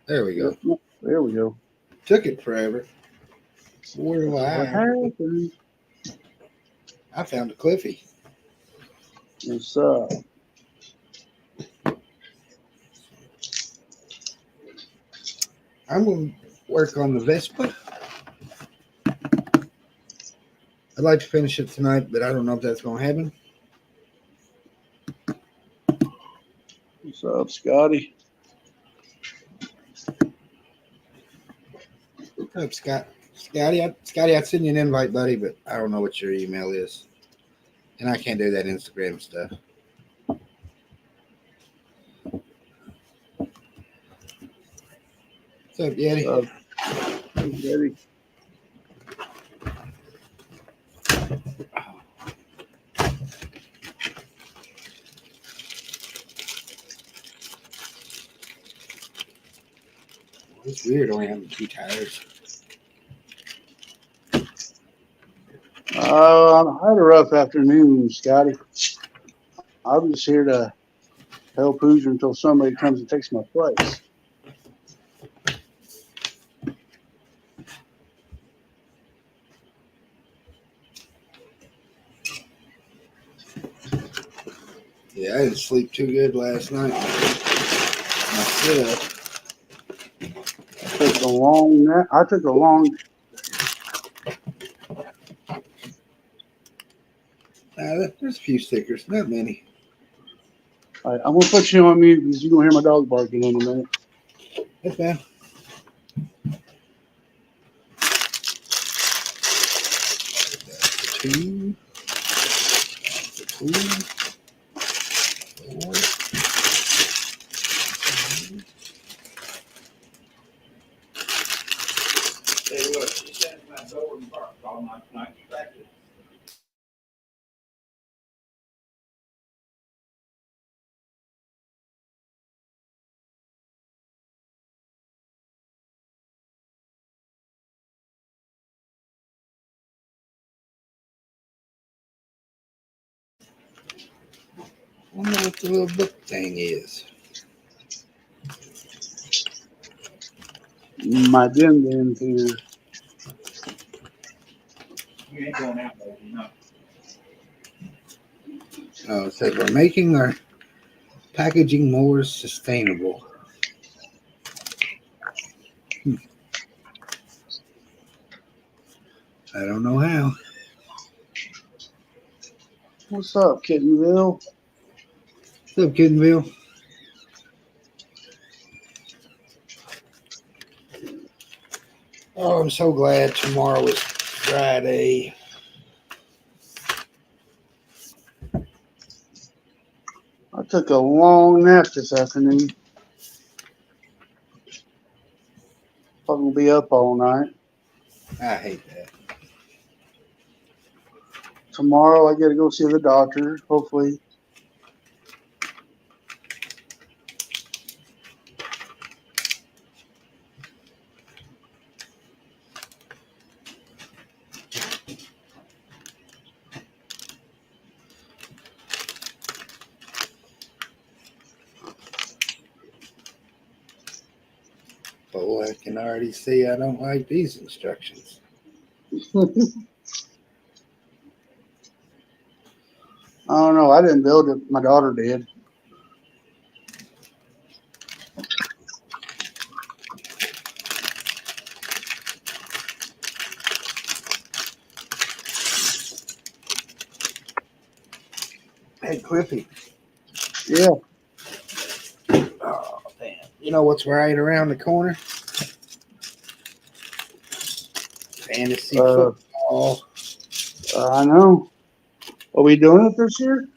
There we go. Yep, there we go. Took it forever. Where do What I? happened? I found a Cliffy. It's I'm going to work on the Vespa. I'd like to finish it tonight, but I don't know if that's going to happen. what's up, Scotty? What's up, Scott? Scotty, I'd send you an invite, buddy, but I don't know what your email is. And I can't do that Instagram stuff. What's up, Yeti? Hey, Daddy. It's weird only having two tires. I had a rough afternoon, Scotty. I'm just here to help Hoosier until somebody comes and takes my place. Yeah, I didn't sleep too good last night. Myself. I took a long. There's a few stickers, not many. All right, I'm gonna put you on mute because you're gonna hear my dog barking in a minute. Yes, man. Two. Two. Four. Tell you what, she sent my door and barked all night distracted. I don't know what the little book thing is. My Dim's here. We ain't going out, baby, no. Oh, it says we're making our packaging more sustainable. I don't know how. What's up, Kittenville? What's up, Kittenville? Oh, I'm so glad tomorrow is Friday. I took a long nap this afternoon. I'm gonna be up all night. I hate that. Tomorrow I gotta go see the doctor. Hopefully. Oh, I can already see I don't like these instructions. I don't know. I didn't build it. My daughter did. Hey, Cliffy. Yeah. Oh, damn. You know what's right around the corner? Fantasy football. I know. Are we doing it this year?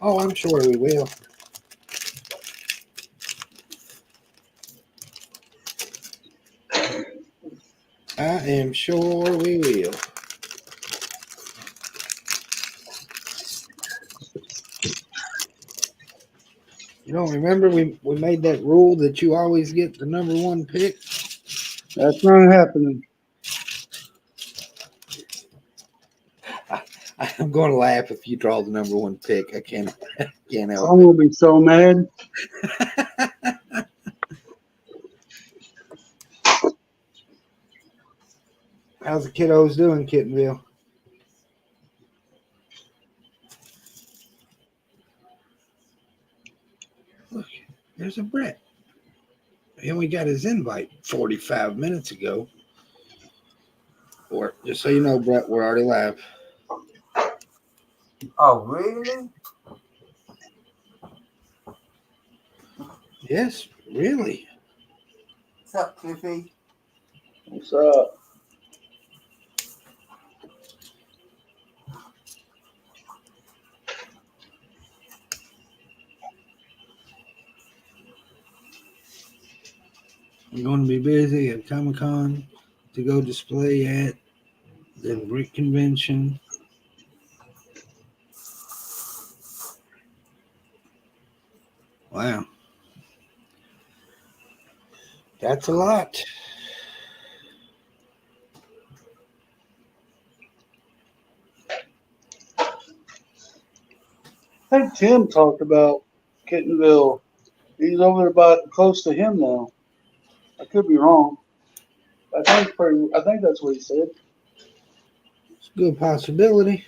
Oh, I'm sure we will. I am sure we will. You don't remember we made that rule that you always get the number one pick? That's not happening. I'm going to laugh if you draw the number one pick. I can't help I'm gonna be so mad. How's the kiddos doing, Kittenville? Look, there's a Brett. And we got his invite 45 minutes ago. Or just so you know, Brett, we're already live. Oh, really? Yes, really. What's up, Cliffy? What's up? I'm going to be busy at Comic Con to go display at the Brick Convention. Wow. That's a lot. I think Tim talked about Kittenville. He's over there about close to him now. I could be wrong. I think that's what he said. It's a good possibility.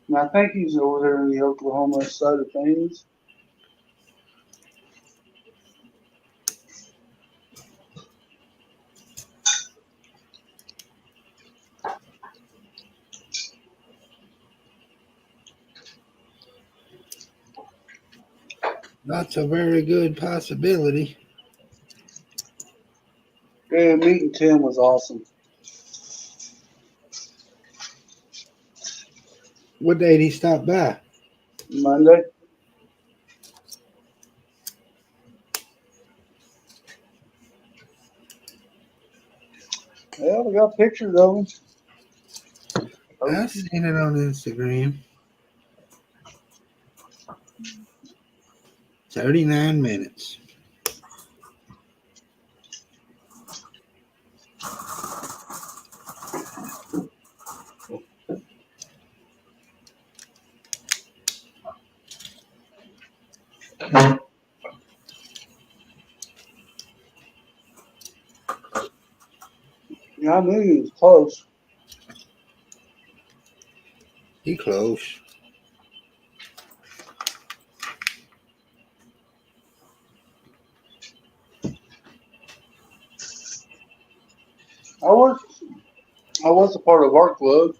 And I think he's over there in the Oklahoma side of things. That's a very good possibility. Yeah, meeting Tim was awesome. What day did he stop by? Monday. Yeah, we got pictures of him. I've seen it on Instagram. 39 minutes. Yeah, I knew he was close. He close. I was a part of our club,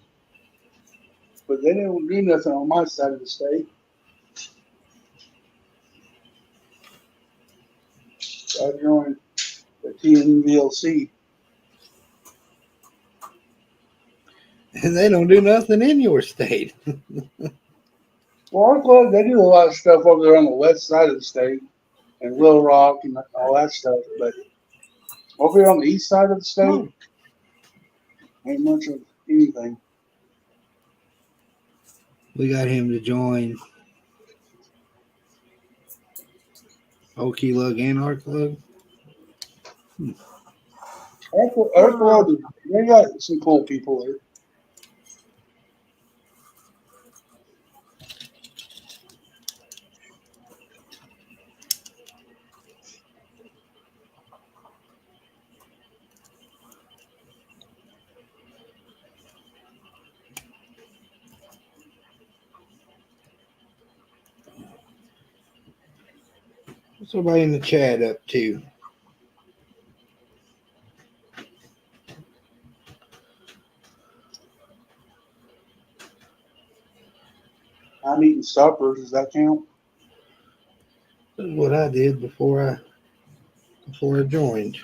but they didn't do nothing on my side of the state. So I joined the TNVLC. And they don't do nothing in your state. Well, our club, they do a lot of stuff over there on the west side of the state and Little Rock and all that stuff. But over here on the east side of the state, ain't much of anything. We got him to join Okie Lug and our club. Our club, they got some cool people there. What's everybody in the chat up to? I'm eating supper. Does that count? This is what I did before I joined.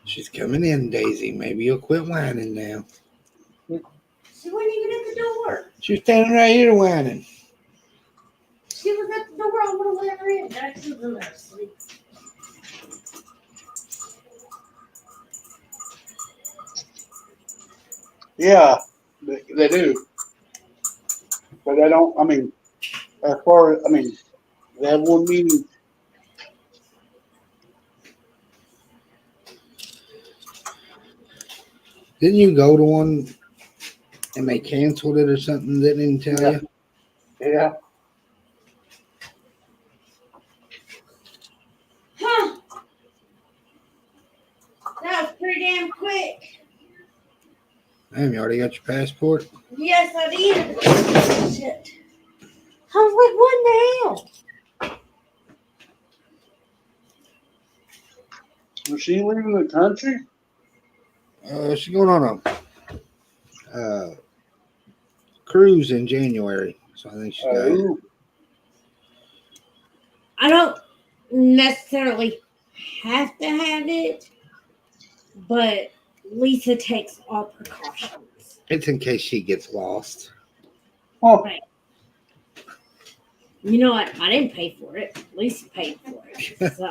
She's coming in, Daisy. Maybe you'll quit whining now. She wasn't even at the door. She's standing right here whining. She was at the door. I would have let her in. Now she was in there asleep. Yeah, they do. But they don't, I mean, as far as, I mean, they have one meeting. Didn't you go to one and they canceled it or something? Didn't even tell Yeah. you? Yeah. Huh. That was pretty damn quick. Damn, you already got your passport? Yes, I did. Shit. I was like, what the hell? Was she leaving the country? She's going on a cruise in January. So I think she's got it. Oh, I don't necessarily have to have it, but Lisa takes all precautions. It's in case she gets lost. oh. You know what? I didn't pay for it. Lisa paid for it. So,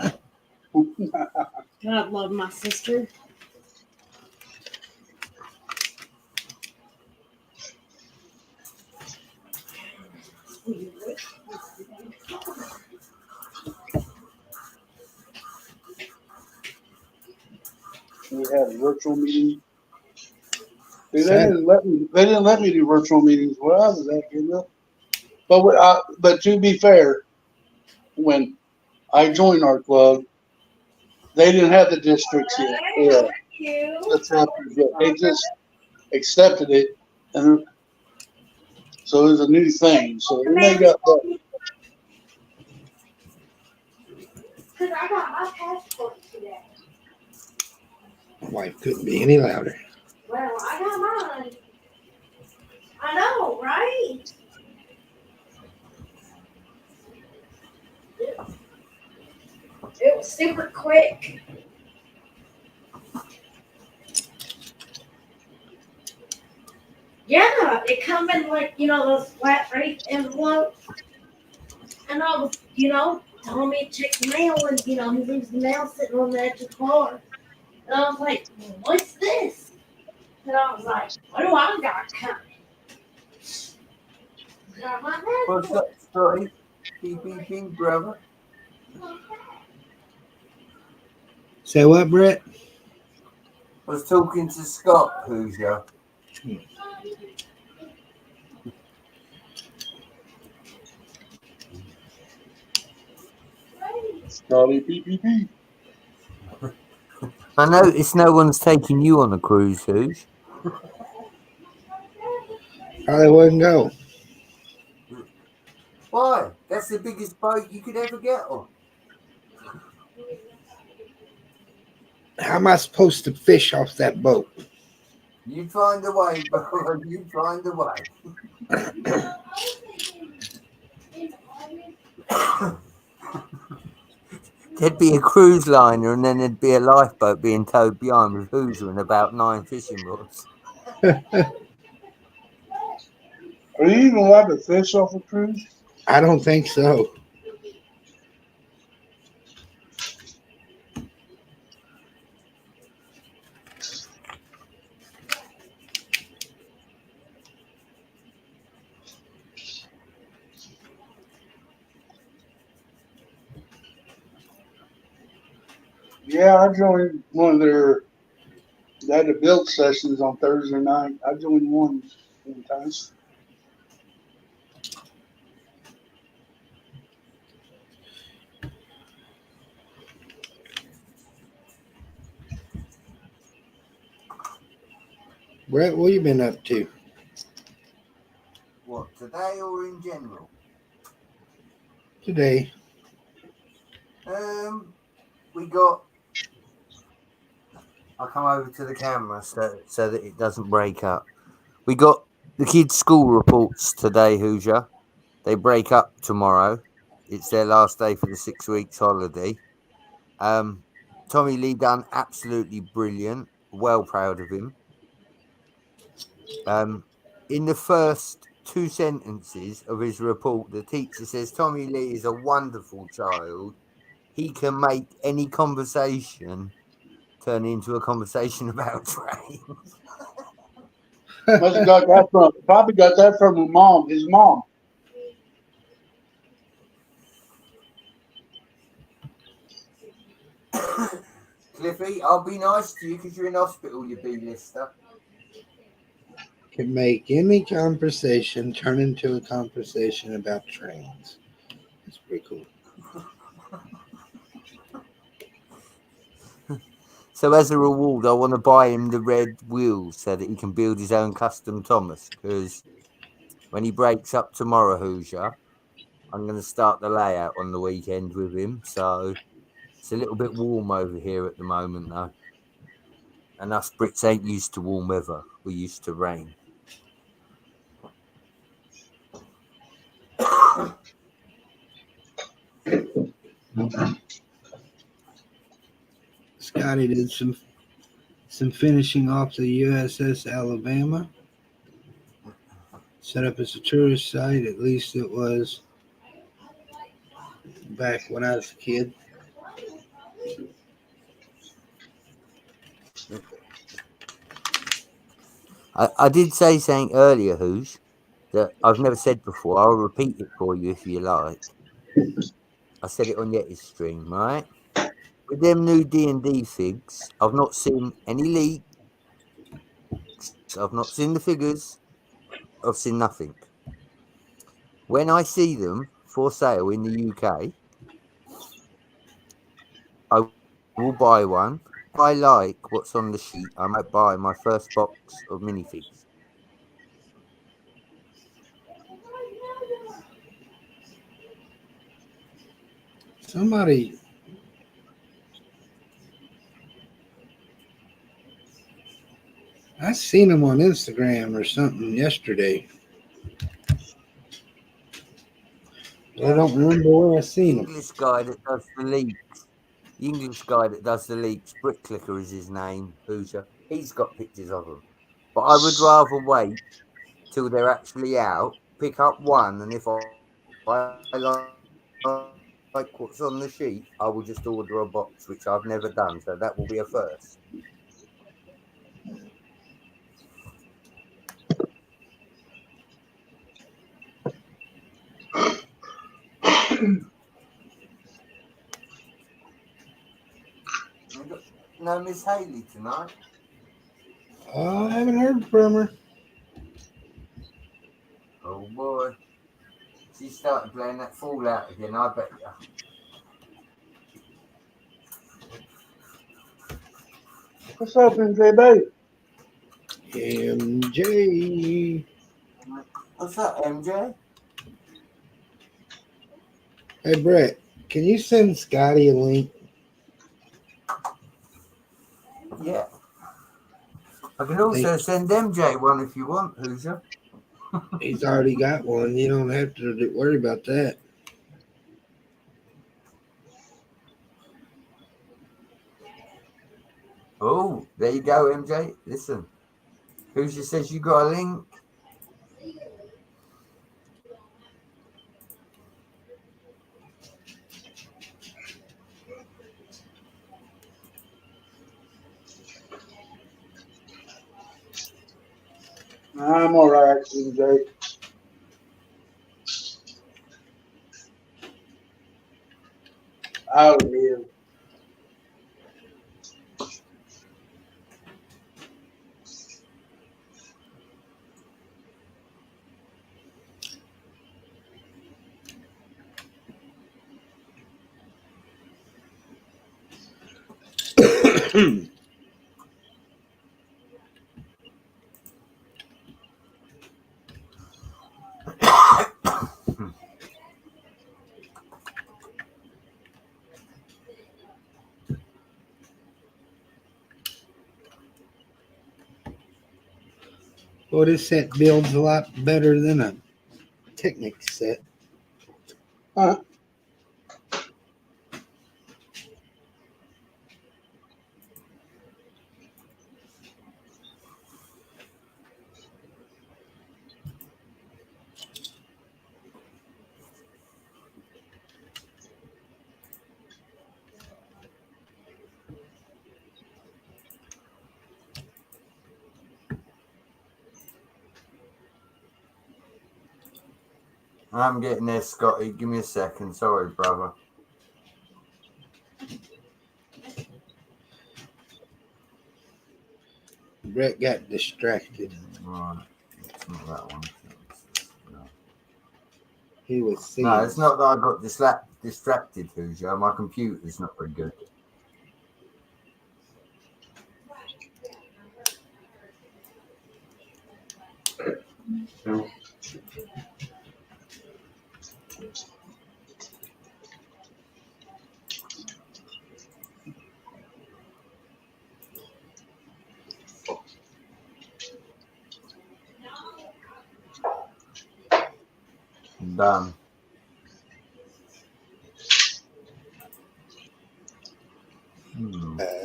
God love my sister. We had a virtual meeting. See, they Sad. didn't let me. They didn't let me do virtual meetings where I was at, you know. But to be fair, when I joined our club, they didn't have the districts yet. Yeah, the chapters yet. They just accepted it, and so it was a new thing. So then they got that. Because I got my passport today. My wife couldn't be any louder. Well, I got mine. I know, right? It was super quick. Yeah, it come in like, those flat rate envelopes. And I was, telling me to check the mail and, he leaves the mail sitting on the edge of the car. And I was like, what's this? And I was like, what do I got coming? Got my What's passport. up, Scotty? Beep, beep, beep, brother. Say what, Brett? I was talking to Scott, Hoosier. Scotty PPP. I noticed no one's taking you on a cruise, Hoos. Probably wouldn't go. Why? That's the biggest boat you could ever get on. How am I supposed to fish off that boat? You find a way, bro. You find a way. There'd be a cruise liner and then there'd be a lifeboat being towed behind with Hoosier and about 9 fishing rods. Are you even allowed to fish off a cruise? I don't think so. Yeah, I joined one of their. They had the build sessions on Thursday night. I joined one time. Brett, what you been up to? What, today or in general? Today. We got. I'll come over to the camera so that it doesn't break up. We got the kids' school reports today, Hoosier. They break up tomorrow. It's their last day for the 6 weeks holiday. Tommy Lee done absolutely brilliant. Well proud of him. In the first 2 sentences of his report, the teacher says Tommy Lee is a wonderful child. He can make any conversation turn into a conversation about trains. Must have got that from. Probably got that from his mom. His mom. Cliffy, I'll be nice to you because you're in hospital, you B-lister. can make any conversation turn into a conversation about trains. That's pretty cool. So as a reward, I want to buy him the red wheels so that he can build his own custom Thomas. Because when he breaks up tomorrow, Hoosier, I'm going to start the layout on the weekend with him. So it's a little bit warm over here at the moment, though. And us Brits ain't used to warm weather. We're used to rain. Scotty did some finishing off the USS Alabama. Set up as a tourist site. At least it was back when I was a kid. I did say something earlier, Hoos, that I've never said before. I'll repeat it for you if you like. I said it on Yeti's stream, right? With them new D&D figs, I've not seen any leaks. I've not seen the figures. I've seen nothing. When I see them for sale in the UK, I will buy one. If I like what's on the sheet, I might buy my first box of minifigs. Somebody, I seen him on Instagram or something yesterday. I don't remember where I The seen him. English guy that does the leaks. The English guy that does the leaks, Bricklicker is his name, Hoosier. He's got pictures of them. But I would rather wait till they're actually out, pick up one, and if I like what's on the sheet, I will just order a box, which I've never done. So that will be a first. No Miss Haley tonight. Oh, I haven't heard from her. Oh boy. She started playing that Fallout again, I bet you. What's up, MJB? MJ. What's up, MJ? Hey, Brett, can you send Scotty a link? Yeah. I can also send MJ one if you want, Hoosier. He's already got one. You don't have to worry about that. Oh, there you go, MJ. Listen. Hoosier says you got a link. I'm all right, MJ. I'll live. Well, this set builds a lot better than a Technic set. Huh? I'm getting there, Scotty. Give me a second. Sorry, brother. Brett got distracted. Right. Not that one. No. He was seeing. No, it's not that I got distracted, Hoosier. My computer's not very good. I'm done.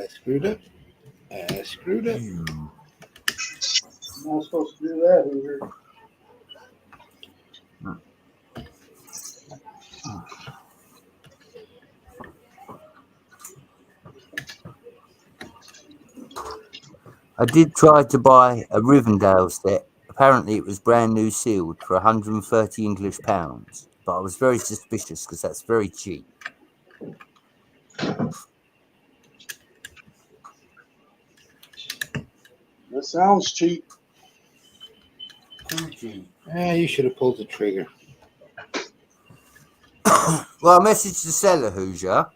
Screwed up. Screwed up. Hmm. I'm not supposed to do that, Hoosier. I did try to buy a Rivendell set. Apparently, it was brand new sealed for 130 English pounds. But I was very suspicious because that's very cheap. That sounds cheap. Too cheap. You should have pulled the trigger. Well, I messaged the seller, Hoosier,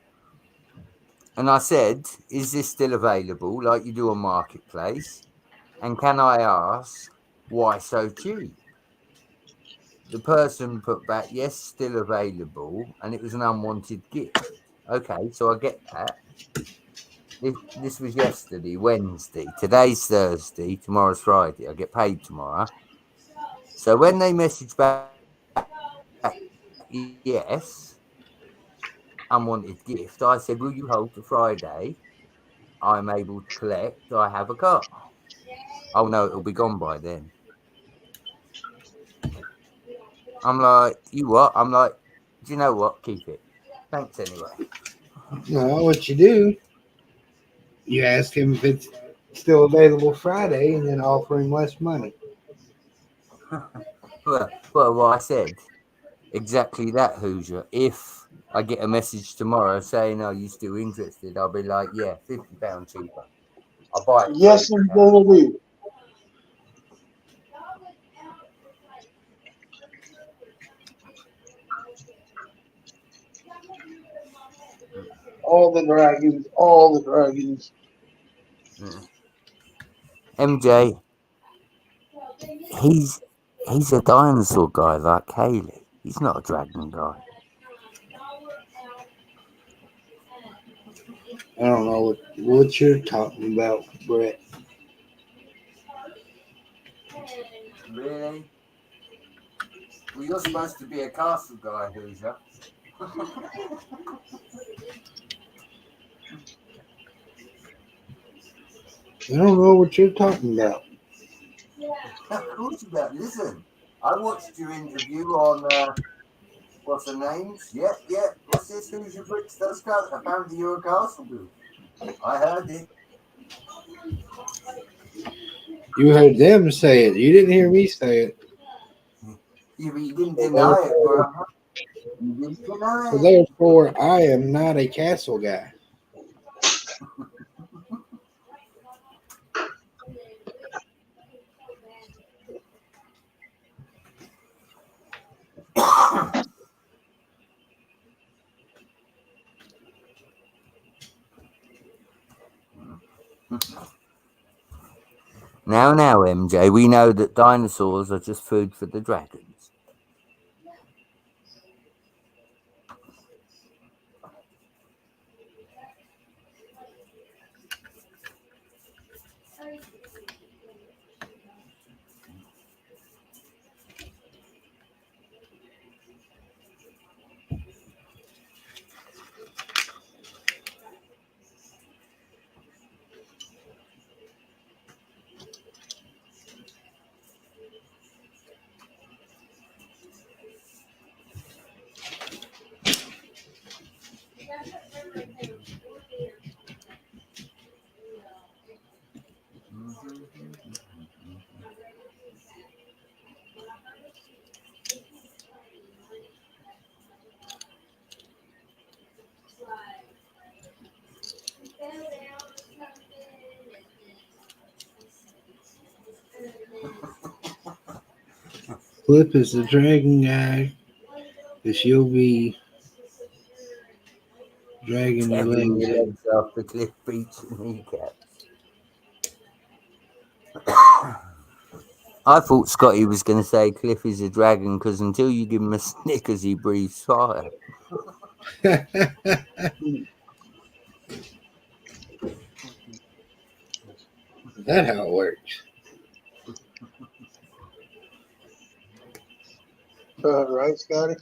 and I said, "Is this still available, like you do on Marketplace? And can I ask why so cheap?" The person put back, "Yes, still available," and it was an unwanted gift. Okay, so I get that. This was yesterday, Wednesday. Today's Thursday. Tomorrow's Friday. I get paid tomorrow. So when they message back, yes, unwanted gift, I said, "Will you hold to Friday? I'm able to collect. I have a car." Oh no, it'll be gone by then. I'm like, "You what?" I'm like, "Do you know what? Keep it. Thanks anyway." No, what you do, you ask him if it's still available Friday and then offer him less money. Well, what I said, exactly that, Hoosier. If I get a message tomorrow saying, "Are you still interested?" I'll be like, "Yeah, £50 cheaper. I'll buy it for Yes, £80." indeed. All the dragons, all the dragons. MJ, he's a dinosaur guy like Haley. He's not a dragon guy. I don't know what you're talking about, Brett. Really? Well, you're supposed to be a castle guy, Hoosier. I don't know what you're talking about. Of course you don't. Listen, I watched your interview on, what's her name's? Yeah. What's this? Hoosier Bricks does cut. Apparently you're a castle builder. I heard it. You heard them say it. You didn't hear me say it. You didn't So deny it, therefore, bro. You didn't deny so it. therefore, I am not a castle guy. Now, MJ, we know that dinosaurs are just food for the dragons. Clip is the dragon guy. Because you'll be dragging your Dragging legs your in. legs off the cliff beach and kneecaps. I thought Scotty was going to say Cliff is a dragon because until you give him a Snickers, he breathes fire. Is that how it works? Right, Scotty?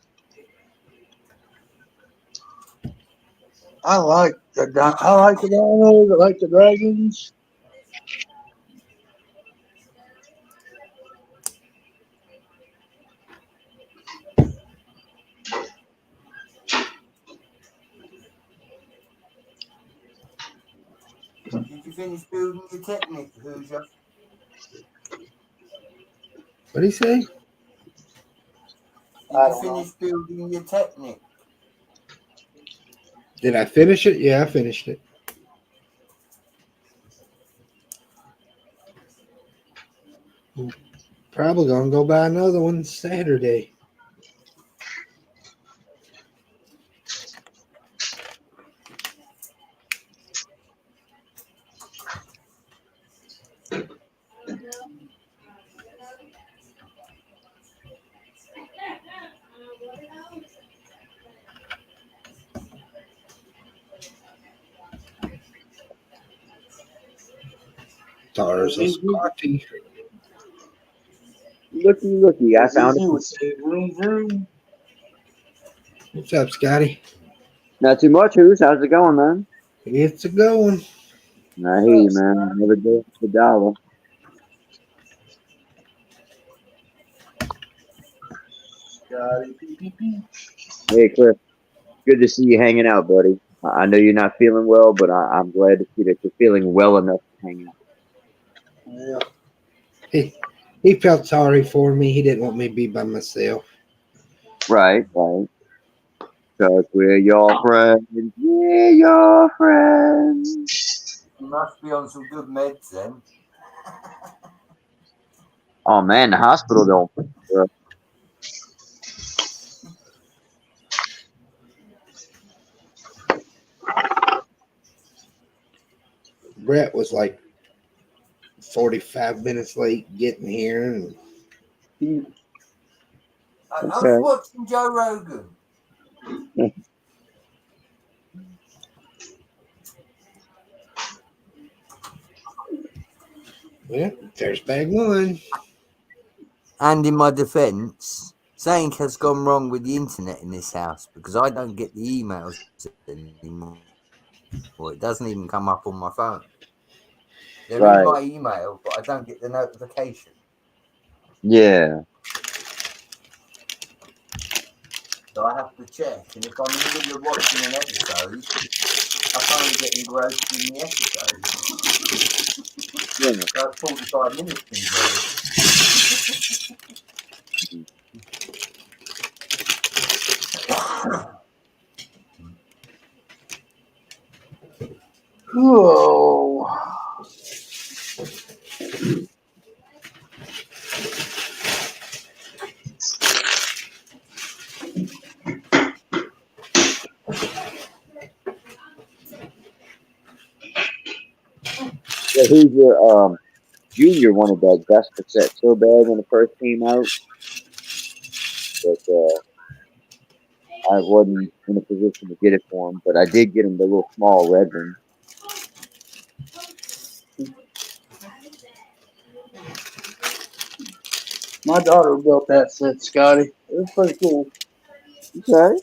I like the dinos. I like the dragons. Did you finish building your Technic, Hoosier? What do you say? Did I you don't know. finish building your Technic? Did I finish it? Yeah, I finished it. Probably gonna go buy another one Saturday. Tars is coffee. Looky, I found He it. would say vroom vroom. What's up, Scotty? Not too much, Hoos. How's it going, man? It's a going. I hear you, man. Another day for the dollar. Scotty pee pee pee. Hey, Cliff. Good to see you hanging out, buddy. I know you're not feeling well, but I'm glad to see that you're feeling well enough to hang out. Yeah. He felt sorry for me. He didn't want me to be by myself. Right. Because we're your friends. We're your friends. You must be on some good meds then. Oh, man, the hospital don't. Brett was like 45 minutes late getting here. And I was Okay. watching Joe Rogan. yeah, there's bag one. And in my defence, something has gone wrong with the internet in this house because I don't get the emails anymore. It doesn't even come up on my phone. They're in Right. my email, but I don't get the notification. Yeah. So I have to check. And if I'm in the middle of watching an episode, I kind of get engrossed in the episode. Yeah. That's 45 minutes engrossed. Whoa. Yeah, who's your Junior wanted that Vespa set so bad when it first came out that I wasn't in a position to get it for him, but I did get him the little small red one. My daughter built that set, Scotty. It was pretty cool. Okay.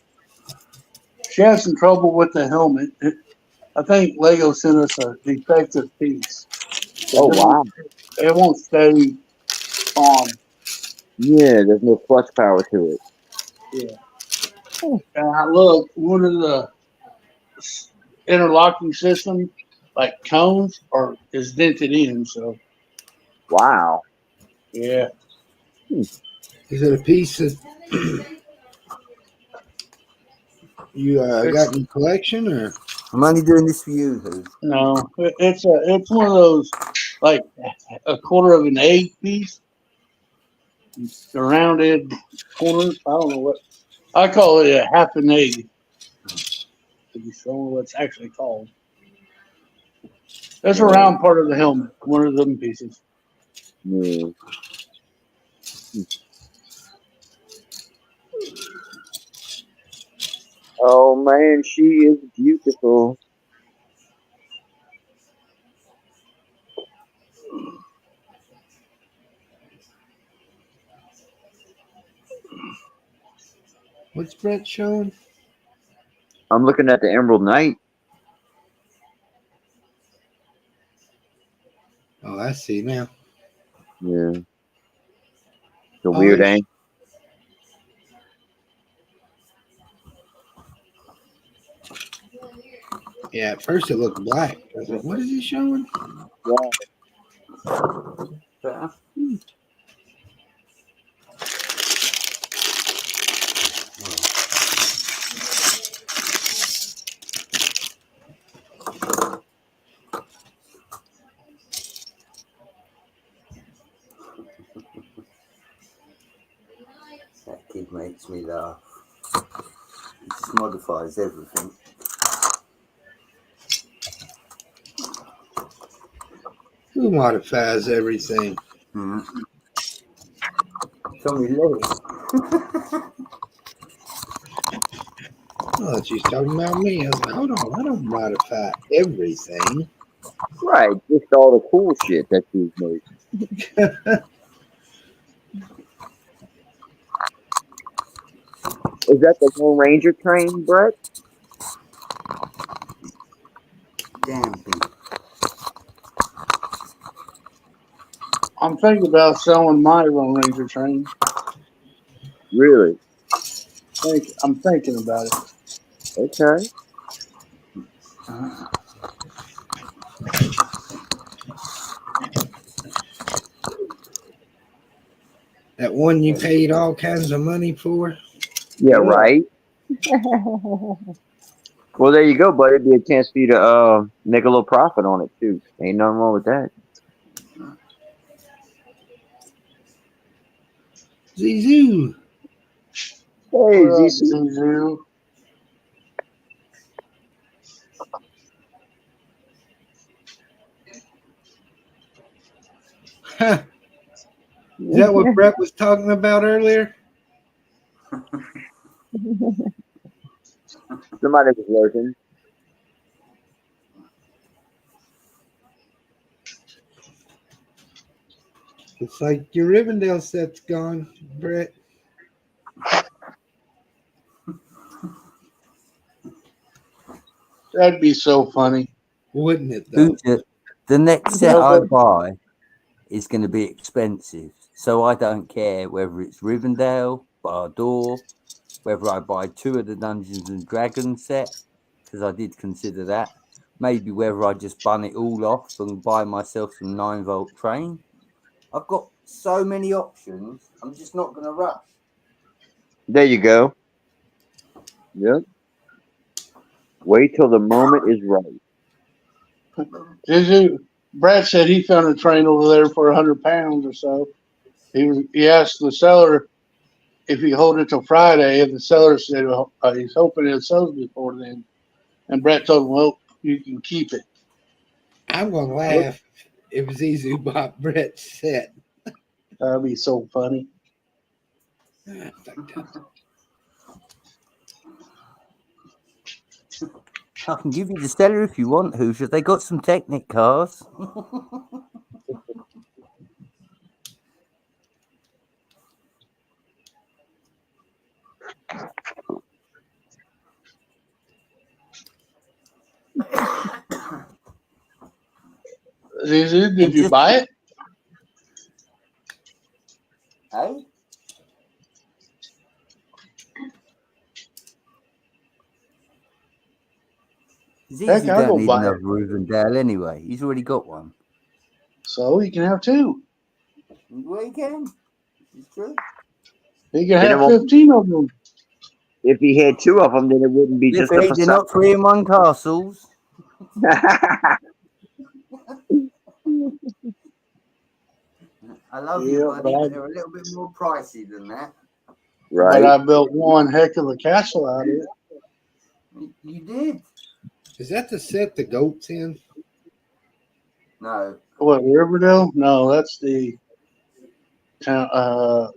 She had some trouble with the helmet. I think Lego sent us a defective piece. Oh wow. It won't stay on. Yeah, there's no clutch power to it. Yeah. And I look, one of the interlocking system, like cones, is dented in. So Wow. yeah. Is it a piece that you got in your collection, or? I'm only doing this for you, Who. No, it's one of those like a quarter of an egg piece. the rounded corners. I don't know what I call it, a half an egg. To be shown what it's actually called. That's a round part of the helmet, one of them pieces. Yeah. Oh man, she is beautiful. What's Brett showing? I'm looking at the Emerald Knight. Oh, I see now. Yeah. The Oh, weird it's- angle. Yeah, at first it looked black. I was like, what is he showing? Yeah. Better? That kid makes me laugh. He just modifies everything. Who modifies everything? Mm. Tommy Lewis. Oh, she's talking about me. I was like, hold on, I don't modify everything. Right. Just all the cool shit that she's made. Is that the Lone Ranger train, Brett? Damn thing. I'm thinking about selling my Lone Ranger train. Really? I'm thinking about it. Okay. That one you paid all kinds of money for? Yeah, Yeah. right. Well, there you go, buddy. It'd be a chance for you to make a little profit on it too. Ain't nothing wrong with that. Zizoo. Hey, What up, ZC. Zuzu? Is that what Brett was talking about earlier? Somebody was lurking. It's like your Rivendell set's gone, Brett. That'd be so funny. Wouldn't it, though? The next set No, I but- buy is going to be expensive. So I don't care whether it's Rivendell, Bardoor, whether I buy 2 of the Dungeons and Dragons set, because I did consider that. Maybe whether I just bun it all off and buy myself some 9-volt train. I've got so many options. I'm just not going to rush. There you go. Yep. Wait till the moment is right. Zuzu, Brad said he found a train over there for £100 or so. He asked the seller if he hold it till Friday, and the seller said he's hoping it sells before then. And Brett told him, "Well, you can keep it." I'm going to laugh if Zizou bought Brett's set. That'd be so funny. I can give you the seller if you want, Hoosier. They got some Technic cars. Zuzu, did you buy it? Hey? Heck, Zizi I'll don't go need buy another it. Rivendell anyway. He's already got one. So he can have 2. Well, he can. It's true. He can Then it have won't- 15 of them. If he had 2 of them, then it wouldn't be just a They're facade. not 3-in-1 castles. I love Yeah, you, buddy, but but they're a little bit more pricey than that. Right. I built one heck of a castle out of it. You did? Is that the set the goats in? No. What, Riverdale? No, that's the town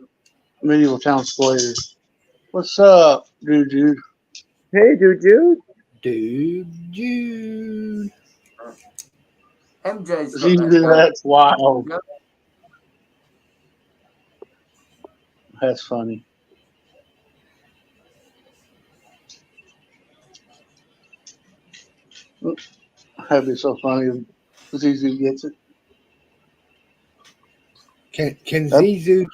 medieval town square. What's up, dude? Hey, dude. Dude, Jude. MJ's got that Jesus, goat. that's wild. That's funny. That'd be so funny if ZZ gets it. Can That- Zizou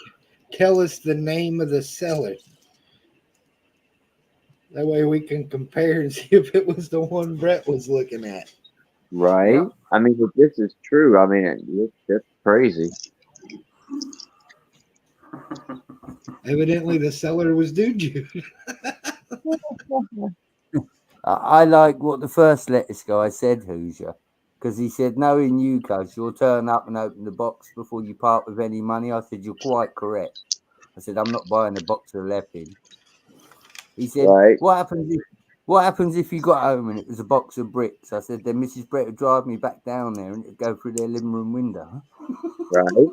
tell us the name of the seller? That way we can compare and see if it was the one Brett was looking at. Right. Yeah. I mean, if this is true, I mean, that's crazy. Evidently, the seller was Jude. I like what the first lettuce guy said, Hoosier, because he said, knowing you, cuz, you'll turn up and open the box before you part with any money. I said, you're quite correct. I said, I'm not buying a box of Leppin. He said, Right. what happens if you got home and it was a box of bricks? I said, then Mrs. Brett would drive me back down there and it'd go through their living room window. Right.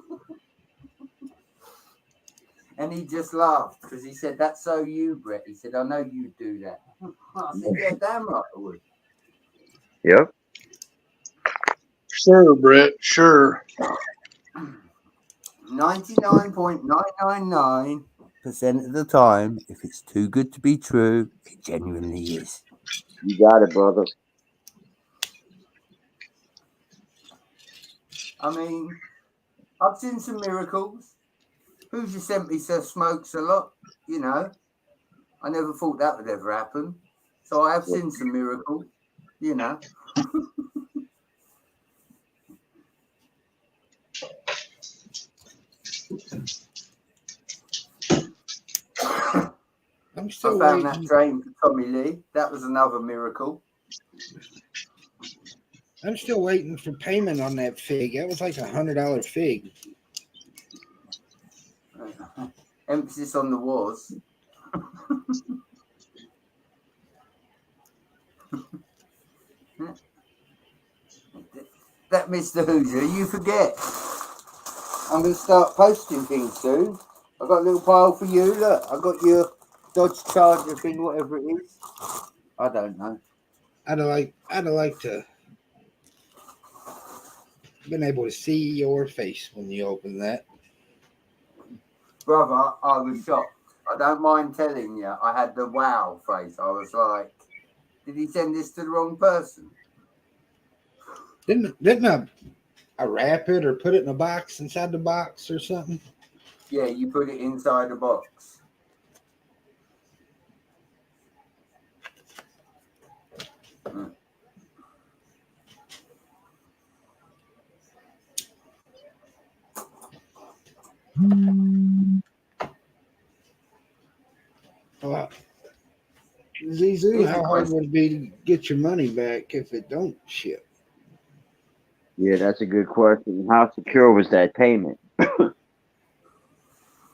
And he just laughed because he said, that's so you, Brett. He said, I know you'd do that. I said, yeah, damn right I would. Yep. Sure, Brett. Sure. 99.999% of the time, if it's too good to be true, it genuinely is. You got it, brother. I mean, I've seen some miracles. Hoosier sent me so smokes a lot, you know. I never thought that would ever happen. So I have seen some miracles, you know. I'm I still found waiting. that train for Tommy Lee. That was another miracle. I'm still waiting for payment on that fig. That was like $100 fig. Emphasis on the was. That Mr. Hoosier, you forget. I'm going to start posting things soon. I've got a little pile for you. Look, I've got your Dodge Charger thing, whatever it is. I don't know. I'd have liked to been able to see your face when you opened that. Brother, I was shocked. I don't mind telling you, I had the wow face. I was like, did he send this to the wrong person? Didn't I wrap it or put it in a box inside the box or something? Yeah, you put it inside a box. Well, Zizou, how hard would it be to get your money back if it don't ship? Yeah, that's a good question. How secure was that payment? I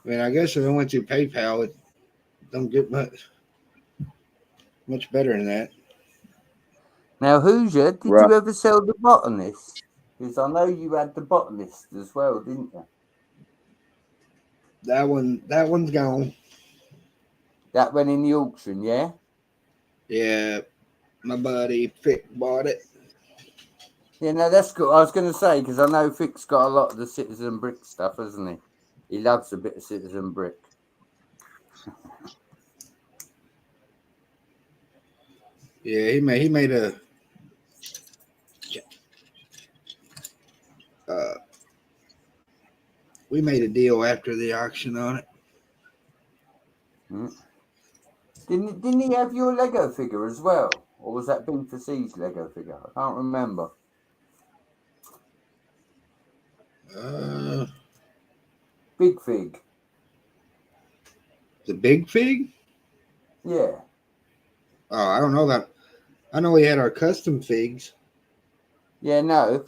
mean, I guess if it went through PayPal, it don't get much better than that. Now, Hoosier, did Right. you ever sell the botanist? Because I know you had the botanist as well, didn't you? That one's gone. That went in the auction, yeah? Yeah, my buddy Fick bought it. Yeah, no, that's good. I was going to say, because I know Fick's got a lot of the Citizen Brick stuff, hasn't he? He loves a bit of Citizen Brick. Yeah, he made a we made a deal after the auction on it. Didn't he have your Lego figure as well? Or was that Bing for C's Lego figure? I can't remember. Big Fig. The big fig? Yeah. Oh, I don't know that. I know we had our custom figs. Yeah, no.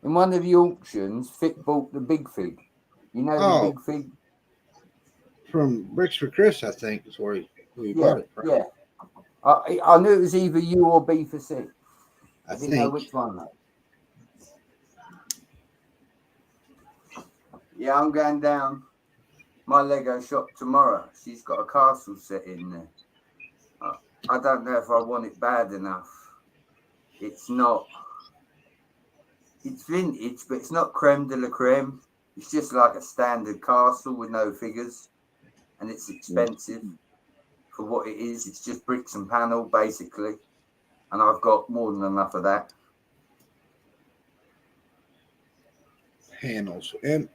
In one of the auctions, Fick bought the Big Fig. You know the Oh, big fig? from Bricks for Chris, I think is where he Yeah, bought it from. yeah. I knew it was either you or B for C. I I didn't know think. which one though. Yeah, I'm going down my Lego shop tomorrow. She's got a castle set in there. I don't know if I want it bad enough. It's not. It's vintage, but it's not creme de la creme. It's just like a standard castle with no figures, and it's expensive for what it is. It's just bricks and panel, basically, and I've got more than enough of that. Panels. And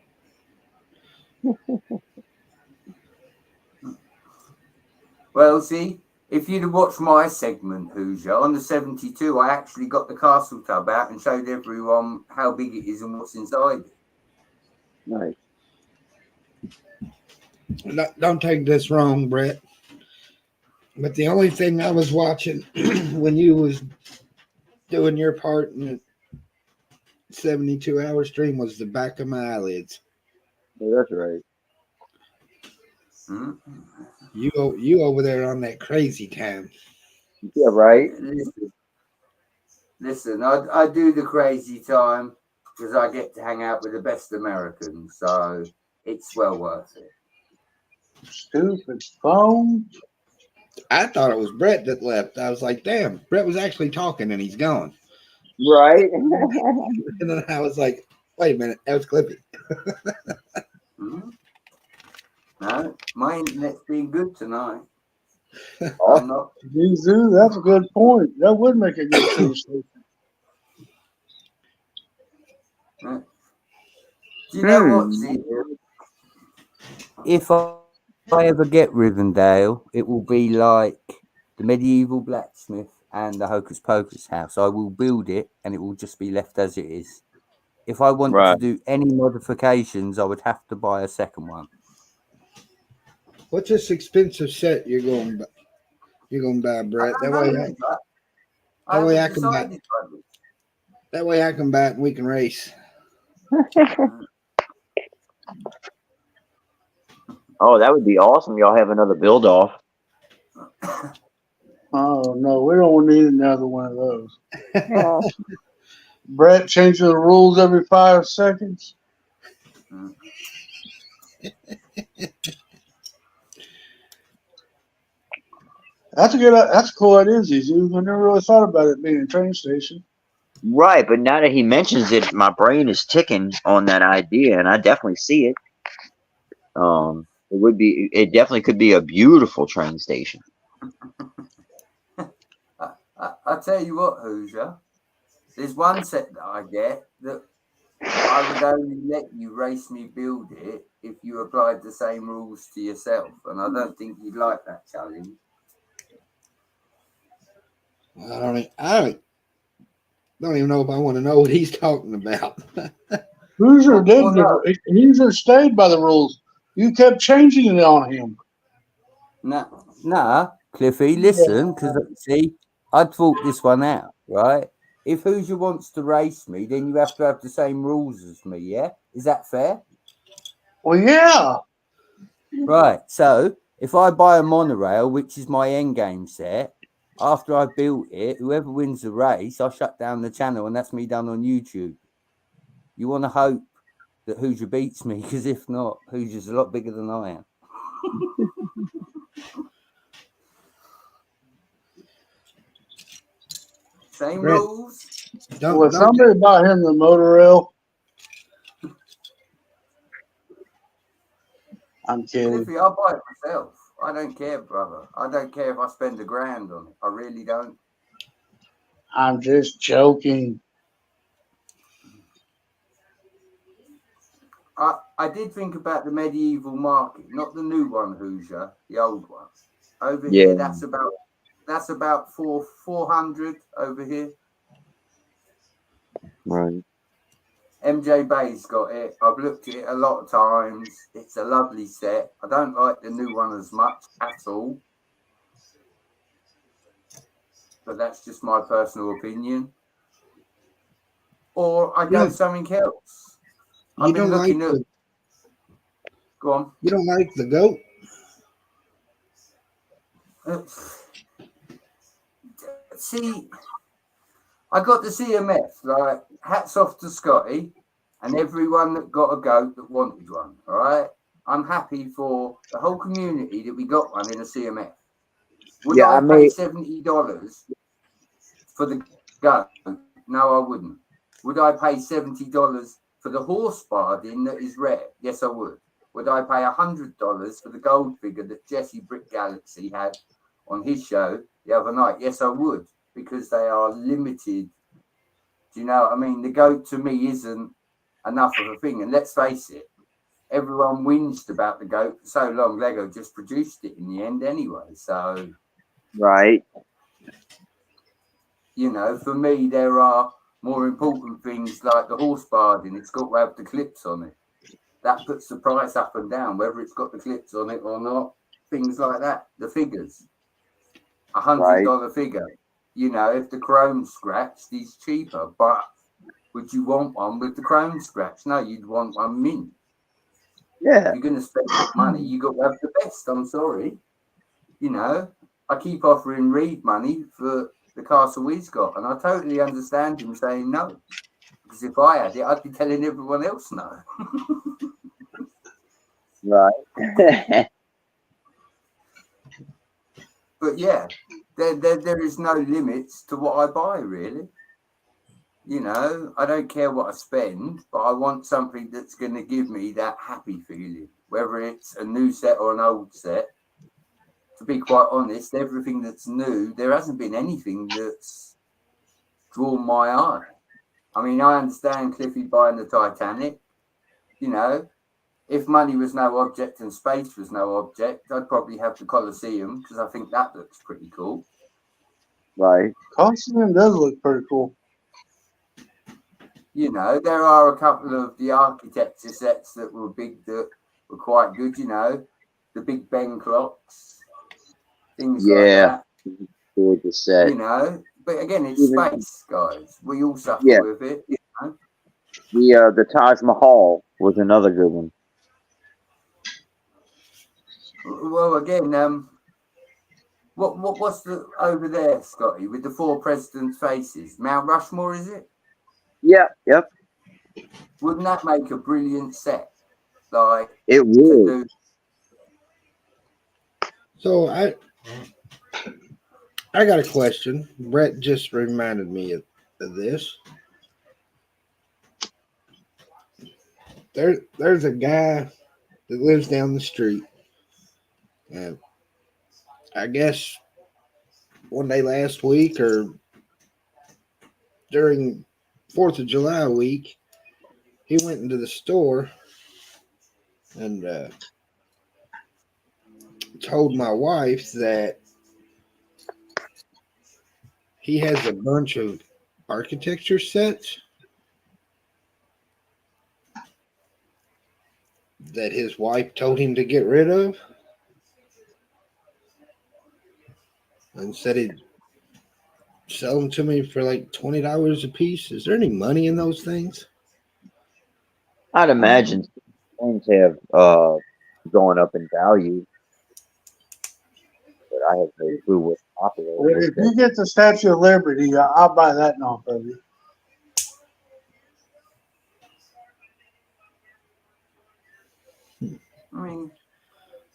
Well, see, if you'd have watched my segment, Hoosier, on the 72, I actually got the castle tub out and showed everyone how big it is and what's inside it. Nice. don't take this wrong, Brett. But the only thing I was watching when you was doing your part in the 72-hour stream was the back of my eyelids. Yeah, that's right. Hmm? You over there on that crazy time. Yeah, right. Listen, I do the crazy time because I get to hang out with the best Americans, so it's well worth it. Stupid phone. I thought it was Brett that left. I was like, damn, Brett was actually talking and he's gone. Right. And then I was like, wait a minute, that was Clippy. Hmm? No, my internet's been good tonight. Oh, I'm not. Zoo, that's a good point. That would make a good train station. Do you know what, Hmm. Z? If I ever get Rivendell, it will be like the medieval blacksmith and the Hocus Pocus house. I will build it and it will just be left as it is. If I want to Right. do any modifications, I would have to buy a second one. What's this expensive set you're going to buy, Brett? I don't know, but I that way haven't I can buy. decided. That way I come back and we can race. Oh, that would be awesome. Y'all have another build off. Oh no, we don't need another one of those. Brett changing the rules every 5 seconds. That's a cool idea, Zizu. I never really thought about it being a train station. Right, but now that he mentions it, my brain is ticking on that idea, and I definitely see it. It definitely could be a beautiful train station. I tell you what, Hoosier, there's one set that I get that I would only let you race me build it if you applied the same rules to yourself, and I don't think you'd like that challenge. I don't even know if I want to know what he's talking about. Hoosier did. Well, no. Hoosier stayed by the rules. You kept changing it on him. Nah, Cliffy, listen, because see, I thought this one out, right? If Hoosier wants to race me, then you have to have the same rules as me, yeah? Is that fair? Well, yeah. Right, so if I buy a monorail, which is my endgame set, after I've built it, whoever wins the race, I shut down the channel, and that's me done on YouTube. You want to hope that Hoosier beats me, because if not, Hoosier's a lot bigger than I am. Same Brett, rules. Well, somebody bought him the monorail. I'm kidding. Cliffy, I'll buy it myself. I don't care, brother. I don't care if I spend $1,000 on it. I really don't. I'm just joking. I did think about the medieval market, not the new one, Hoosier, the old one. Over here, that's about 400 over here. Right. MJ Bay's got it. I've looked at it a lot of times. It's a lovely set. I don't like the new one as much at all. But that's just my personal opinion. Or I go something else. I've been looking at. Go on. You don't like the goat? See, I got the CMF. Like, hats off to Scotty and everyone that got a goat that wanted one. All right, I'm happy for the whole community that we got one in a CMF. Would Yeah, I I pay made. $70 for the goat? No, I wouldn't. Would I pay $70 for the horse barding that is rare? Yes, I would. Would I pay $100 for the gold figure that Jesse Brick Galaxy had on his show the other night? Yes, I would, because they are limited. Do you know what I mean? The goat to me isn't enough of a thing. And let's face it, everyone whinged about the goat for so long. Lego just produced it in the end anyway. So, Right. you know, for me, there are more important things like the horse barding. It's got to have the clips on it. That puts the price up and down, whether it's got the clips on it or not. Things like that. The figures. Right. $100 figure. You know, if the chrome scratched, is cheaper. But would you want one with the chrome scratch? No, you'd want one mint. Yeah. If you're going to spend money, you got to have the best. I'm sorry. You know, I keep offering Reed money for the castle he's got, and I totally understand him saying no. Because if I had it, I'd be telling everyone else no. Right. But yeah, there is no limits to what I buy, really. You know, I don't care what I spend, but I want something that's going to give me that happy feeling, whether it's a new set or an old set. To be quite honest, everything that's new, there hasn't been anything that's drawn my eye. I mean, I understand Cliffy buying the Titanic. You know, if money was no object and space was no object, I'd probably have the Colosseum because I think that looks pretty cool. Right. Coliseum does look pretty cool. You know, there are a couple of the architecture sets that were big that were quite good, you know, the Big Ben clocks, things like Yeah. that, Gorgeous set. you know. But again, it's Even- space, guys. We all suffer Yeah. with it, you know. The Taj Mahal was another good one. Well, again, what's the over there, Scotty, with the 4 presidents' faces? Mount Rushmore, is it? Yeah. Yep. Wouldn't that make a brilliant set? Like It to would. do. So I got a question. Brett just reminded me of this. There's a guy that lives down the street, and I guess one day last week or during 4th of July week, he went into the store and told my wife that he has a bunch of architecture sets that his wife told him to get rid of and said he'd sell them to me for like $20 a piece. Is there any money in those things? I'd imagine things have gone up in value, but I have no clue what's popular. Well, if you get the Statue of Liberty, I'll buy that off of you. I mean,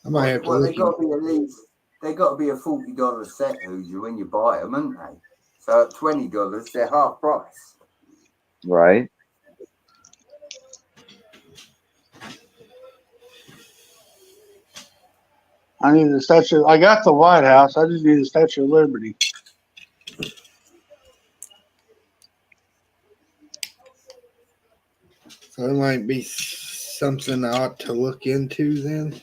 I might have to well, they look. got to be at least. They got to be a $40 set, Hoosier, when you buy them, haven't they? So at $20, they're half price. Right. I need the Statue. I got the White House. I just need the Statue of Liberty. So it might be something I ought to look into then.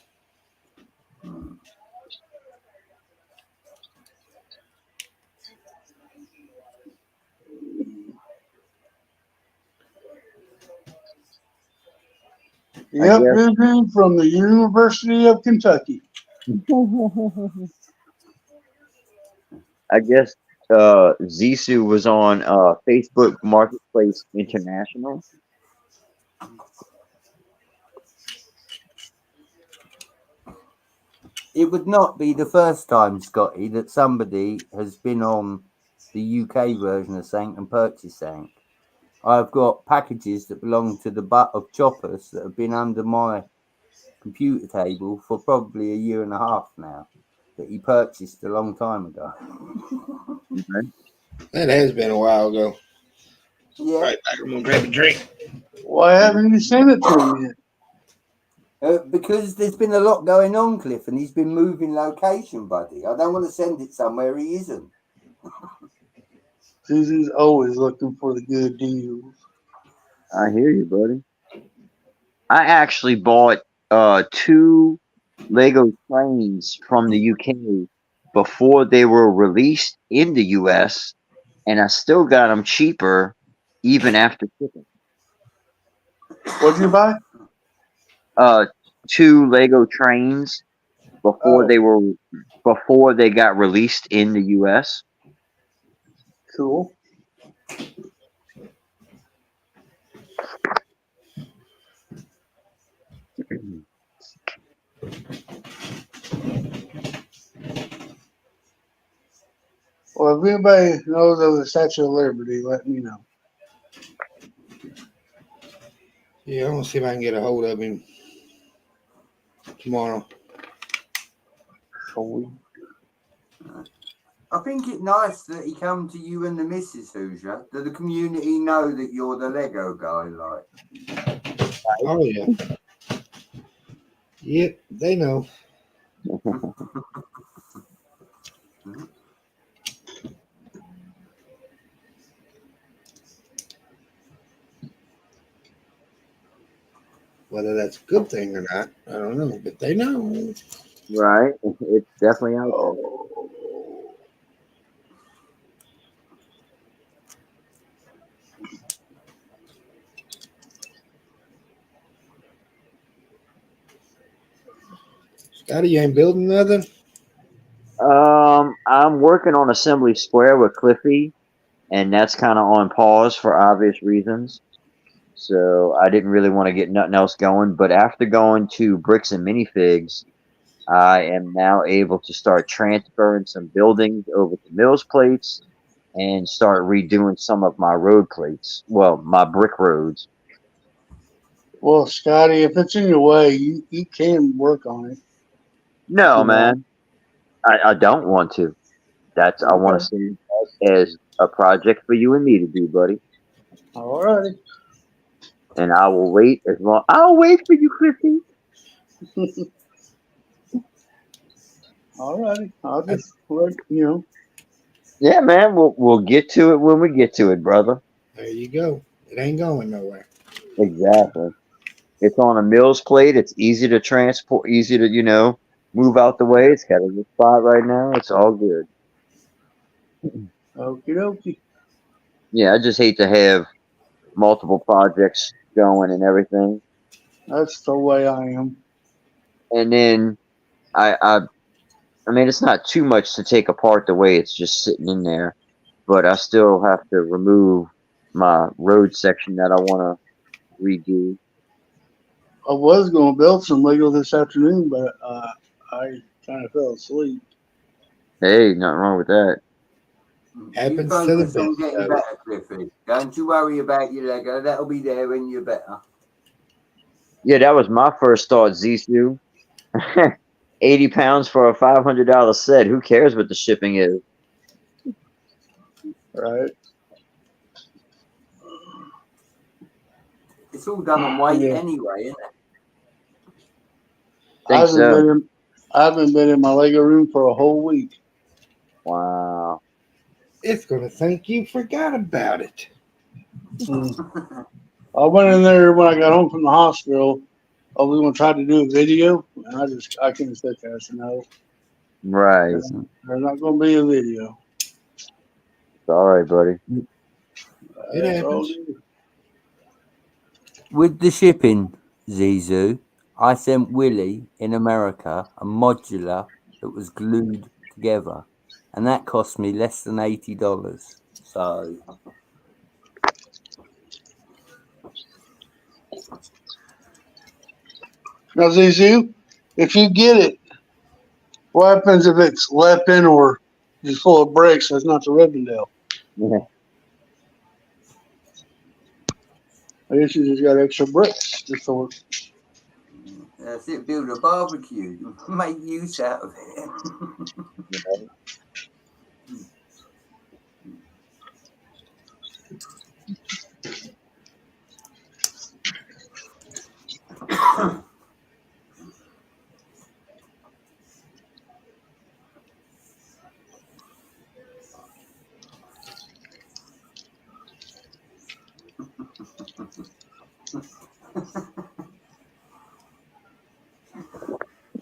Yep, guess- Voodoo from the University of Kentucky. I guess Zissou was on Facebook Marketplace International. It would not be the first time, Scotty, that somebody has been on the UK version of Sank and purchased Sank. I've got packages that belong to the butt of choppers that have been under my computer table for probably a year and a half now, that he purchased a long time ago. Okay. That has been a while ago. Yeah, Right back. I'm gonna grab a drink. Why haven't you sent it to me yet? because there's been a lot going on, Cliff, and he's been moving location, buddy. I don't want to send it somewhere he isn't. Susie's always looking for the good deals. I hear you, buddy. I actually bought 2 Lego trains from the UK before they were released in the US, and I still got them cheaper even after shipping. What'd you buy? 2 Lego trains before Oh, before they got released in the US. cool. Well, if anybody knows of the Statue of Liberty, let me know. Yeah, I'm gonna see if I can get a hold of him tomorrow. I think it's nice that he come to you and the missus, Hoosier. Do the community know that you're the Lego guy, like? Oh yeah. Yep, they know. Whether that's a good thing or not, I don't know, but they know. Right? It's definitely out there. Oh, Scotty, you ain't building nothing? I'm working on Assembly Square with Cliffy, and that's kind of on pause for obvious reasons. So I didn't really want to get nothing else going. But after going to Bricks and Minifigs, I am now able to start transferring some buildings over to Mills plates and start redoing some of my road plates. Well, my brick roads. well, Scotty, if it's in your way, you can work on it. No, You know. man, I don't want to. I want to Okay. see it as a project for you and me to do, buddy. Alrighty. And I will wait as long. I'll wait for you, Cliffy. Alrighty. I'll just let you know. Yeah, man. We'll get to it when we get to it, brother. There you go. It ain't going nowhere. Exactly. It's on a Mills plate. It's easy to transport, easy to move out the way. It's got a good spot right now. It's all good. Okie dokie. Yeah, I just hate to have multiple projects going and everything. That's the way I am. And then I mean, it's not too much to take apart the way it's just sitting in there, but I still have to remove my road section that I want to redo. I was going to build some Lego this afternoon, but I kind of fell asleep. Hey, nothing wrong with that. You Happens to the focus on best getting of us. better, Cliffy. Don't you worry about your Lego. That'll be there when you're better. Yeah, that was my first thought, Zissou. 80 pounds for a $500 set. Who cares what the shipping is? Right? It's all done on weight Yeah. anyway, isn't it? I Think so. haven't been in my Lego room for a whole week. Wow. It's gonna think you forgot about it. Mm. I went in there when I got home from the hospital. I was going to try to do a video, and I couldn't sit there. So no, Right. there's not going to be a video. Sorry, buddy. It That's all happens. good. With the shipping, Zizou, I sent Willie in America a modular that was glued together, and that cost me less than $80. So Now, Zizu, if you get it, What happens if it's left in or just full of bricks? That's not the Rivendell. Yeah. I guess you just got extra bricks just for That's it. Build a barbecue. Make use out of it.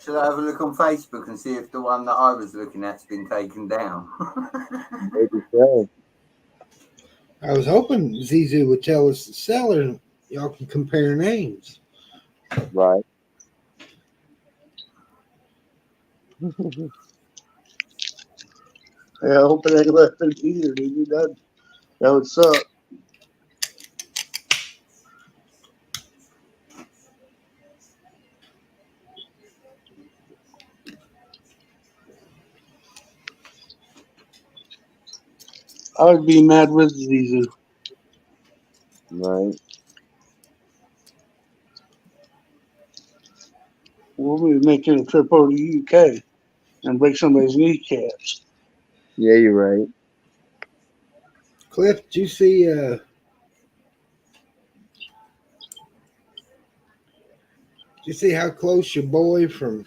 Should I have a look on Facebook and see if the one that I was looking at's been taken down? Maybe so. I was hoping Zizu would tell us the seller and y'all can compare names. Right. Yeah, I hope it ain't left in either, dude. That would suck. I would be mad with Zizu. Right. We'll be making a trip over to the UK and break somebody's kneecaps. Yeah, you're right. Cliff, did you see how close your boy from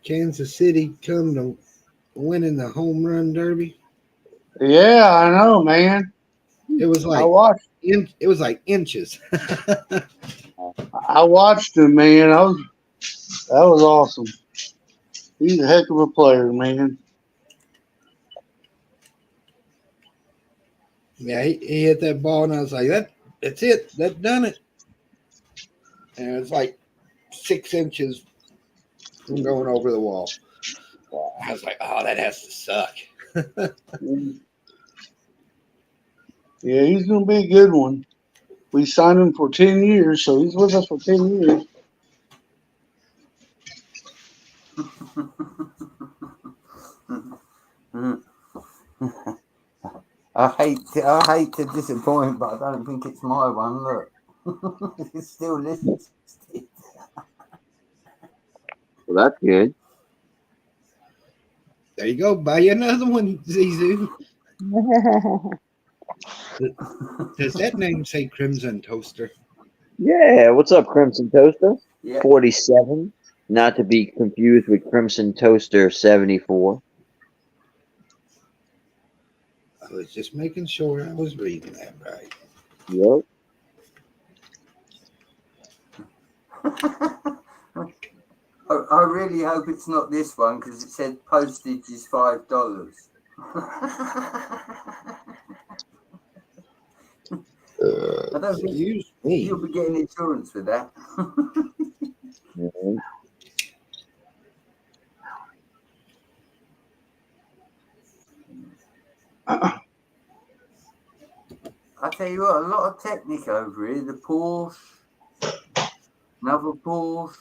Kansas City come to winning the home run derby? Yeah, I know, man. It was I like watched. it was like inches. I watched him, man. That was awesome. He's a heck of a player, man. Yeah, he hit that ball, and I was like, that's it. That done it. And it was like 6 inches from going over the wall. I was like, oh, that has to suck. Yeah, he's gonna be a good one. We signed him for 10 years, so he's with us for 10 years. I hate to disappoint, but I don't think it's my one. Look, it's still listed. Well, that's good. There you go. Buy you another one, Zizu. Does that name say Crimson Toaster? Yeah, what's up, Crimson Toaster? Yeah. 47, not to be confused with Crimson Toaster 74. I was just making sure I was reading that right. Yep. I really hope it's not this one because it said postage is $5. I don't think Excuse me. you'll be getting insurance with that. Mhm. I tell you what, a lot of technique over here. The Porsche, another Porsche.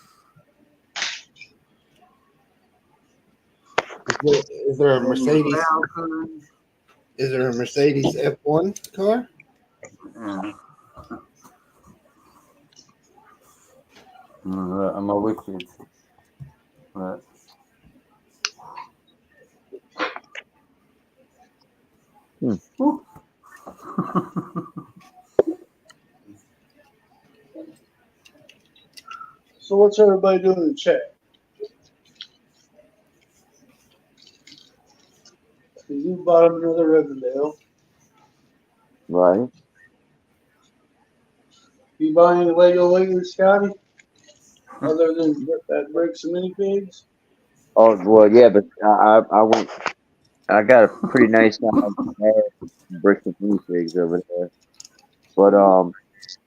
Is there a Mercedes? Falcon. Is there a Mercedes F1 car? Yeah. Am I wicked? Right. So what's everybody doing in the chat? You bought him another Rivendell. Right. You buy any Lego lately, Scotty? Other than that bricks and minifigs? Oh well, yeah, but I went. I got a pretty nice bricks and minifigs over there. But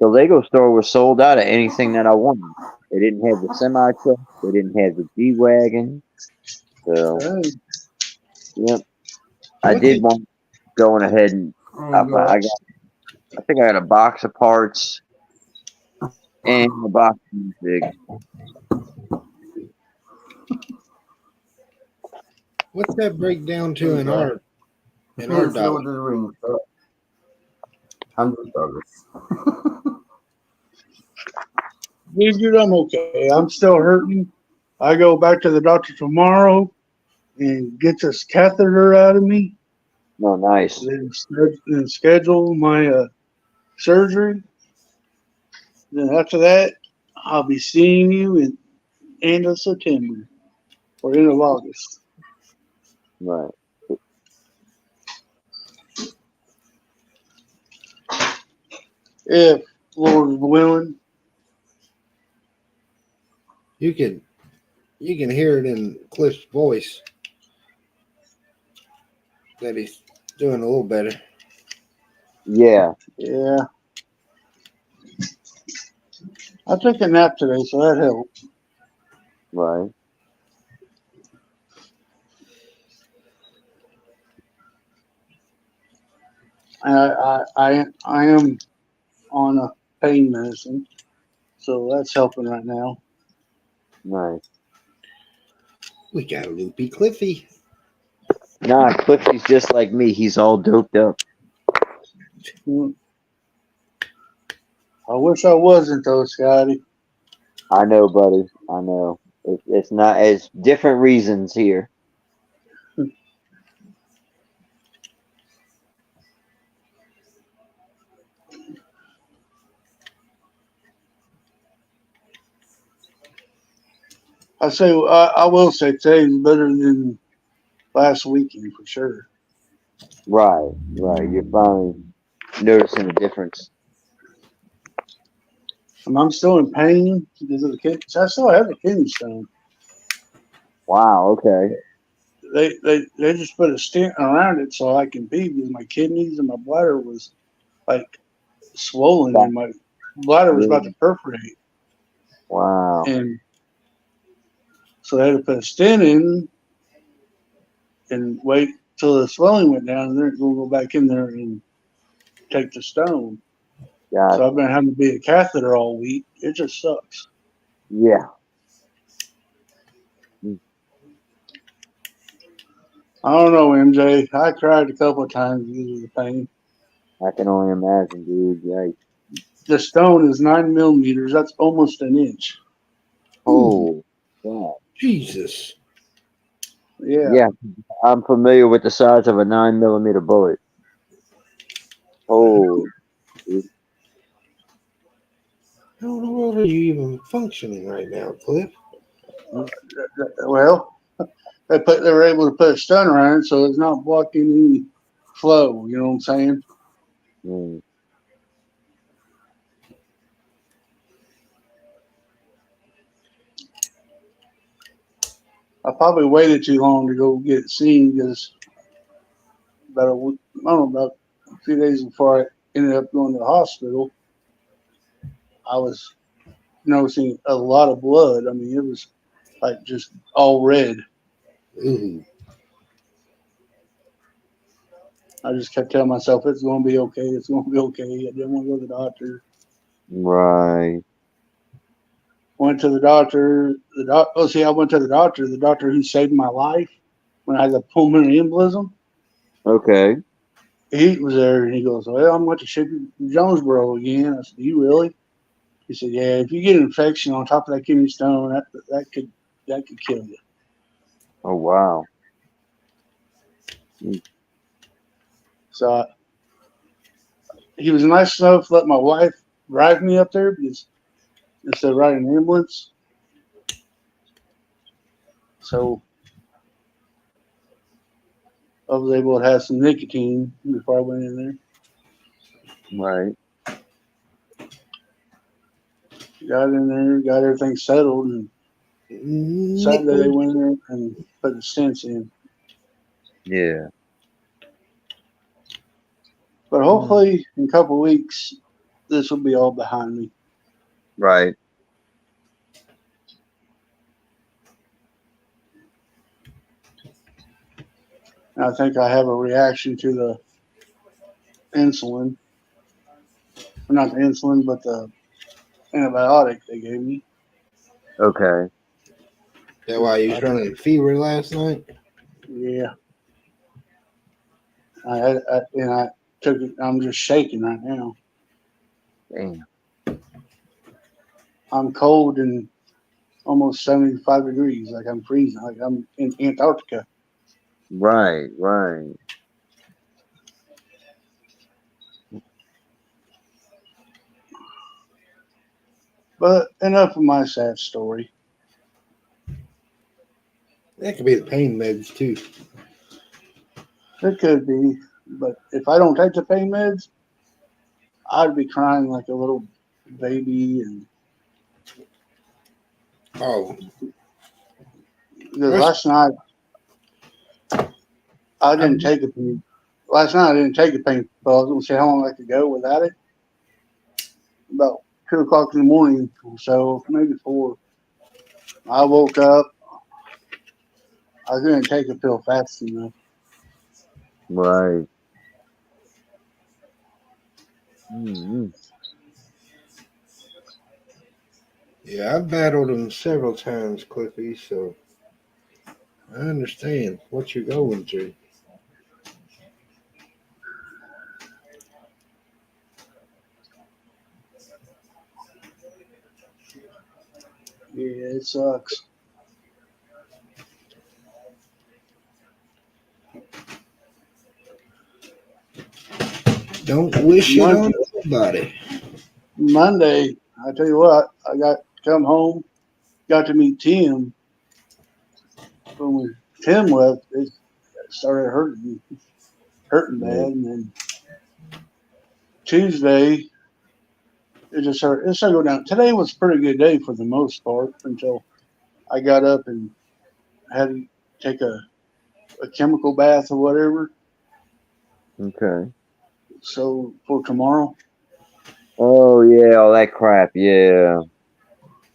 the Lego store was sold out of anything that I wanted. They didn't have the semi truck. They didn't have the G wagon. So Dang. yep, I did want going ahead and I got. I think I got a box of parts and a box of minifigs. What's that break down to in our Lord dollar? of the Rings. $100. Dude, I'm okay. I'm still hurting. I go back to the doctor tomorrow and get this catheter out of me. No, nice. Then schedule my surgery. Then after that, I'll be seeing you in end of September or end of August. Right. If Lord is willing. You can hear it in Cliff's voice that he's doing a little better. Yeah. Yeah. I took a nap today, so that helped. Right. I am on a pain medicine, so that's helping right now. Nice. We got a loopy Cliffy. Nah, Cliffy's just like me. He's all doped up. I wish I wasn't though, Scotty. I know, buddy. I know. It's not as different reasons here. I will say today's better than last weekend for sure. Right. Right. You're finally noticing a difference. And I'm still in pain because of the kidney. I still have the kidney stone. Wow. Okay. They just put a stent around it so I can pee because my kidneys and my bladder was like swollen Back. and my bladder was Yeah. about to perforate. Wow. And so they had to put a stent in and wait till the swelling went down, and then we'll go back in there and take the stone. God. So I've been having to be a catheter all week. It just sucks. Yeah. I don't know, MJ. I cried a couple of times because of the pain. I can only imagine, dude. Yikes. The stone is 9 millimeters. That's almost an inch. Oh, God. Jesus. Yeah. Yeah, I'm familiar with the size of a 9mm bullet. Oh, How in the world are you even functioning right now, Cliff? Well, they were able to put a stun around it, so it's not blocking any flow. You know what I'm saying? mm, I probably waited too long to go get it seen because about a week, I don't know, about a few days before I ended up going to the hospital, I was noticing a lot of blood. I mean, it was like just all red. Ooh. I just kept telling myself it's going to be okay. It's going to be okay. I didn't want to go to the doctor. right. Went to the doctor. I went to the doctor. The doctor who saved my life when I had the pulmonary embolism. Okay. He was there, and he goes, "Well, I'm going to ship you to Jonesboro again." I said, "You really?" He said, "Yeah. If you get an infection on top of that kidney stone, that could kill you." Oh, wow. So he was nice enough to let my wife drive me up there because instead of riding an ambulance. So I was able to have some nicotine before I went in there. Right. Got in there, got everything settled, and Saturday they Nickel. went in there and put the stents in. Yeah. But hopefully in a couple of weeks, this will be all behind me. Right. And I think I have a reaction to the insulin. Not the insulin, but the antibiotic they gave me. Okay. That why you was running a fever last night? Yeah. I took it. I'm just shaking right now. Damn. I'm cold and almost 75 degrees. Like I'm freezing. Like I'm in Antarctica. Right, right. But enough of my sad story. That could be the pain meds too. It could be, but if I don't take the pain meds, I'd be crying like a little baby. And Oh, because that's, last night I didn't I'm, take a pain. Last night I didn't take a pain pill. I was gonna see how long I could go without it. About 2 o'clock in the morning or so, maybe 4. I woke up. I couldn't take a pill fast enough. Right. Mm-hmm. yeah, I've battled them several times, Cliffy. So I understand what you're going through. Yeah, it sucks. Don't wish it Mon- on nobody. Monday, I tell you what, I got to come home, got to meet Tim. When Tim left, it started hurting bad. Mm. And then Tuesday, it started going down. Today was a pretty good day for the most part until I got up and had to take a chemical bath or whatever. Okay. So for tomorrow, Oh yeah, all that crap. Yeah.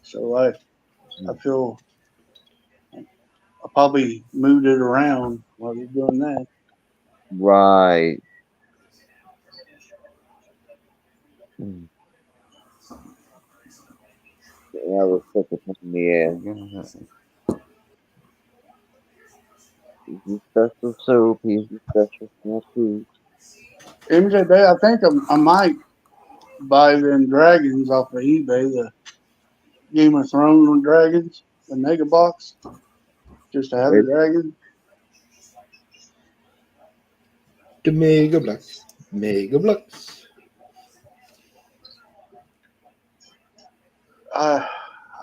so I feel I probably moved it around while you're doing that. Right. Mm. That was such a pain in the ass. He's a special soap. He's a special shampoo. MJ, I think I might buy them dragons off of eBay, the Game of Thrones dragons, the mega box, just to have the It, dragon. The Mega Blocks. Mega Blocks. I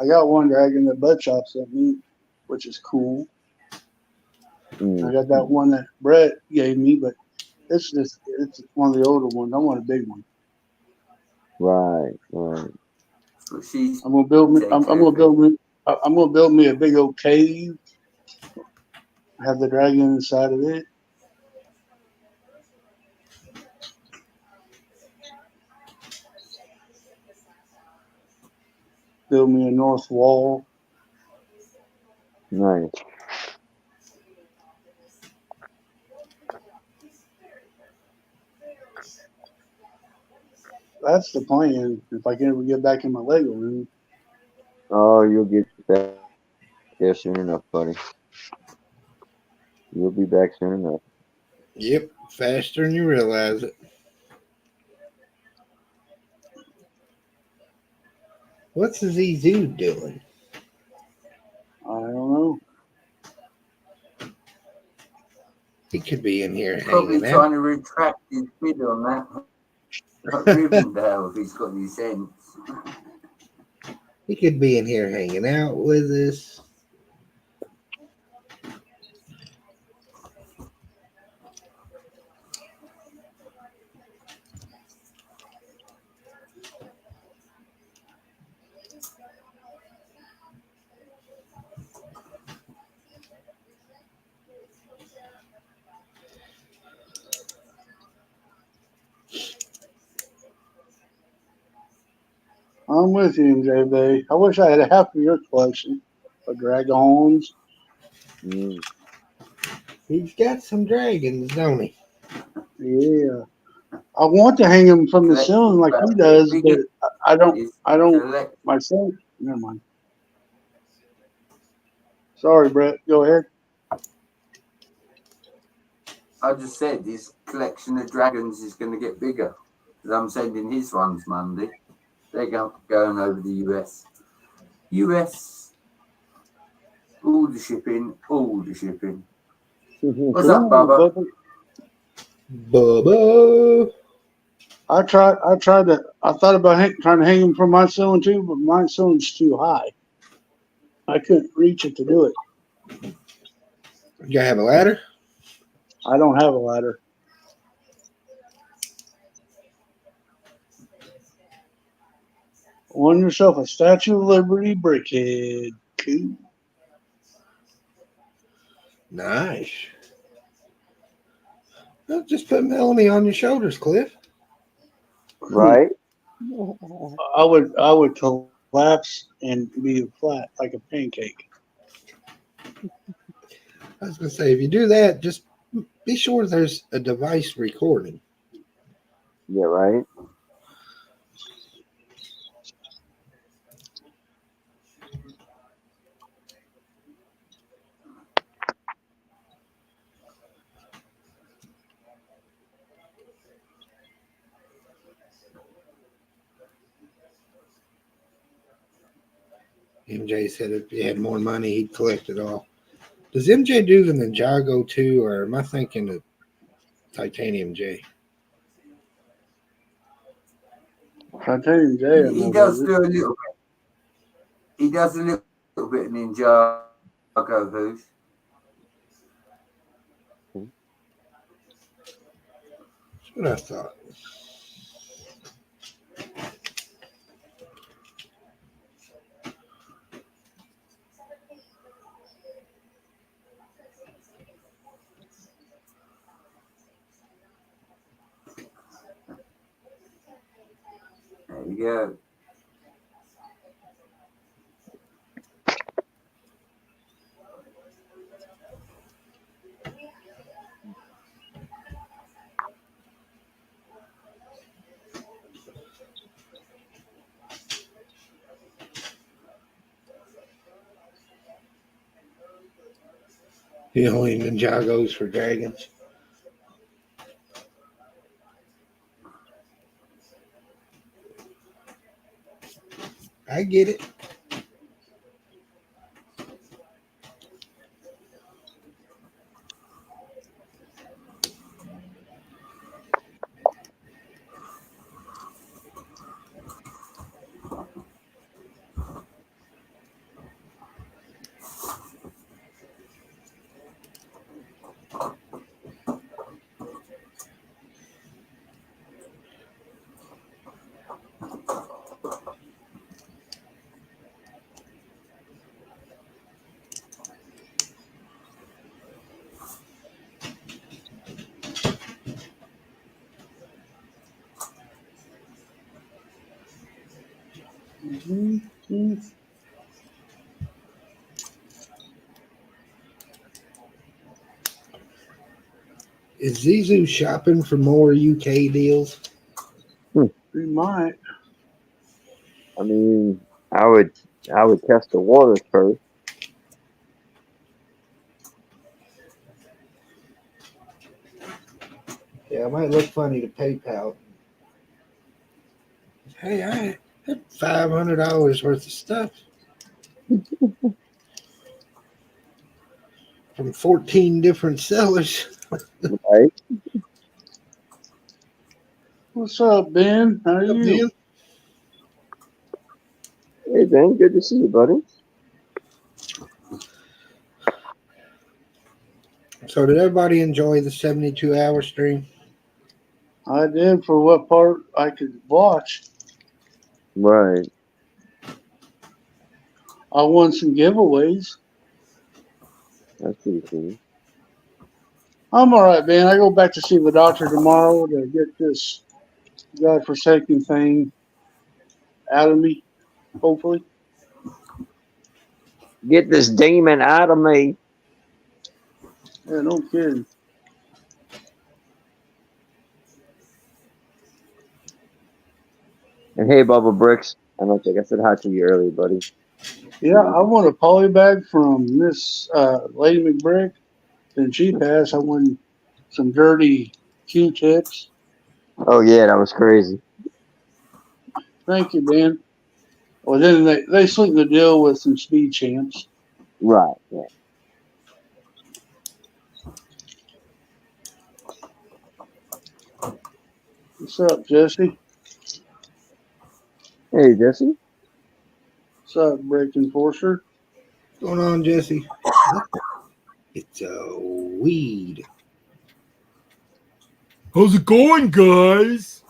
I got one dragon that Bud Shop sent me, which is cool. I mm, got that one that Brett gave me, but it's one of the older ones. I want a big one. right, right. But she's I'm gonna build me. take I'm care gonna of it. build me. I'm gonna build me a big old cave. Have the dragon inside of it. Build me a north wall. Nice. That's the plan. If I can ever get back in my Lego room. Oh, you'll get back there soon enough, buddy. You'll be back soon enough. Yep, faster than you realize it. What's the ZZoo doing? I don't know. He could be in here Probably hanging out. trying to retract his bid on that like Rivendell if he's got any sense. He could be in here hanging out with us. I'm with you, MJB. I wish I had half of your collection of dragons. Mm, He's got some dragons, don't he? Yeah. I want to hang them from the ceiling Collecting like he about the does, but biggest I don't. is I don't collect. myself. Never mind. Sorry, Brett. Go ahead. I just said his collection of dragons is going to get bigger. Because I'm sending his ones Monday. They're going over the US. US, all the shipping, all the shipping. What's up, Ooh, Bubba? Bubba. I thought about trying to hang him from my ceiling too, but my ceiling's too high. I couldn't reach it to do it. You gotta have a ladder? I don't have a ladder. Won yourself a Statue of Liberty brickhead. Cool. Nice. Well, just put Melanie on your shoulders, Cliff. Right? I would collapse and be flat like a pancake. I was gonna say, if you do that, just be sure there's a device recording. Yeah, right. MJ said if he had more money, he'd collect it all. Does MJ do the Ninjago too, or am I thinking of Titanium J? Titanium J. He does do a little bit. He does a little bit of Ninjago, Hoosh. That's what I thought. There you go. The only Ninjagos for dragons. I get it. Mm-hmm. Is Zizou shopping for more UK deals? We might. I mean, I would test the waters first. Yeah, it might look funny to PayPal. Hey, I had $500 worth of stuff from 14 different sellers. Right? What's up, Ben? How are you? Hey Ben, good to see you, buddy. So, did everybody enjoy the 72-hour stream? I did for what part I could watch. Right. I won some giveaways. That's pretty cool. I'm all right, man. I go back to see the doctor tomorrow to get this godforsaken thing out of me, hopefully. Get this demon out of me. Yeah, no kidding. And hey, Bubba Bricks. I don't think I said hi to you earlier, buddy. Yeah, I won a poly bag from Miss Lady McBrick. Then she passed. I won some dirty Q-tips. Oh yeah, that was crazy. Thank you, Ben. Well, then they sweetened the deal with some speed champs. Right. Yeah. What's up, Jesse? Hey Jesse. What's up, Brick Enforcer? What's going on, Jesse? It's a weed. How's it going, guys?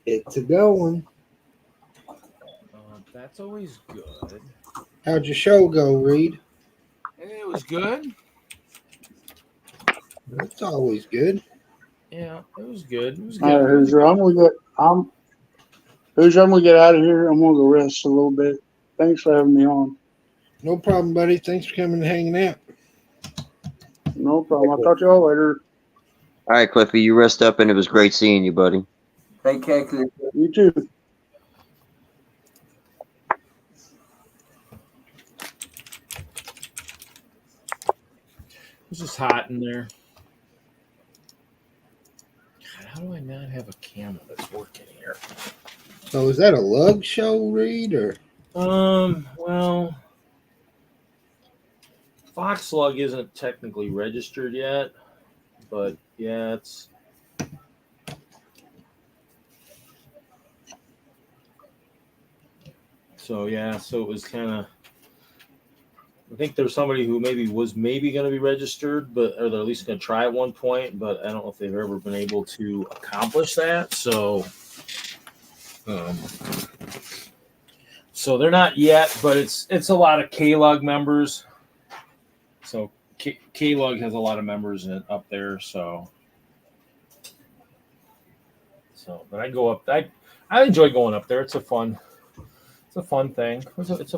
It's a going. That's always good. How'd your show go, Reed? It was good. That's always good. Yeah, it was good. It was All right, good. Hoosier, Hoosier, I'm gonna get out of here. I'm gonna go rest a little bit. Thanks for having me on. No problem, buddy. Thanks for coming and hanging out. No problem. I'll talk to y'all later. All right, Cliffy, you rest up, and it was great seeing you, buddy. Take care, Cliff. You too. It's just hot in there. God, how do I not have a camera that's working here? So is that a lug show, Reed, or Well, Fox Slug isn't technically registered yet, but yeah, it's. So yeah, so it was kind of. I think there's somebody who was maybe going to be registered, or they're at least going to try at one point, but I don't know if they've ever been able to accomplish that. So they're not yet, but it's a lot of K-Lug members. So K-Lug has a lot of members up there. So but I go up. I enjoy going up there. It's a fun thing. It's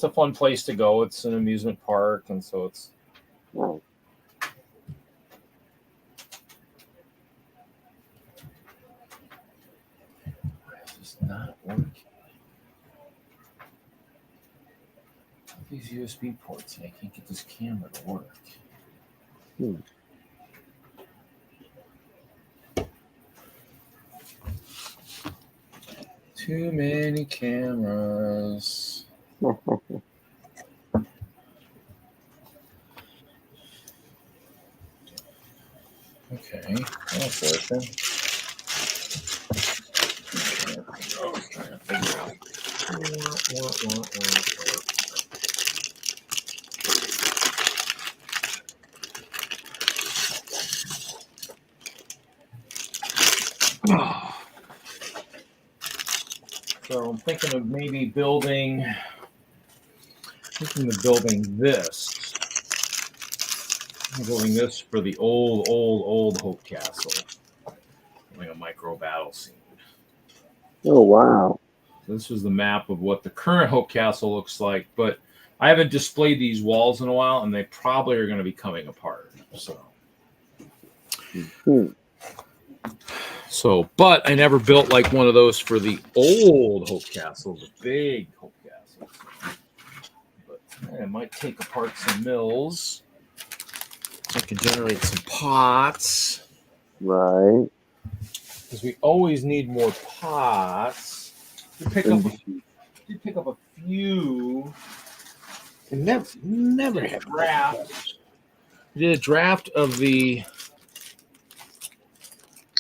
a fun place to go. It's an amusement park, and so it's. Right. It's not working. These USB ports, and I can't get this camera to work. Too many cameras. Okay, that's working. I was trying to figure out. So I'm thinking of maybe building this. I'm building this for the old Hope Castle. Like a micro battle scene. Oh wow. So this was the map of what the current Hope Castle looks like, but I haven't displayed these walls in a while, and they probably are going to be coming apart. So, but I never built like one of those for the old Hope Castle, the big Hope Castle. But I might take apart some mills. So I can generate some pots. Right. Because we always need more pots. You pick up a few. and never have Draft. We did a draft of the.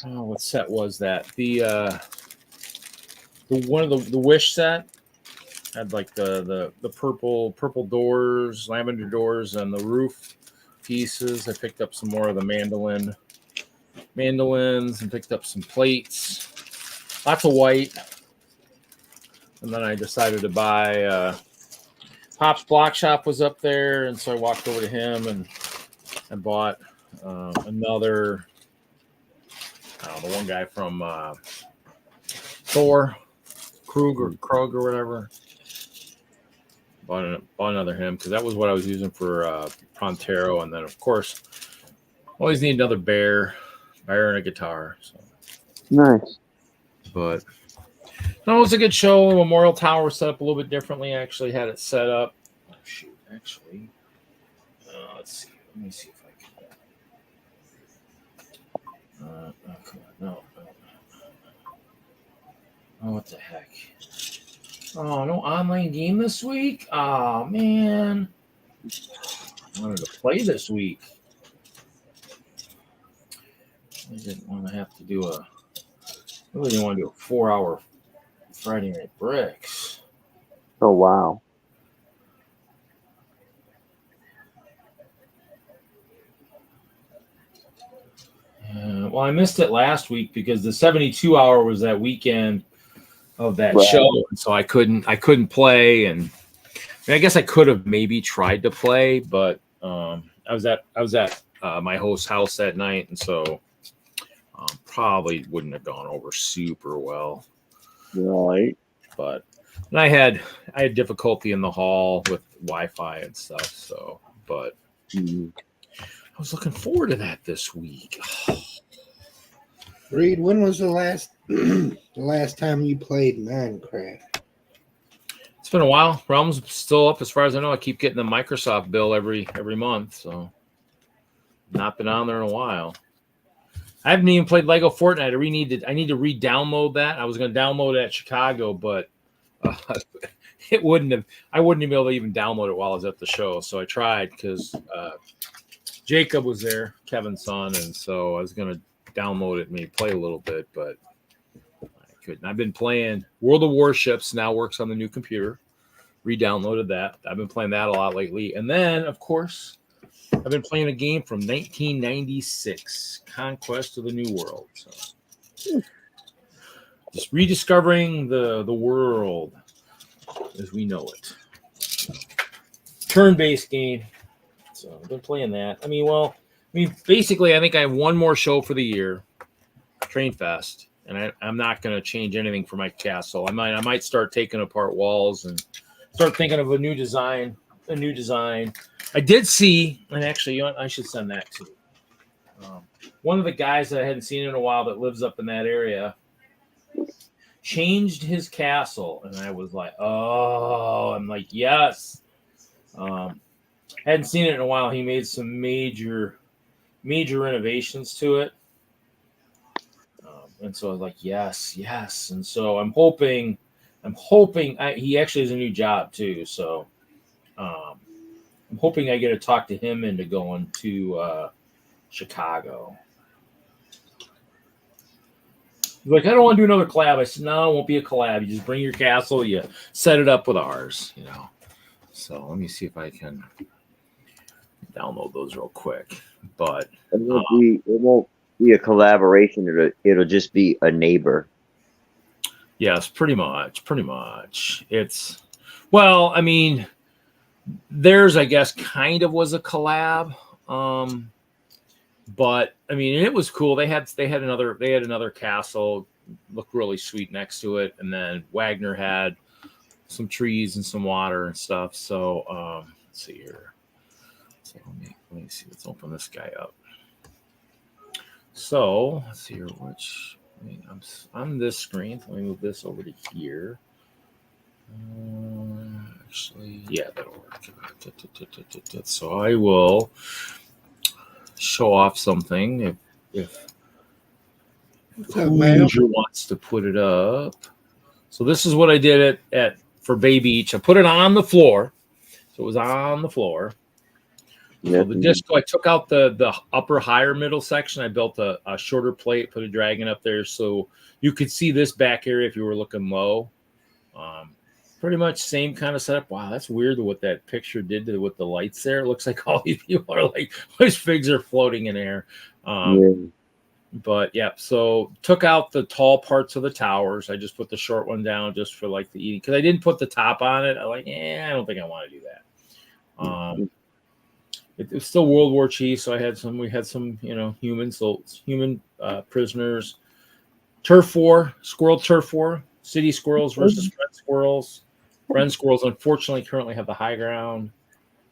Oh, what set was that? The one of the Wish set had like the purple doors, lavender doors, and the roof pieces. I picked up some more of the mandolins, and picked up some plates. Lots of white. And then I decided to buy Pop's Block Shop was up there, and so I walked over to him and I bought another. The one guy from Thor, Krug or whatever. Bought another him because that was what I was using for Prontero, and then of course always need another bear and a guitar. So Nice. but no, it was a good show. Memorial Tower was set up a little bit differently. I actually had it set up. Oh, shoot, actually, let's see. Let me see if I can. Okay, no. Oh, what the heck? Oh, no online game this week? Oh, man. I wanted to play this week. I didn't want to have to do I really didn't want to do a 4-hour Friday Night Bricks. Oh wow. Well, I missed it last week because the 72-hour was that weekend of that Right. show, and so I couldn't play. And I guess I could have maybe tried to play, but I was at my host's house that night, and so probably wouldn't have gone over super well. Right. But and I had difficulty in the hall with Wi-Fi and stuff. So, but I was looking forward to that this week. Reed, when was the last time you played Minecraft? It's been a while. Realm's still up as far as I know. I keep getting the Microsoft bill every month, so not been on there in a while. I haven't even played Lego Fortnite. I need to re-download that. I was going to download it at Chicago, but I wouldn't have been able to even download it while I was at the show. So I tried because Jacob was there, Kevin's son, and so I was going to download it and maybe play a little bit, but I couldn't. I've been playing World of Warships. Now works on the new computer. Re-downloaded that. I've been playing that a lot lately, and then of course I've been playing a game from 1996, Conquest of the New World. So just rediscovering the world as we know it. Turn-based game. So I've been playing that. Basically, I think I have one more show for the year, Train Fest, and I'm not going to change anything for my castle. I might start taking apart walls and start thinking of a new design. I did see, and actually, you know what? I should send that too. One of the guys that I hadn't seen in a while that lives up in that area changed his castle, and I was like, oh, I'm like, yes. Hadn't seen it in a while. He made some major renovations to it, and so I was like, yes. And so I'm hoping. He actually has a new job too, so I'm hoping I get to talk to him into going to Chicago. He's like, I don't want to do another collab. I said, no, it won't be a collab. You just bring your castle, you set it up with ours, you know. So let me see if I can download those real quick. But it won't be a collaboration. It'll just be a neighbor. yes, pretty much. It's theirs, I guess, kind of was a collab. But it was cool. They had another castle, looked really sweet next to it, and then Wagner had some trees and some water and stuff. So let's see here. So let me see. Let's open this guy up. So let's see here. I'm on this screen. Let me move this over to here. Actually, yeah, that'll work. So I will show off something if Hoosier wants to put it up. So this is what I did for Bay Beach. I put it on the floor. So it was on the floor. So the disco, I took out the upper higher middle section. I built a shorter plate, put a dragon up there so you could see this back area if you were looking low. Pretty much same kind of setup. Wow, that's weird what that picture did with the lights there. It looks like all these people are like, these figs are floating in air. But yeah, so took out the tall parts of the towers. I just put the short one down just for like the eating because I didn't put the top on it. I don't think I want to do that. It was still World War II, so we had some human prisoners. Turf war, squirrel turf war, city squirrels versus friend squirrels. Friend squirrels, unfortunately, currently have the high ground.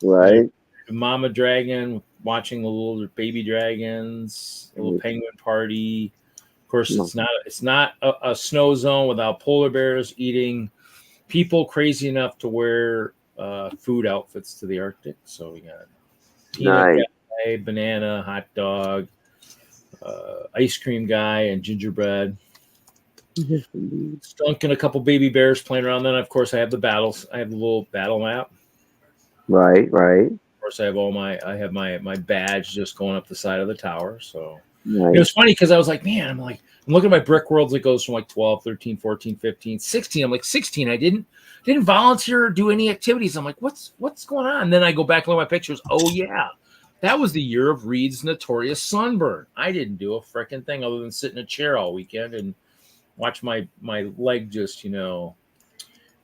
Right. Mama dragon watching the little baby dragons, a little penguin party. Of course, it's not a snow zone without polar bears eating people crazy enough to wear food outfits to the Arctic. So we got peanut cafe, banana, hot dog, ice cream guy and gingerbread. Skunk and a couple baby bears playing around. Then, of course, I have the battles. I have the little battle map. Right. Of course, I have my badge just going up the side of the tower. So Right. it was funny because I was like, man, I'm looking at my brick worlds. It goes from like 12, 13, 14, 15, 16. I'm like 16. I didn't volunteer or do any activities. I'm like, what's going on? And then I go back and look at my pictures. Oh yeah, that was the year of Reed's notorious sunburn. I didn't do a freaking thing other than sit in a chair all weekend and watch my leg just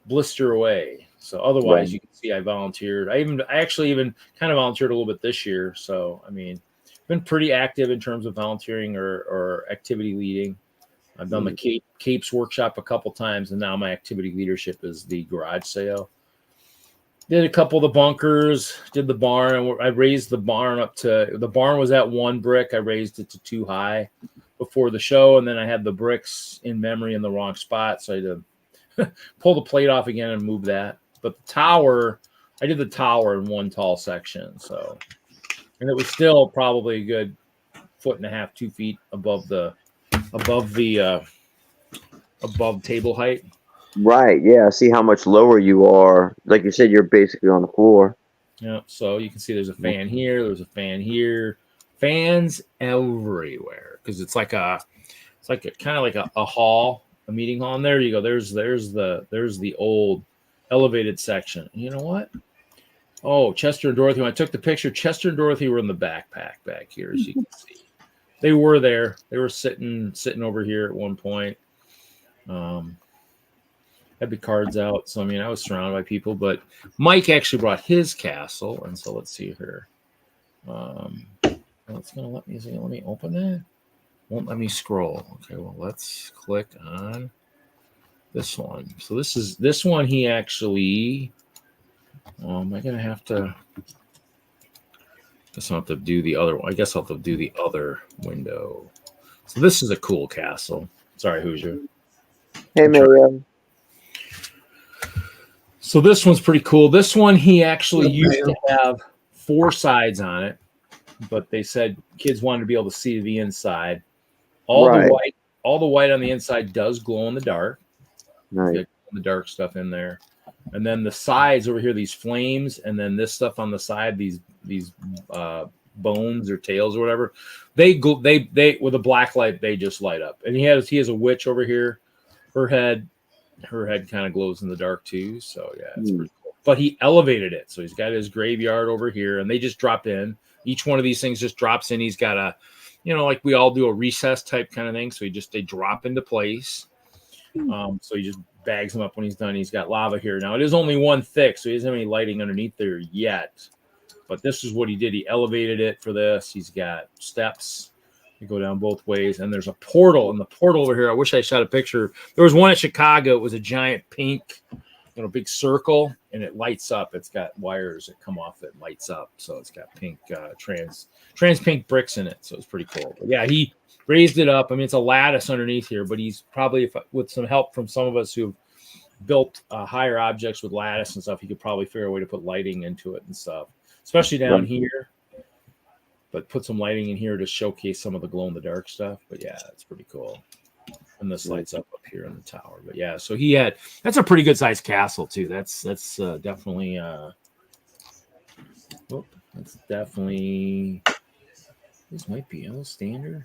blister away. So otherwise, Right. you can see I volunteered. I actually even kind of volunteered a little bit this year. So I mean, been pretty active in terms of volunteering or activity leading. I've done the Capes workshop a couple times, and now my activity leadership is the garage sale. Did a couple of the bunkers, did the barn. I raised the barn the barn was at 1 brick. I raised it to 2 high before the show, and then I had the bricks in memory in the wrong spot, so I had to pull the plate off again and move that. But the tower, I did the tower in one tall section, so, and it was still probably a good 1.5 feet, 2 feet above table height. Right. Yeah. See how much lower you are. Like you said, you're basically on the floor. Yeah. So you can see there's a fan here. There's a fan here. Fans everywhere because it's like a kind of like a hall, a meeting hall. And there you go. There's the old elevated section. And you know what? Oh, Chester and Dorothy. When I took the picture, Chester and Dorothy were in the backpack back here, as you can see. They were there. They were sitting over here at one point. Had the cards out. So, I mean, I was surrounded by people, but Mike actually brought his castle. And so let's see here. It's going to let me open that. Won't let me scroll. Okay, well, let's click on this one. So this one he actually, am I going to have to, guess I'll have to do the other one. I guess I'll have to do the other window. So this is a cool castle. Sorry, Hoosier. Hey, Mario. So this one's pretty cool. This one he actually used to have 4 sides on it, but they said kids wanted to be able to see the inside. All the white on the inside does glow in the dark. Nice. The dark stuff in there, and then the sides over here, these flames, and then this stuff on the side, these bones or tails or whatever, they with a black light they just light up. And he has a witch over here. Her head kind of glows in the dark too. So yeah, it's pretty cool. But he elevated it, so he's got his graveyard over here, and they just drop in. Each one of these things just drops in. He's got a, like we all do, a recess type kind of thing. So they drop into place. So he just bags them up when he's done. He's got lava here. Now it is only 1 thick, so he doesn't have any lighting underneath there yet. But this is what he did. He elevated it for this. He's got steps. You go down both ways, and there's a portal. And the portal over here, I wish I shot a picture. There was one at Chicago. It was a giant pink, big circle, and it lights up. It's got wires that come off it, lights up. So it's got pink trans pink bricks in it. So it's pretty cool. But yeah, he raised it up. I mean, it's a lattice underneath here, but he's probably, with some help from some of us who've built higher objects with lattice and stuff, he could probably figure a way to put lighting into it and stuff, especially down here. But put some lighting in here to showcase some of the glow in the dark stuff. But yeah, it's pretty cool. And this lights up here in the tower. But yeah, so that's a pretty good sized castle too. That's definitely this might be standard.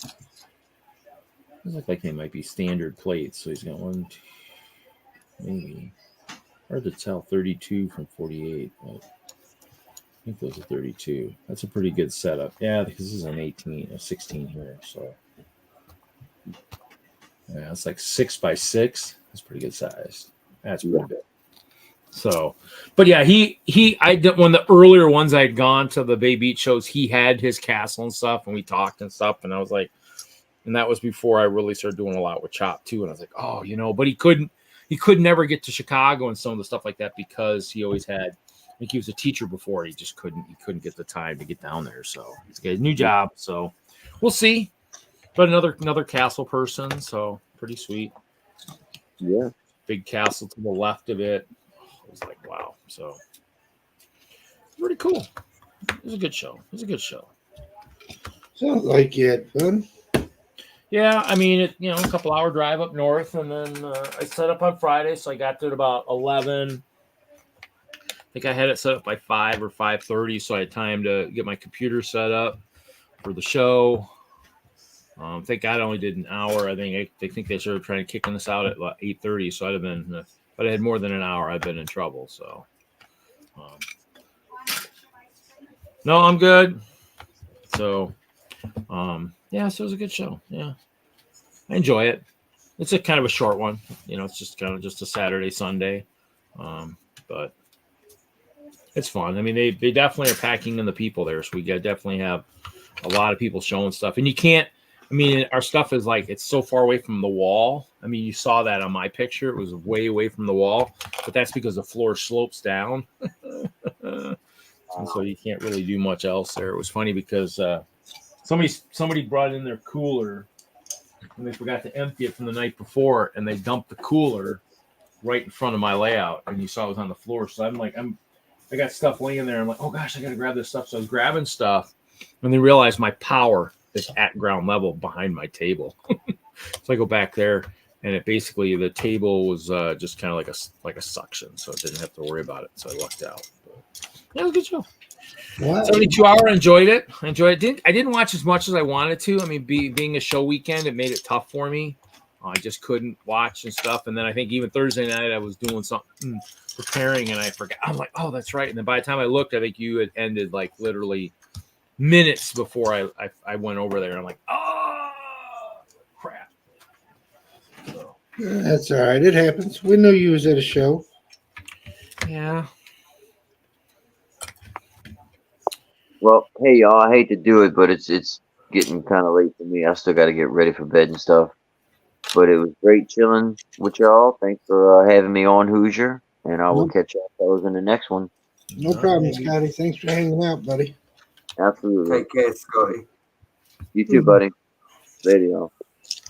It looks like they might be standard plates. So he's got 1, 2, maybe. Hard to tell 32 from 48, but I think those are 32. That's a pretty good setup. Yeah, because this is an 18, a 16 here. So yeah, it's like 6 by 6. That's pretty good size. That's pretty good. So, but yeah, I did one of the earlier ones I'd gone to the Bay Beach shows. He had his castle and stuff, and we talked and stuff. And I was like, and that was before I really started doing a lot with Chop too. And I was like, oh, but he could never get to Chicago and some of the stuff like that because he always had. I think he was a teacher before. He just couldn't get the time to get down there. So he's got a new job. So we'll see. But another castle person. So pretty sweet. Yeah. Big castle to the left of it. I was like, wow. So pretty cool. It was a good show. Sounds like you had fun. Yeah, I mean, a couple hour drive up north, and then I set up on Friday, so I got there at about 11. I think I had it set up by 5 or 5:30, so I had time to get my computer set up for the show. Thank God I only did an hour. I think they think they started trying to kicking this out at 8:30, so I'd have been, if I had more than an hour, I'd been in trouble. So, no, I'm good. So, yeah, so it was a good show. Yeah, I enjoy it. It's a kind of a short one, it's just kind of just a Saturday, Sunday, but it's fun. I mean, they definitely are packing in the people there, so we definitely have a lot of people showing stuff, and you can't. I mean, our stuff is like it's so far away from the wall. I mean, you saw that on my picture; it was way away from the wall, but that's because the floor slopes down, and so you can't really do much else there. It was funny because somebody brought in their cooler. And they forgot to empty it from the night before, and they dumped the cooler right in front of my layout, and you saw it was on the floor. So I got stuff laying there. I'm like, oh gosh, I got to grab this stuff. So I was grabbing stuff, and then realized my power is at ground level behind my table. So I go back there, and it basically the table was just kind of like a suction, so I didn't have to worry about it. So I lucked out. But, yeah, it was a good show. Wow. 72-hour, enjoyed it. I didn't watch as much as I wanted to. I mean, being a show weekend, it made it tough for me. I just couldn't watch and stuff. And then I think even Thursday night I was doing something, preparing, and I forgot. I'm like, oh, that's right. And then by the time I looked, I think you had ended like literally minutes before I went over there. I'm like, oh, crap. So, That's all right. It happens. We knew you was at a show. yeah. Well, hey y'all, I hate to do it, but it's getting kind of late for me. I still got to get ready for bed and stuff. But it was great chilling with y'all. Thanks for having me on, Hoosier, and I will catch y'all fellas in the next one. No problem, Scotty. Thanks for hanging out, buddy. Absolutely. Take care, Scotty. You too, buddy. Later, y'all.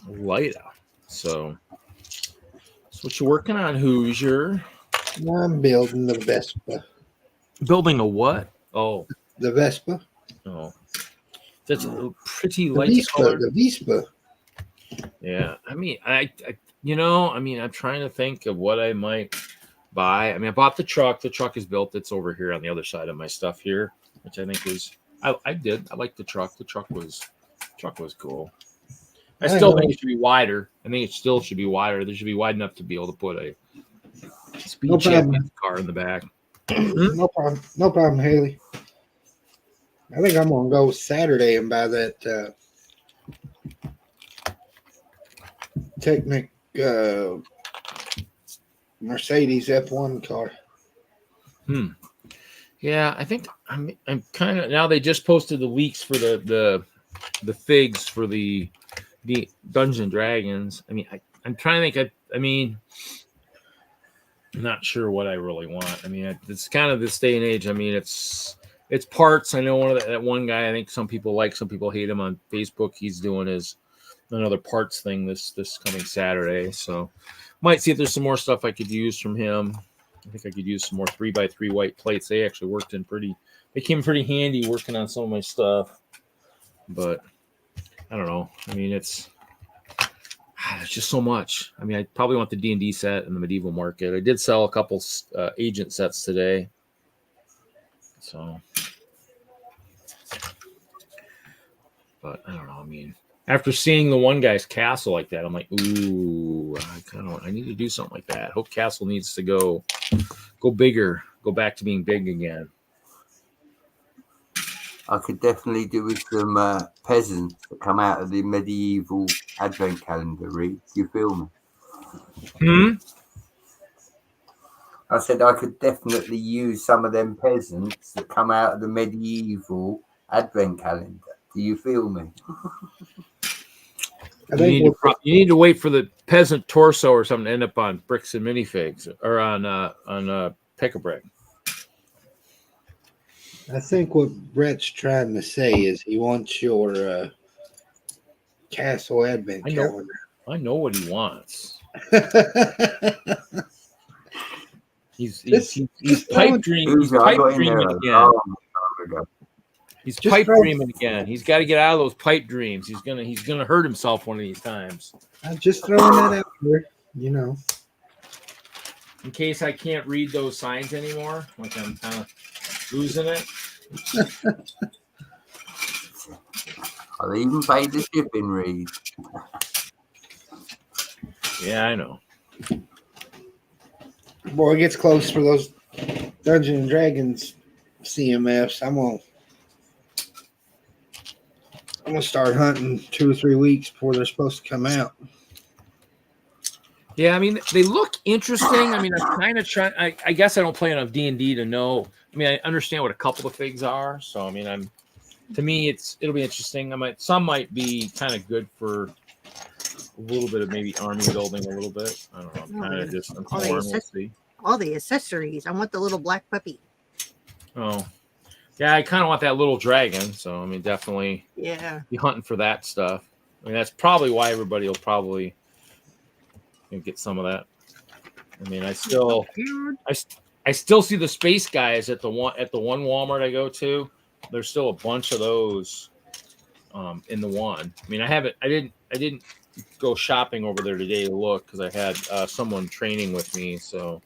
Later. So that's what you're working on, Hoosier. I'm building the Vespa. Building a what? Oh. The Vespa? Oh. That's a pretty The light Vespa. color. The Vespa. Yeah. I mean, I'm trying to think of what I might buy. I mean, I bought the truck. The truck is built. It's over here on the other side of my stuff here, which I think was, I like the truck. The truck was cool. I still think it should be wider. I think it still should be wider. There should be wide enough to be able to put a speed champion car in the back. No problem. No problem, Haley. I think I'm going to go Saturday and buy that Technic Mercedes F1 car. Yeah, I think I'm kind of, now they just posted the leaks for the figs for the Dungeons and Dragons. I mean, I'm trying to think. I'm not sure what I really want. I mean, it's kind of this day and age. I mean, it's parts. I know that one guy, I think some people like, some people hate him on Facebook. He's doing another parts thing this coming Saturday. So might see if there's some more stuff I could use from him. I think I could use some more 3x3 white plates. They actually they came pretty handy working on some of my stuff. But I don't know. I mean, it's just so much. I mean, I probably want the D&D set in the medieval market. I did sell a couple agent sets today. So, but I don't know. I mean, after seeing the one guy's castle like that, I'm like, ooh, I need to do something like that. Hope Castle needs to go bigger, go back to being big again. I could definitely do with some peasants that come out of the medieval advent calendar. Reed, you feel me? I said I could definitely use some of them peasants that come out of the medieval advent calendar. Do you feel me? You need to wait for the peasant torso or something to end up on bricks and minifigs or on pick-a-brick. I think what Brett's trying to say is he wants your Castle Advent calendar. I know what he wants. He's pipe dreaming. He's pipe dreaming again. He's Just pipe throw- dreaming again. He's got to get out of those pipe dreams. He's gonna hurt himself one of these times. I'm just throwing that out there. You know. In case I can't read those signs anymore, like I'm kind of losing it. I'll even pay the shipping read. Yeah, I know. Boy, it gets close for those Dungeons and Dragons CMFs. I'm gonna start hunting 2 or 3 weeks before they're supposed to come out. Yeah, I mean, they look interesting. I mean, I'm kind of trying. I guess I don't play enough D&D to know. I mean, I understand what a couple of figs are. So, I mean, to me, it'll be interesting. Some might be kind of good for a little bit of maybe army building a little bit. I don't know. I'm kind of just I'm torn. We'll see. All the accessories. I want the little black puppy. Oh, yeah, I kind of want that little dragon. So, I mean, definitely be hunting for that stuff. I mean, that's probably why everybody will probably get some of that. I mean, I still see the space guys at the one Walmart I go to. There's still a bunch of those in the one. I mean, I didn't go shopping over there today to look because I had someone training with me, so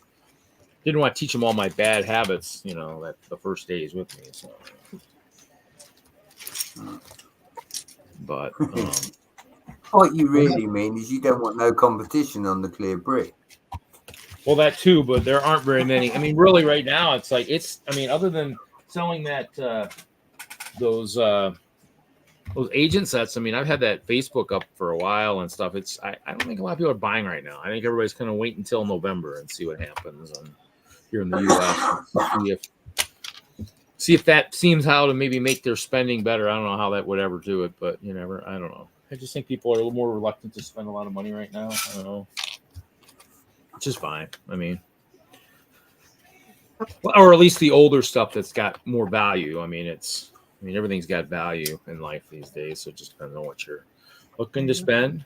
didn't want to teach them all my bad habits. You know, that the first day is with me. So, but. What you really mean is you don't want no competition on the clear brick. Well, that too, but there aren't very many. I mean, really, right now, it's like I mean, other than selling that those agent sets. I mean, I've had that Facebook up for a while and stuff. I don't think a lot of people are buying right now. I think everybody's going to wait until November and see what happens here in the U.S. See if that seems how to maybe make their spending better. I don't know how that would ever do it, but I don't know. I just think people are a little more reluctant to spend a lot of money right now. I don't know. Which is fine. I mean, or at least the older stuff that's got more value. I mean, everything's got value in life these days. So it just depends on what you're looking to spend.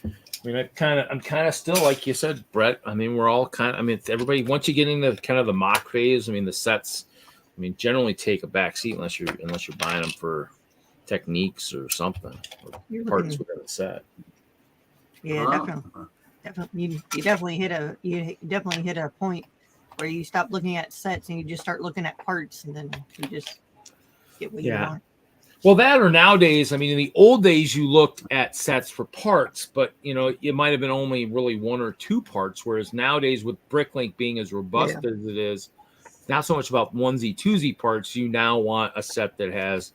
I mean, I'm kind of still, like you said, Brett. I mean, we're all everybody, once you get into kind of the mock phase, I mean, the sets, generally take a back seat unless you're buying them for techniques or something, or parts within the set. Yeah, definitely. You definitely hit a point where you stop looking at sets and you just start looking at parts, and then you just get what you want. Well, that or nowadays, I mean, in the old days, you looked at sets for parts, but it might have been only really 1 or 2 parts. Whereas nowadays, with Bricklink being as robust as it is, not so much about onesie, twosie parts. You now want a set that has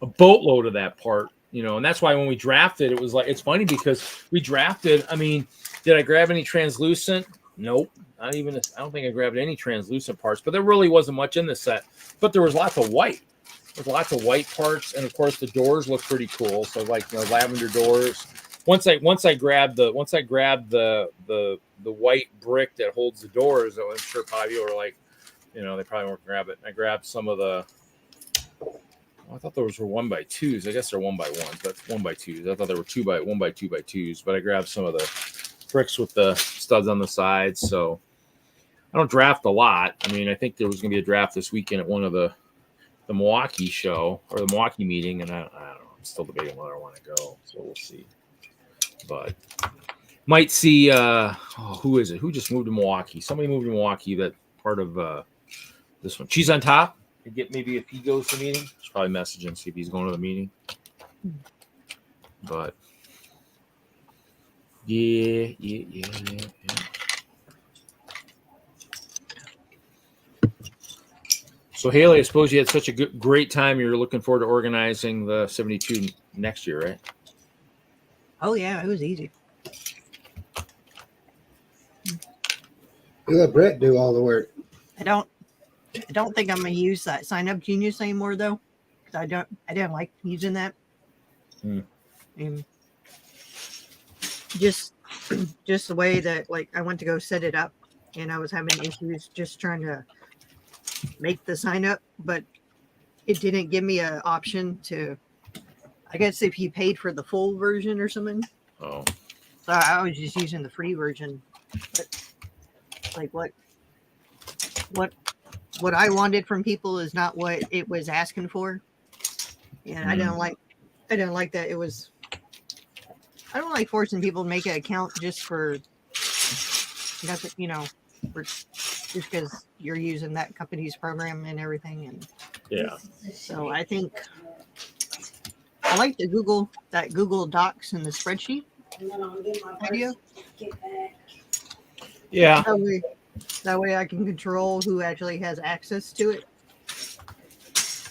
a boatload of that part, and that's why when we drafted, it was like, it's funny because we drafted. I mean, did I grab any translucent? Nope. Not even. I don't think I grabbed any translucent parts, but there really wasn't much in the set. But there was lots of white. There's lots of white parts, and of course the doors look pretty cool. So like lavender doors. Once I grabbed the white brick that holds the doors, I'm sure probably people were like, they probably won't grab it. I grabbed some of the. I thought those were 1x2s. I guess they're 1x1s, but 1x2s. I thought they were 1x2s, but I grabbed some of the bricks with the studs on the sides. So I don't draft a lot. I mean, I think there was going to be a draft this weekend at one of the Milwaukee show or the Milwaukee meeting, and I don't know. I'm still debating whether I want to go, so we'll see. But might see. Who is it? Who just moved to Milwaukee? Somebody moved to Milwaukee. That part of this one. Cheese on top. Get maybe if he goes to the meeting. Just probably message him, see if he's going to the meeting. But yeah. So Haley, I suppose you had such a great time. You're looking forward to organizing the 72 next year, right? Oh yeah, it was easy. You let Brett do all the work. I don't think I'm gonna use that Sign Up Genius anymore though, because I didn't like using that. And just the way that, like, I went to go set it up, and I was having issues just trying to make the sign up, but it didn't give me an option to. I guess if you paid for the full version or something. Oh. So I was just using the free version. But like what what I wanted from people is not what it was asking for. And I didn't like that it was. I don't like forcing people to make an account just for nothing, for just because you're using that company's program and everything. And Yeah. so I think I like the Google Docs and the spreadsheet idea. Yeah. That way I can control who actually has access to it.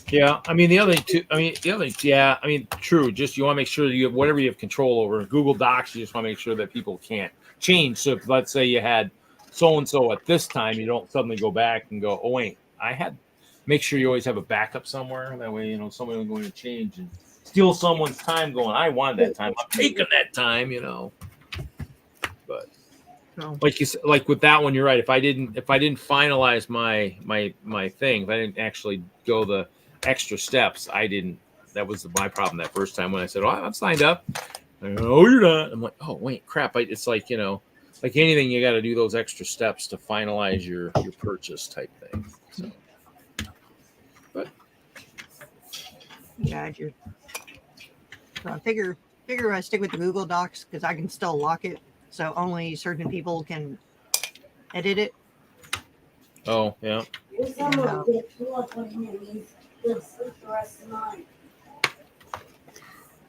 Yeah. I mean, the other thing too, yeah, I mean, true. Just you want to make sure that you have whatever you have control over. Google Docs, you just want to make sure that people can't change. So if let's say you had so-and-so at this time, you don't suddenly go back and go, oh, wait, make sure you always have a backup somewhere. That way, somebody will go in and change and steal someone's time going, I wanted that time. I'm taking that time, But So like you said, like with that one, you're right. If I didn't finalize my thing, if I didn't actually go the extra steps, that was my problem that first time when I said, oh, I'm signed up. Go, oh, you're not. I'm like, oh, wait, crap. It's like, like anything, you got to do those extra steps to finalize your purchase type thing. So, but yeah, so I figure I stick with the Google Docs because I can still lock it, so only certain people can edit it. oh yeah.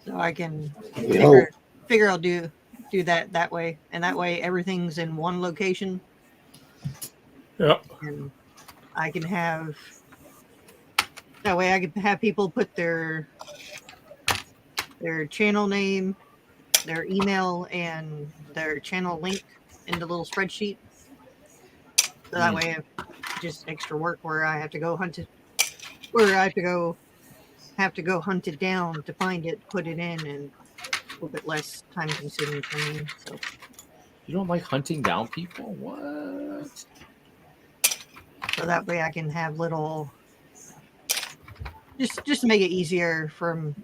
So I can Yo. figure I'll do that way, and that way everything's in one location. Yep. And I can have that way I can have people put their channel name, their email, and their channel link in the little spreadsheet. So that way, just extra work where I have to go hunt it, hunt it down to find it, put it in, and a little bit less time consuming for me. So You don't like hunting down people? What? so that way I can have little, just to make it easier from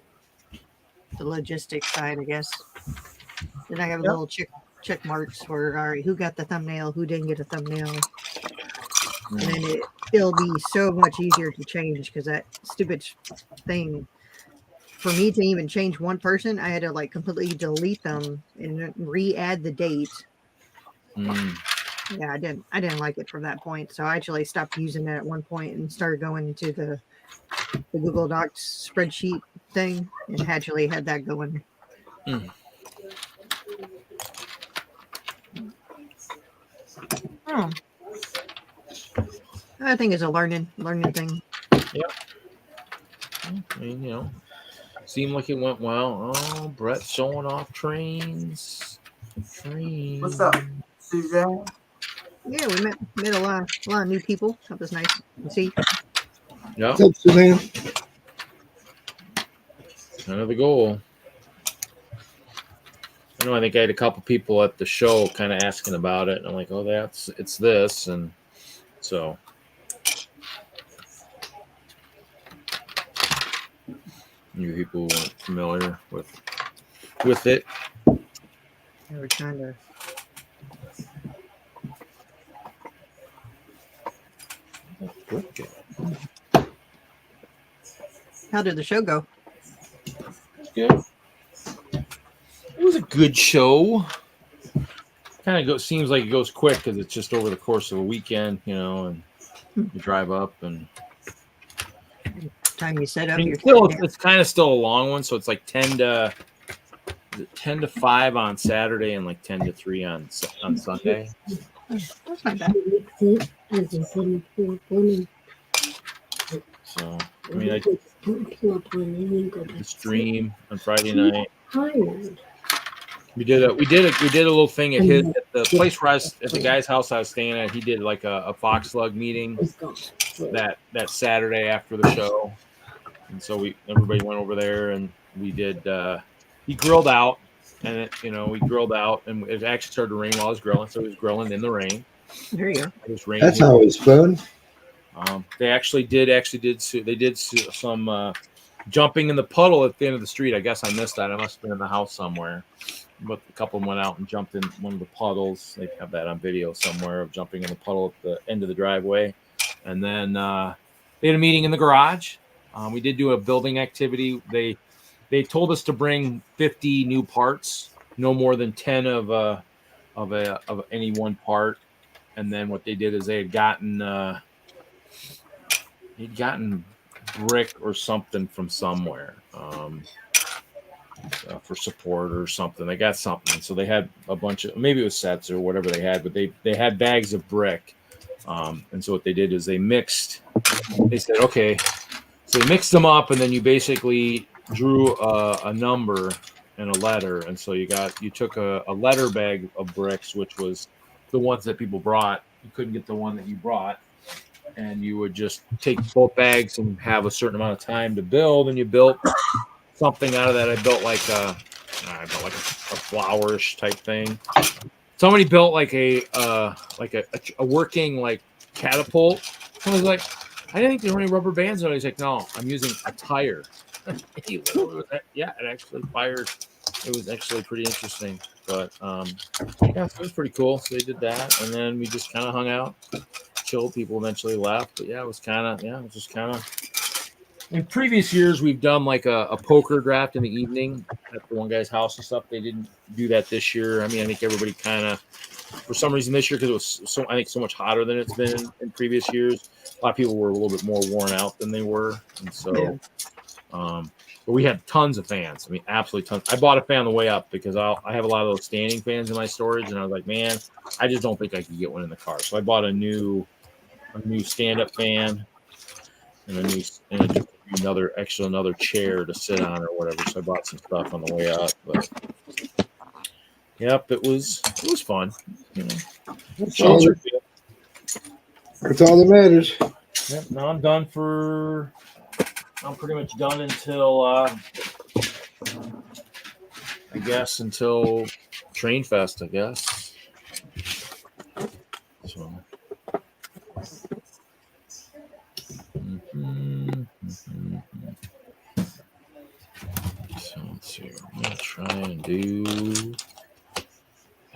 the logistics side, I guess. Then I have little check marks for, all right, who got the thumbnail, who didn't get a thumbnail. And then it'll be so much easier to change because that stupid thing, for me to even change one person, I had to like completely delete them and re-add the date. Yeah, I didn't like it from that point. So I actually stopped using it at one point and started going into the Google Docs spreadsheet thing and actually had that going. Oh. I think it's a learning thing. Yep. I mean, seemed like it went well. Oh, Brett's showing off trains. What's up, Suzanne? Yeah, we met a lot of new people. That was nice to see. Yeah. What's up, Suzanne? Kind of the goal. I think I had a couple people at the show kind of asking about it, and I'm like, oh, it's this, and so. New people who weren't familiar with it. They were trying to. How did the show go? Good. It was a good show. Kind of seems like it goes quick because it's just over the course of a weekend, and you drive up and. Time you set up. It's kind of still a long one, so it's like 10 to 5 on Saturday and like 10 to 3 on Sunday. That's not bad. So I mean, I stream on Friday night. We did a little thing at the place where at the guy's house I was staying at. He did like a Fox Slug meeting that Saturday after the show, and so everybody went over there and we did. He grilled out, and we grilled out, and it actually started to rain while I was grilling, so he was grilling in the rain. There you go. It was raining. That's always fun. They actually did some jumping in the puddle at the end of the street. I guess I missed that. I must have been in the house somewhere. But a couple of them went out and jumped in one of the puddles. They have that on video somewhere of jumping in the puddle at the end of the driveway. And then they had a meeting in the garage. We did do a building activity. They told us to bring 50 new parts, no more than 10 of any one part. And then what they did is they had gotten brick or something from somewhere for support or something. They got something, so they had a bunch of, maybe it was sets or whatever they had, but they had bags of brick. And so what they did is they said, okay, so they mixed them up, and then you basically drew a number and a letter. And so you took a letter bag of bricks, which was the ones that people brought. You couldn't get the one that you brought, and you would just take both bags and have a certain amount of time to build, and you built something out of that. I built like a flowerish type thing. Somebody built like a working like catapult. Someone was like, I didn't think there were any rubber bands on it. He's like, no, I'm using a tire. Yeah, it actually fired. It was actually pretty interesting. But yeah, it was pretty cool. So they did that, and then we just kind of hung out, chilled. People eventually left, but yeah, it was just kind of. In previous years, we've done like a poker draft in the evening at the one guy's house and stuff. They didn't do that this year. I mean, I think everybody kind of, for some reason this year, because it was so much hotter than it's been in previous years, a lot of people were a little bit more worn out than they were. And so, Yeah. but we had tons of fans. I mean, absolutely tons. I bought a fan on the way up because I have a lot of those standing fans in my storage. And I was like, man, I just don't think I could get one in the car. So I bought a new stand-up fan and another chair to sit on or whatever. So I bought some stuff on the way up. But yep, it was fun. You know, That's all that matters. Yep, now I'm pretty much done until I guess until Train Fest, I guess. So. So let's see. I'm gonna try and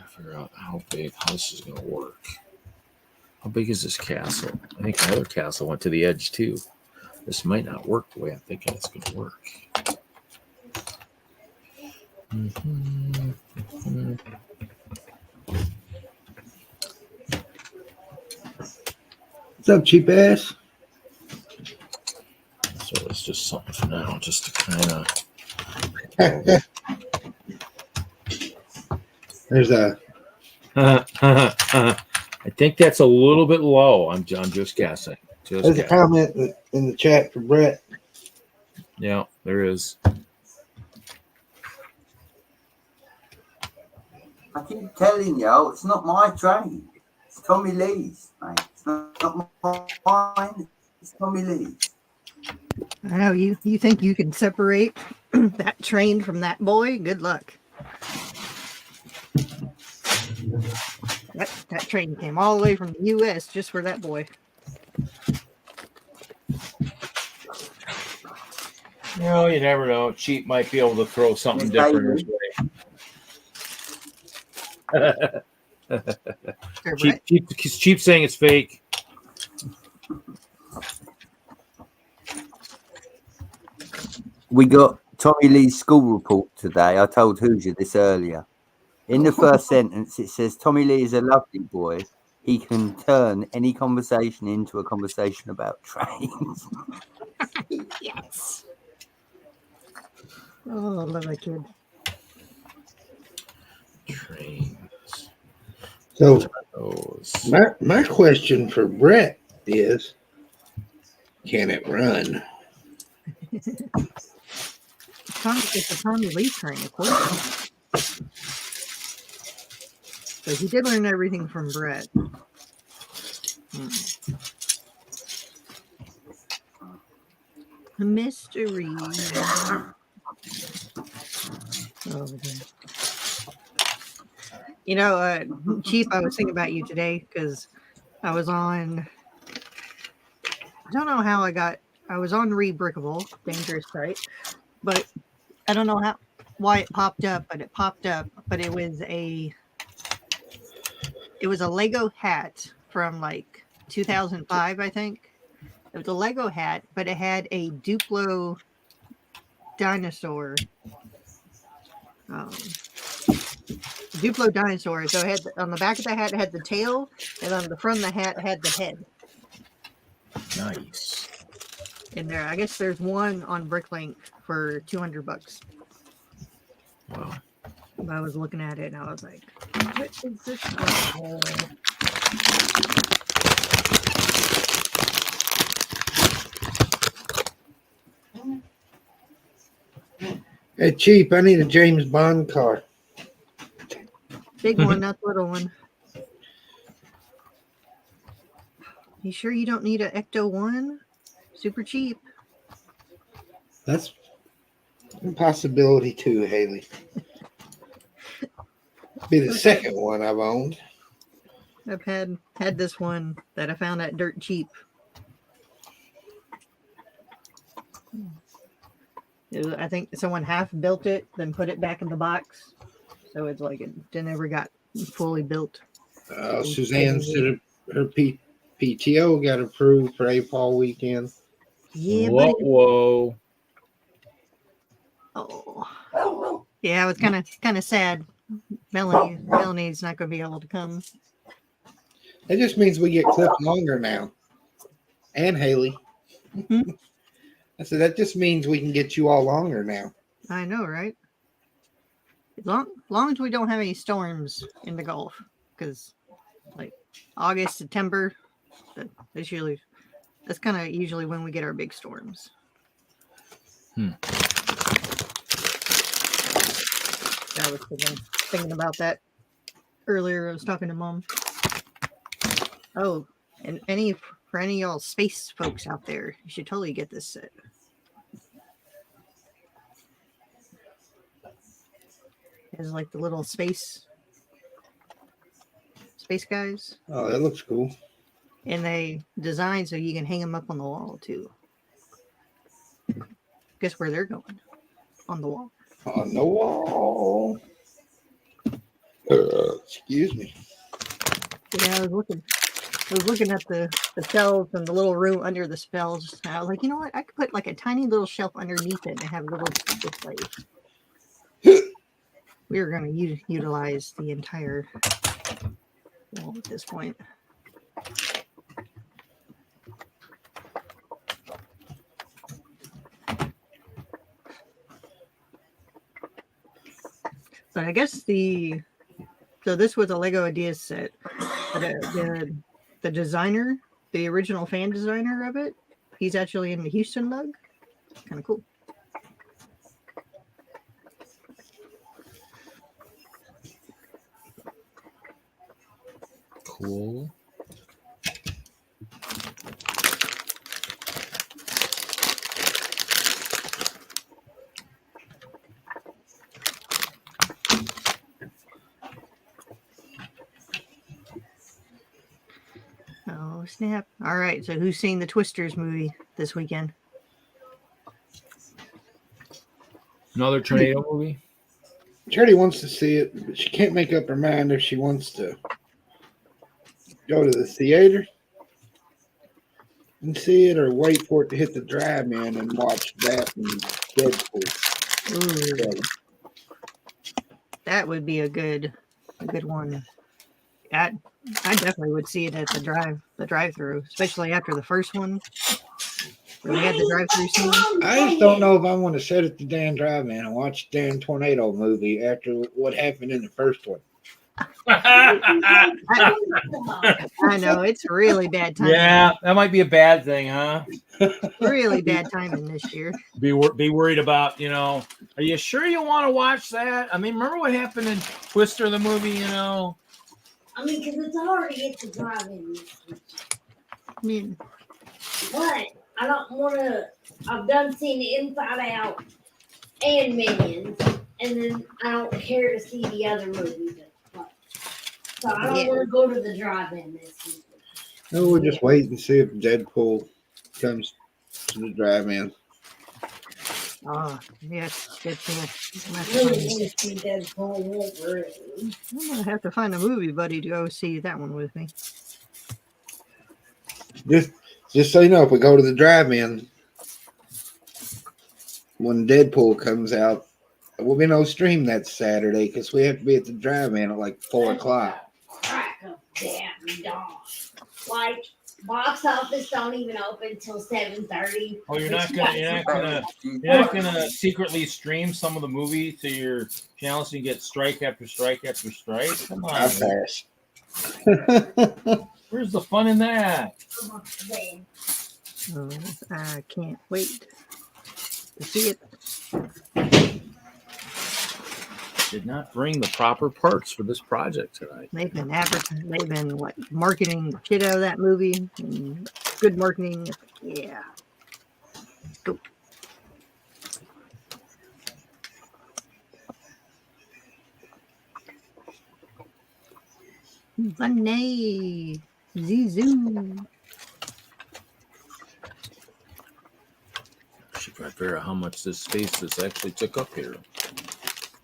figure out how this is gonna work. How big is this castle? I think my other castle went to the edge too. This might not work the way I'm thinking it's gonna work. What's up, cheap ass? So it's just something for now, just to kind of. There's a. I think that's a little bit low. I'm just guessing. There's a comment in the chat for Brett. Yeah, there is. I keep telling you, it's not my train. It's Tommy Lee's, mate. It's not mine. It's Tommy Lee's. I know you think you can separate that train from that boy? Good luck. That train came all the way from the U.S. just for that boy. No, you never know. Cheap might be able to throw something different his way. Cheap saying it's fake. We got Tommy Lee's school report today. I told Hoosier this earlier. In the first sentence, it says Tommy Lee is a lovely boy. He can turn any conversation into a conversation about trains. Yes. Oh, I love that kid. Trains. So my question for Brett is, can it run? It's a Tommy Lee train, of course. So he did learn everything from Brett. A mystery. Oh, you know, Chief, I was thinking about you today because I was on. I don't know how I was on Rebrickable, dangerous site, but I don't know why it popped up, but it popped up. But it was a Lego hat from like 2005, I think. It was a Lego hat, but it had a Duplo dinosaur. Duplo dinosaur. So it had on the back of the hat it had the tail, and on the front of the hat it had the head. Nice. In there, I guess there's one on Bricklink for $200. Wow. I was looking at it and I was like, "What is this?" Oh. Hey, cheap. I need a James Bond car. Big one, not the little one. You sure you don't need an Ecto 1? Super cheap. That's a possibility too, Haley. Be the second one I've owned. I've had this one that I found at dirt cheap. I think someone half built it, then put it back in the box. So it's like it never got fully built. Suzanne said her PTO got approved for April weekend. Yeah, Whoa, buddy. whoa. Oh. Yeah, it was kind of sad. Melanie's not going to be able to come. That just means we get Cliff longer now. And Haley. Mm-hmm. I said, that just means we can get you all longer now. I know, right? As long as we don't have any storms in the Gulf. Because, like, August, September, that's kind of usually when we get our big storms. I was thinking about that earlier. I was talking to Mom. Oh, and for any of y'all space folks out there, you should totally get this set. It's like the little space guys. Oh, that looks cool. And they design so you can hang them up on the wall too. Guess where they're going? On the wall. On the wall. Excuse me. Yeah, I was looking at the shelves and the little room under the spells. And I was like, you know what? I could put like a tiny little shelf underneath it and have a little display. We were going to utilize the entire wall at this point. But I guess so this was a Lego Ideas set. But the designer, the original fan designer of it, he's actually in the Houston lug. Kind of cool. Cool. Oh, snap. All right. So who's seeing the Twisters movie this weekend? Another tornado movie? Charity wants to see it, but she can't make up her mind if she wants to go to the theater and see it or wait for it to hit the drive-in and watch that and Deadpool. Ooh, that would be a good one. I definitely would see it at the drive-through, especially after the first one where they had the drive-through scene. I just don't know if I want to sit at the damn drive-in and watch the damn tornado movie after what happened in the first one. I know it's really bad timing. Yeah, that might be a bad thing, huh? Really bad timing this year. Be worried about, are you sure you want to watch that? I mean, remember what happened in Twister, the movie, I mean, because it's hard to get to drive-in this week. I mean, But I don't want to. I've done seen Inside Out and Minions, and then I don't care to see the other movies. So I don't want to go to the drive-in this week. No, we'll just wait and see if Deadpool comes to the drive-in. oh yes, good chance. I really want to see Deadpool Wolverine. I'm gonna have to find a movie buddy to go see that one with me. Just so you know, if we go to the drive-in when Deadpool comes out, there will be no stream that Saturday because we have to be at the drive-in at like 4 o'clock. Crack of damn dawn. Like box office don't even open till 7:30. Oh, you're not gonna secretly stream some of the movie to your channel so you get strike after strike after strike? Come on, I pass. where's the fun in that? Oh, I can't wait to see it. Did not bring the proper parts for this project tonight. They've been advertising. They've been like marketing the shit out of that movie. And good marketing. Yeah. Go. Funny. Zizoo. Should try to figure out how much this space this actually took up here.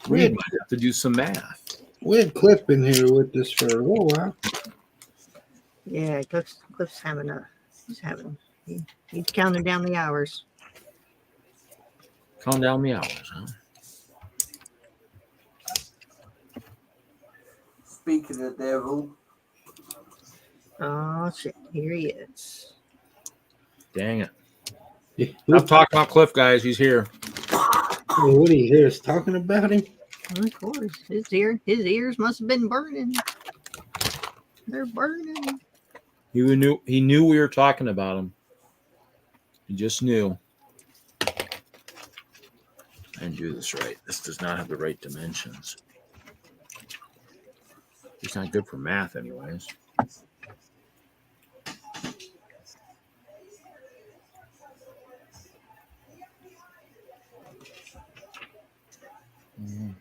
We We had, might have to do some math. we had Cliff in here with us for a little while. Yeah, Cliff's having he's counting down the hours. Count down the hours, huh? Speaking of the devil, Oh shit, here he is. Dang it. Yeah, Stop talking about Cliff, guys. He's here. what do you hear us talking about him? Of course, his ears must have been burning. They're burning. He knew we were talking about him. He just knew. I didn't do this right. This does not have the right dimensions. It's not good for math, anyways. Mm.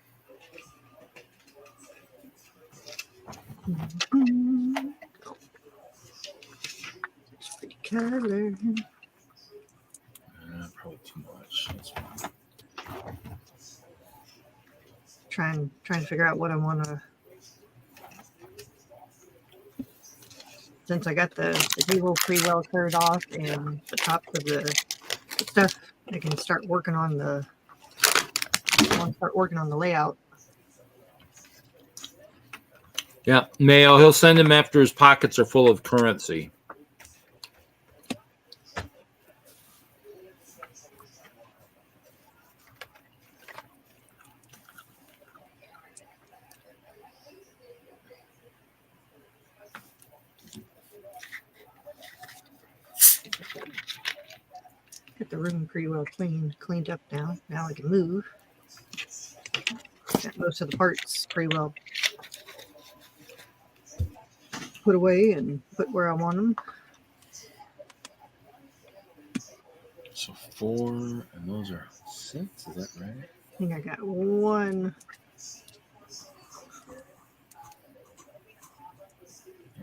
It's pretty color. Probably too much. That's fine. Trying to figure out what I want to. Since I got the table pretty well cleared off and the top of the stuff, I can start working on the. I want to start working on the layout. Yeah, Mayo. He'll send him after his pockets are full of currency. Got the room pretty well cleaned up now. Now I can move. Got most of the parts pretty well put away and put where I want them. So 4, and those are 6. Is that right? I think I got one.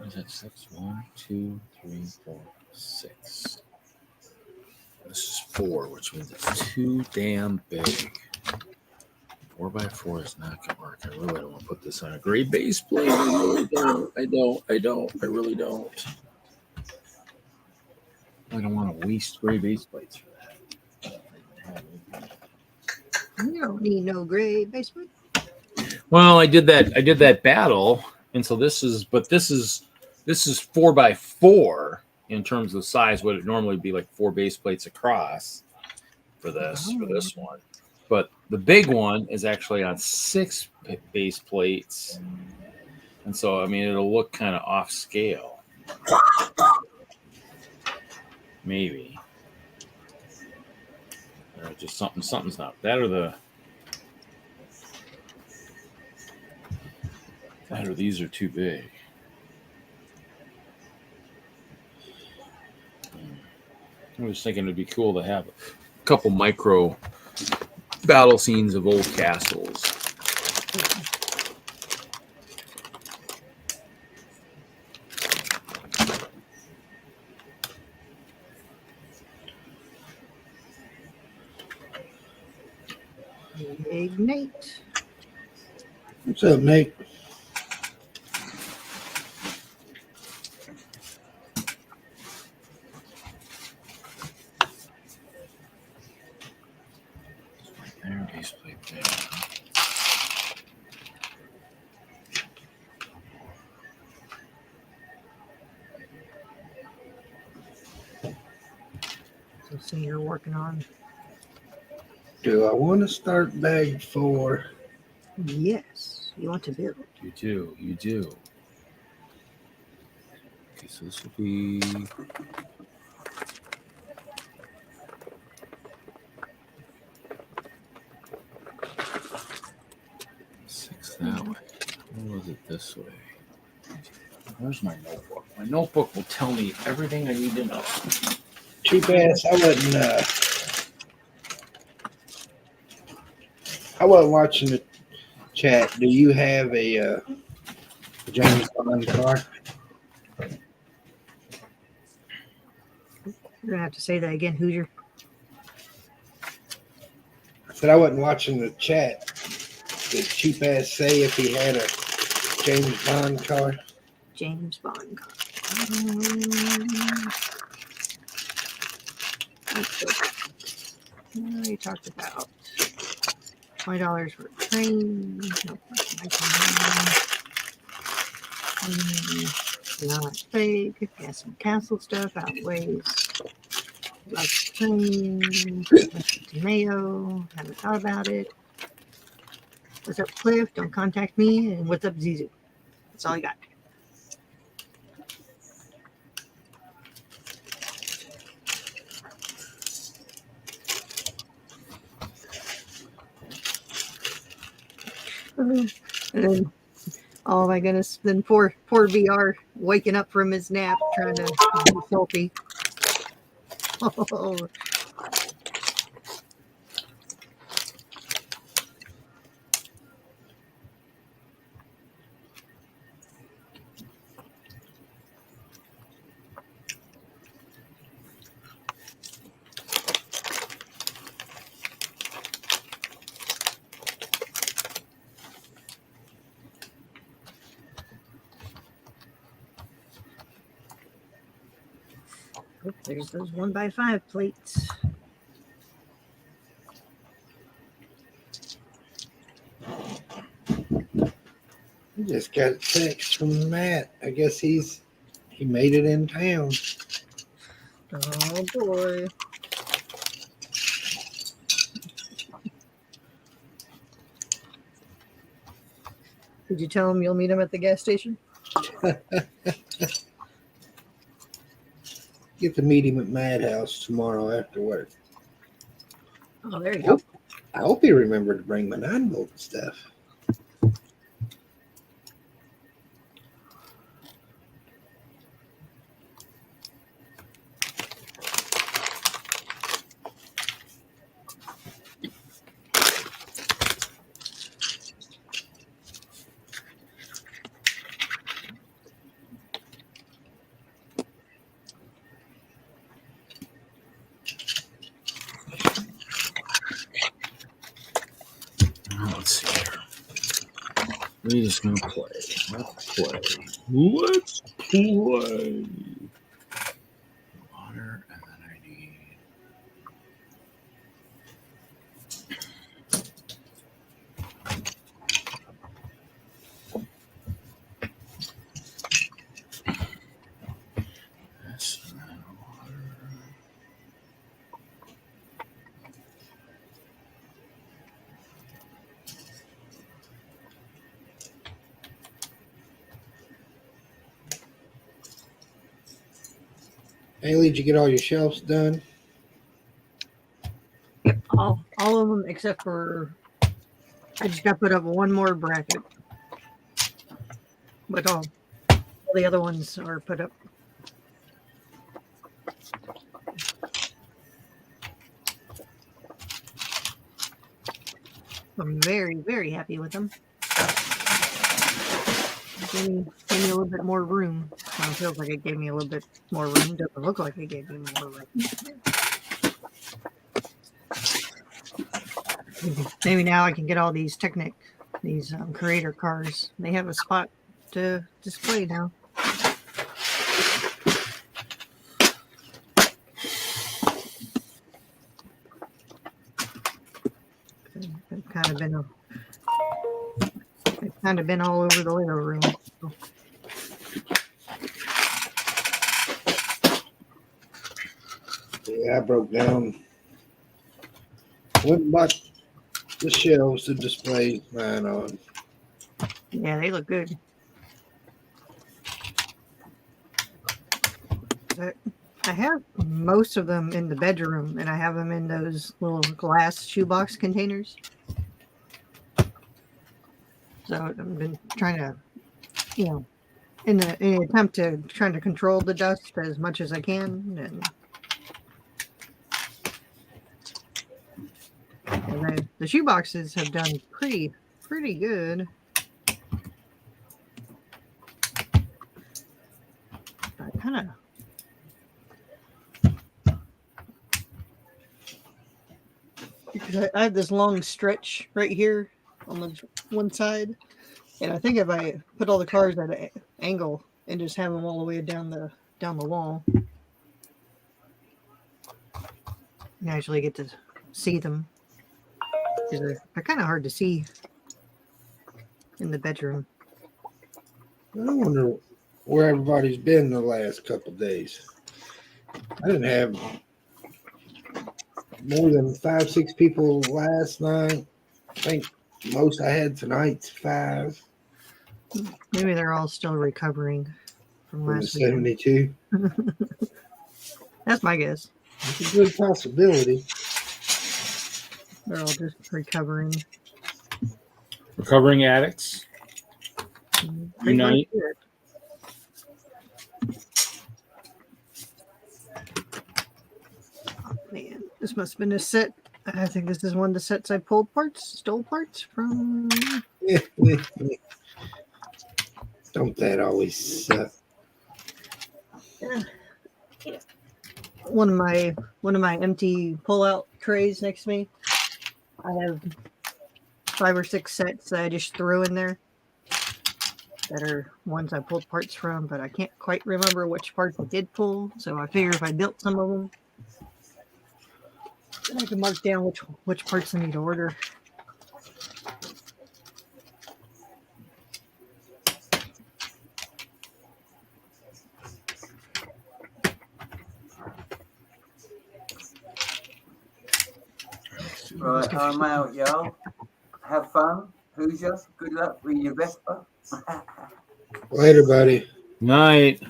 Is that 6? 1, 2, 3, 4, 6. This is 4, which means it's too damn big. 4x4 is not gonna work. I really don't want to put this on a gray base plate. I really don't. I really don't. I don't want to waste gray base plates for that. You don't need no gray basement. Well, I did that battle, and so this is 4x4 in terms of size. Would it normally be like 4 base plates across for this one? But the big one is actually on 6 base plates, and so I mean it'll look kind of off scale. Maybe just something's not that, or these are too big. I was thinking it'd be cool to have a couple micro battle scenes of old castles. Ignite. What's up, Nate? this thing you're working on? Do I want to start bag 4? Yes, you want to build. You do. You do. Okay, so this will be. Six that way. Or was it this way? Where's my notebook? My notebook will tell me everything I need to know. Cheap ass. I wasn't watching the chat. Do you have a James Bond car? You're gonna have to say that again, Hoosier. I said I wasn't watching the chat. Did cheap ass say if he had a James Bond car? James Bond car. We already talked about $20 for a train. No, not fake. Yeah, some castle stuff outweighs like train. Mayo. Haven't thought about it. What's up, Cliff? Don't contact me. And what's up, Zizu? That's all I got. And then, oh my goodness, then poor VR waking up from his nap trying to be selfie. Oh, there's those 1x5 plates. I just got a text from Matt. I guess he made it in town. Oh boy. Did you tell him you'll meet him at the gas station? Get to meet him at Madhouse tomorrow after work. Oh, there you go. I hope he remembered to bring my 9-volt stuff. Let's see here. We're just gonna play. Let's play. Water, and then I need. This, and then water. Haley, did you get all your shelves done? Yep, all of them except for I just got to put up one more bracket. But all the other ones are put up. I'm very, very happy with them. Gave me a little bit more room. Well, it feels like it gave me a little bit more room. Doesn't look like it gave me more room. Maybe now I can get all these these creator cars. They have a spot to display now. They've kind of been all over the living room. So. Yeah, I broke down. Went and bought the shelves to display mine on. Yeah, they look good. I have most of them in the bedroom, and I have them in those little glass shoebox containers. So I've been trying to, in an attempt to trying to control the dust as much as I can, and the shoe boxes have done pretty good. I kind of. Because I have this long stretch right here on the one side, and I think if I put all the cars at an angle and just have them all the way down the wall, you actually get to see them. Because they're kind of hard to see in the bedroom. I wonder where everybody's been the last couple of days. I didn't have more than 5-6 people last night. I think most I had tonight's 5 Maybe they're all still recovering from from the last weekend. 72. That's my guess. It's a good possibility. They're all just recovering. Recovering addicts. Pretty Unite. much it. Oh, man, this must have been a set. I think this is one of the sets I stole parts from. Don't that always suck? Yeah. One of my empty pull-out trays next to me. I have 5 or 6 sets that I just threw in there that are ones I pulled parts from, but I can't quite remember which parts I did pull. So I figure if I built some of them, then I can mark down which parts I need to order. Right, I'm out, y'all. Have fun. Hoosier, good luck with your Vespa. Later, buddy. Night.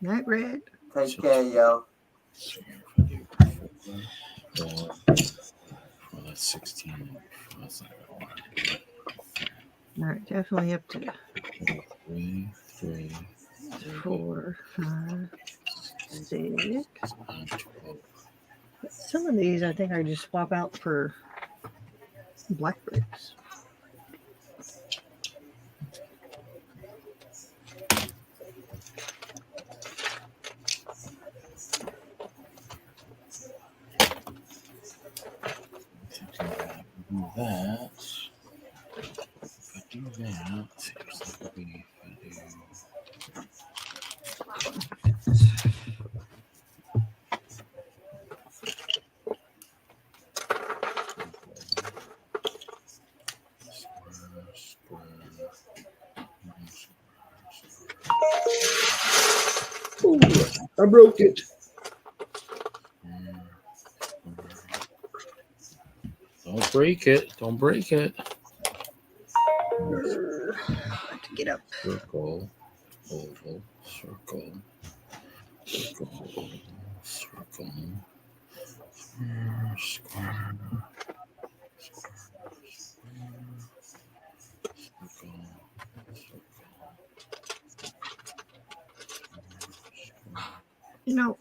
Night, Red. Take care, y'all. Well, that's 16. That's not gonna work. All right, definitely up to 3, 4, 5, 6. 12. Some of these I think I just swap out for black bricks. Do that. If I do that, seems like if I do. Ooh, I broke it. Don't break it. Don't break it. To get up. Circle, oval, circle, circle, circle, square, circle,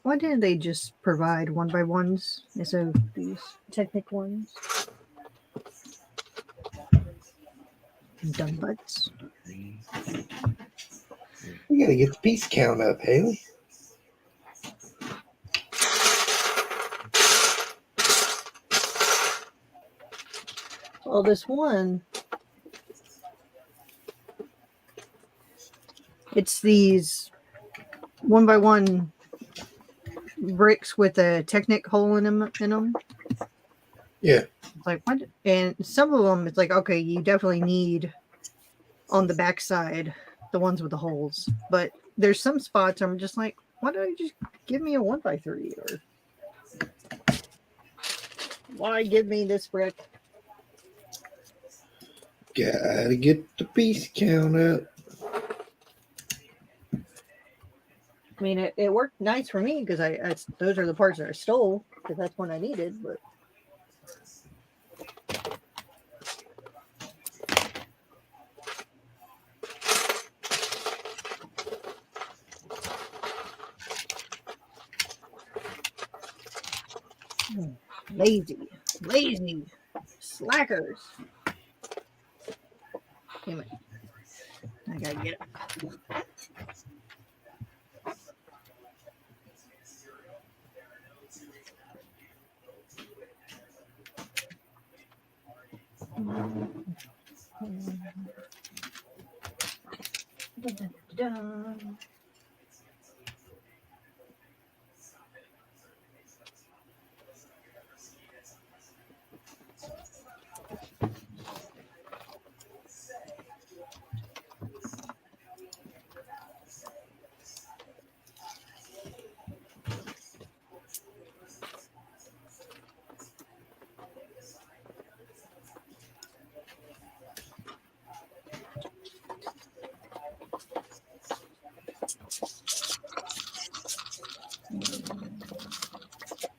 Why didn't they just provide 1x1s instead of these Technic ones? Dumb butts. You gotta get the piece count up, Haley. Well, this one, it's these 1x1 bricks with a Technic hole in them. Yeah. It's like, what? And some of them, it's like, okay, you definitely need on the back side the ones with the holes. But there's some spots I'm just like, Why don't you just give me a 1x3? Or why give me this brick? Gotta get the piece count up. I mean, it worked nice for me because those are the parts that I stole because that's what I needed. But lazy slackers. Damn it! I gotta get it. Da-da-da-da.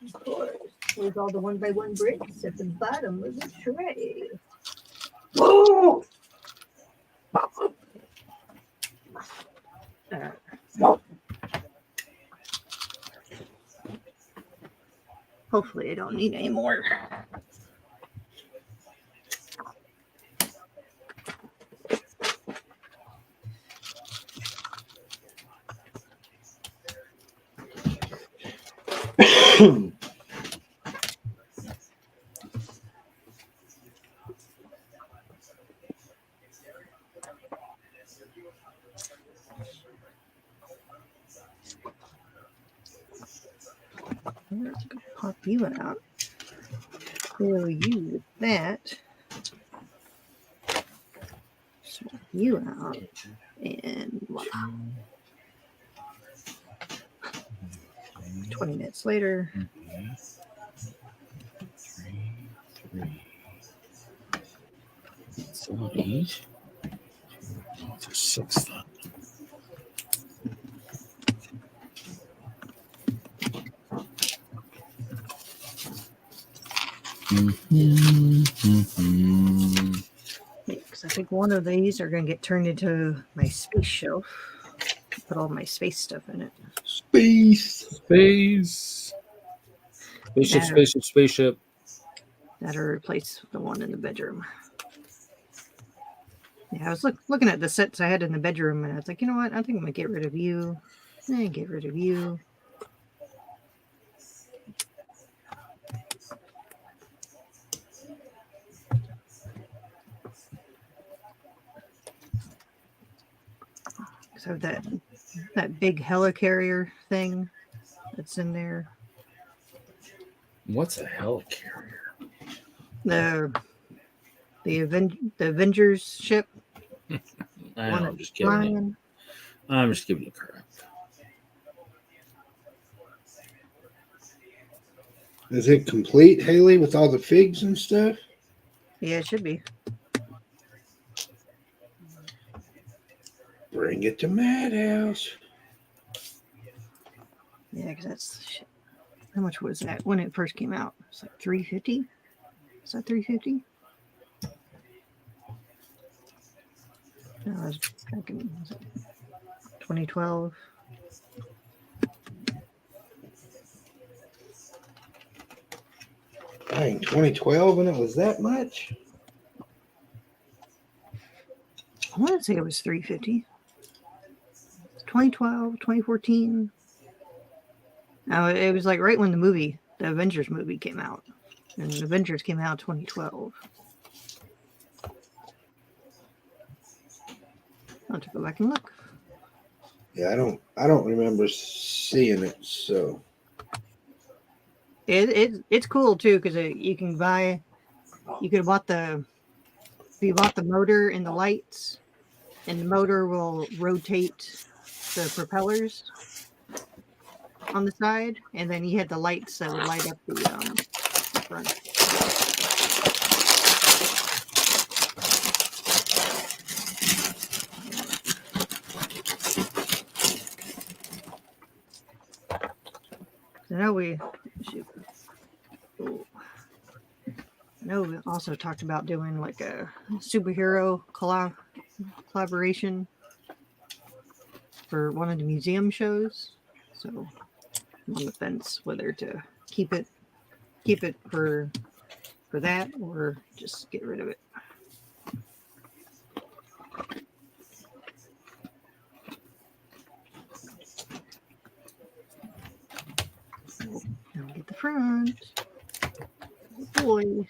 Of course, there's all the 1x1 bricks at the bottom of the tray. Oh! Hopefully, I don't need any more. Let's go pop you out. Fill you with that. Swap you out. And voila. 20 minutes later. So 8. It's a 6. Because I think one of these are going to get turned into my space shelf. Put all my space stuff in it. Space. Spaceship. That'll replace the one in the bedroom. Yeah, I was looking at the sets I had in the bedroom, and I was like, you know what? I think I'm going to get rid of you. Get rid of you. So that big helicarrier thing that's in there. What's a helicarrier? The Avengers ship. I'm just kidding. I'm just giving you crap. Is it complete, Haley, with all the figs and stuff? Yeah, it should be. Bring it to Madhouse. Yeah, because that's shit. How much was that when it first came out? It's like $350. Is that $350? No, I was thinking, was it 2012? Dang, 2012 and it was that much? I want to say it was $350. 2012, 2014. No, it was like right when the Avengers movie came out. And Avengers came out in 2012. I'll have to go back and look. Yeah, I don't remember seeing it, so It's cool too because you could have bought the motor and the lights, and the motor will rotate the propellers, on the side, and then he had the lights that would light up the front. I know we also talked about doing like a superhero collaboration for one of the museum shows. So I'm on the fence whether to keep it for that or just get rid of it. So now get the front. Oh boy.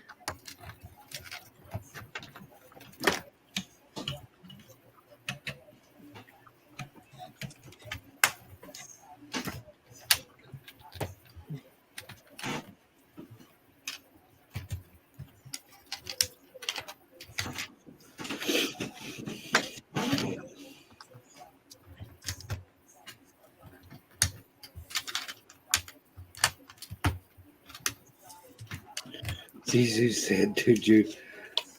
Zizu said, "Dude, you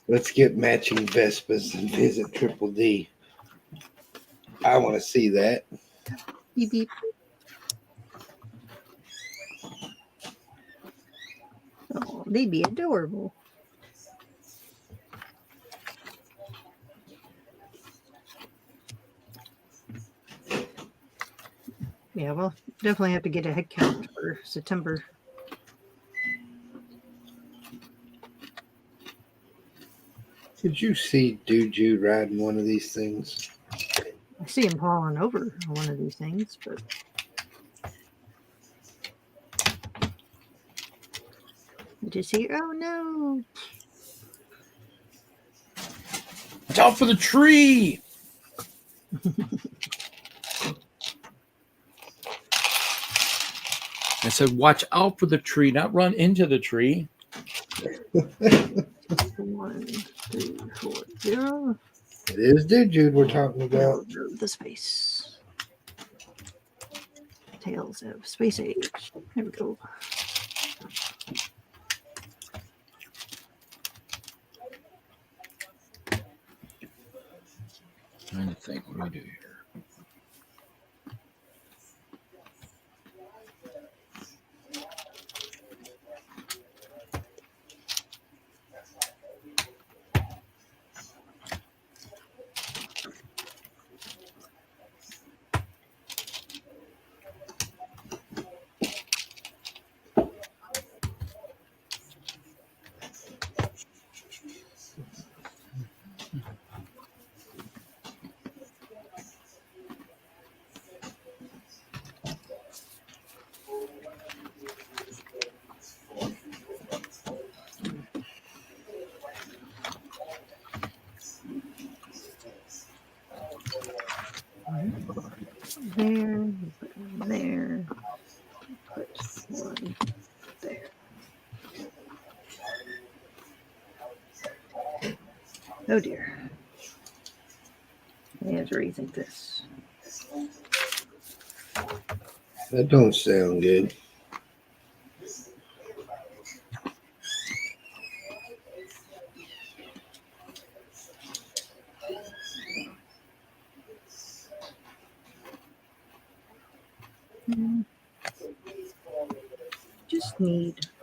let's get matching Vespas and visit Triple D." I want to see that. Beep beep. Oh, they'd be adorable. Yeah, well, definitely have to get a head count for September. Did you see Dude Jude riding one of these things? I see him hauling over one of these things, but I just see, oh no. Watch out for the tree. I said, watch out for the tree, not run into the tree. 1, 3, 4, 0. It is Dude Jude we're talking about. The space. Tales of Space Age. There we go. Trying to think, what do I do here? There, put one there, put one there. Oh dear. I have to rethink this. That don't sound good.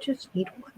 Just need one.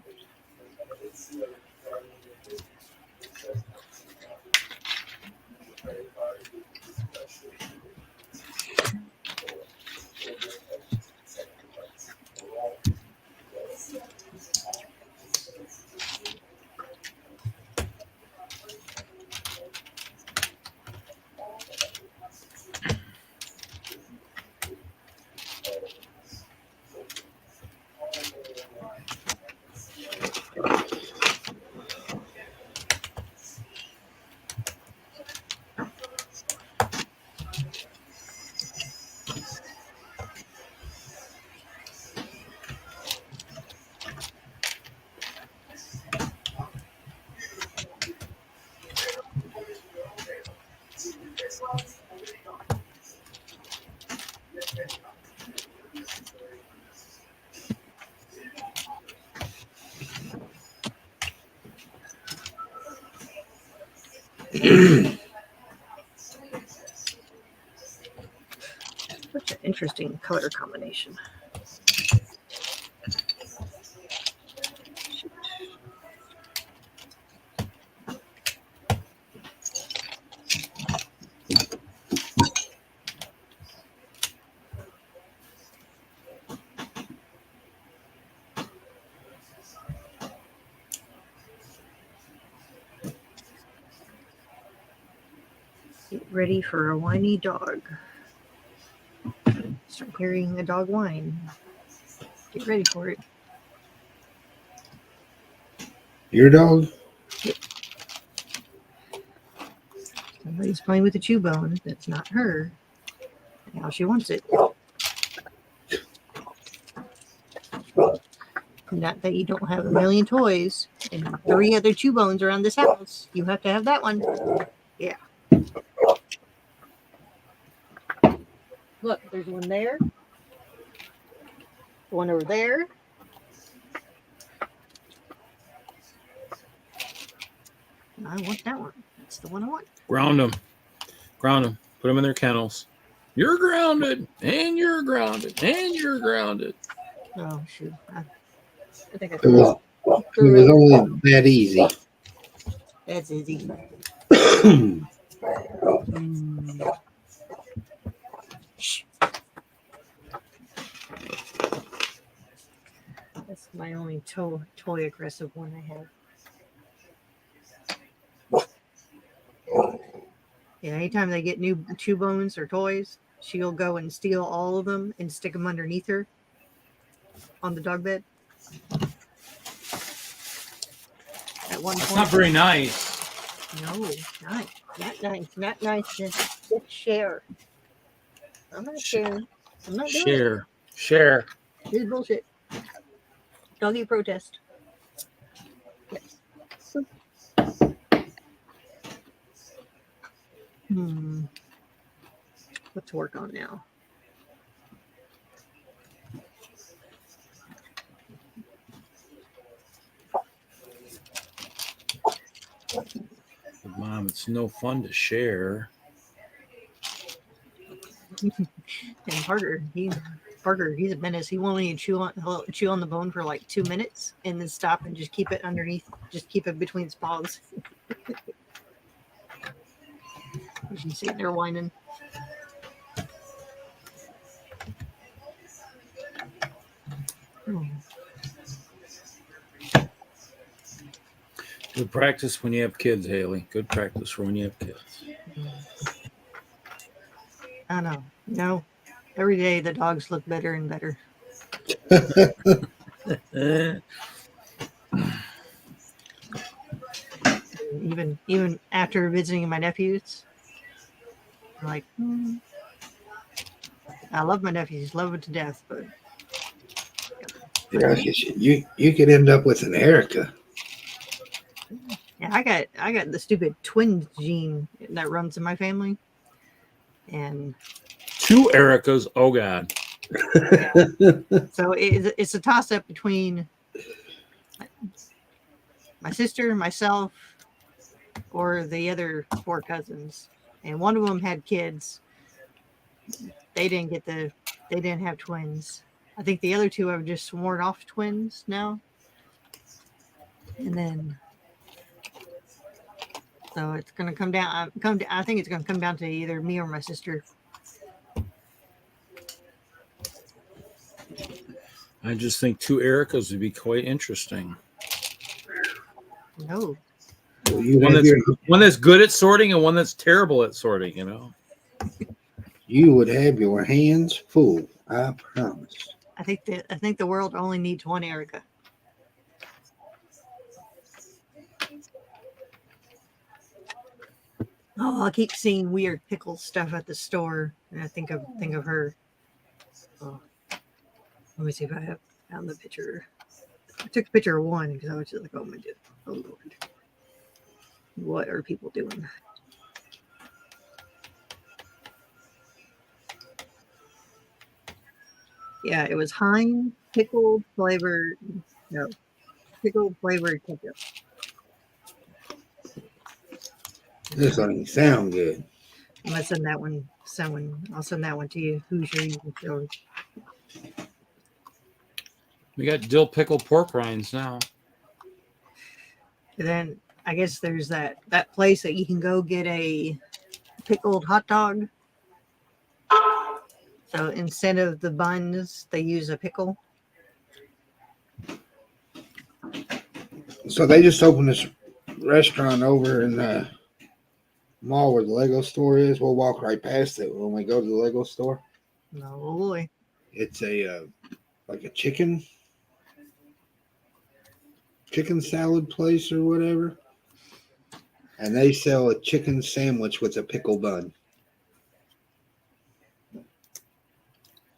Such an interesting color combination. Shoot. Get ready for a whiny dog. Start hearing a dog whine. Get ready for it. Your dog? Somebody's playing with a chew bone. That's not her. Now she wants it. Not that you don't have a million toys and 3 other chew bones around this house. You have to have that one. Yeah. Look, there's one there. One over there. I want that one. That's the one I want. Ground them. Ground them. Put them in their kennels. You're grounded. And you're grounded. And you're grounded. Oh, shoot. I think I It was only that easy. That's easy. Shh. That's my only toy aggressive one I have. Yeah, anytime they get new chew bones or toys, she'll go and steal all of them and stick them underneath her on the dog bed. At one point. Not very nice. No, not nice. Not nice. Just share. I'm not sharing. I'm not doing it. Share. This is bullshit. Doggy protest. Yes. What to work on now? Mom, it's no fun to share. And Parker, he's a menace. He won't even chew on the bone for like 2 minutes and then stop and just keep it underneath. Just keep it between his paws. She's sitting there whining. Oh. Good practice when you have kids, Haley. Good practice for when you have kids. I know. No. Every day the dogs look better and better. Even after visiting my nephews, I'm like, I love my nephews, love them to death, but Yeah, you could end up with an Erica. yeah, I got the stupid twin gene that runs in my family, and 2 Ericas. Oh God. yeah. So it's a toss up between my sister, myself, or the other 4 cousins, and one of them had kids. They didn't have twins. I think the other 2 have just sworn off twins now. And then, so it's going to come down. I think it's going to come down to either me or my sister. I just think 2 Ericas would be quite interesting. No. One that's good at sorting and one that's terrible at sorting, you know. You would have your hands full, I promise. I think the world only needs one Erica. Oh, I keep seeing weird pickle stuff at the store, and I think of her. Oh, let me see if I have found the picture. I took a picture of one because I was just like, oh my god, oh Lord, what are people doing? Yeah, it was Heinz pickled flavored ketchup. This don't even sound good. I'm gonna send that one. I'll send that one to you. Hoosier, you can show. We got dill pickle pork rinds now. And then I guess there's that place that you can go get a pickled hot dog. So instead of the buns, they use a pickle. So they just opened this restaurant over in the mall where the Lego store is. We'll walk right past it when we go to the Lego store. Oh boy. It's a like a chicken salad place or whatever. And they sell a chicken sandwich with a pickle bun.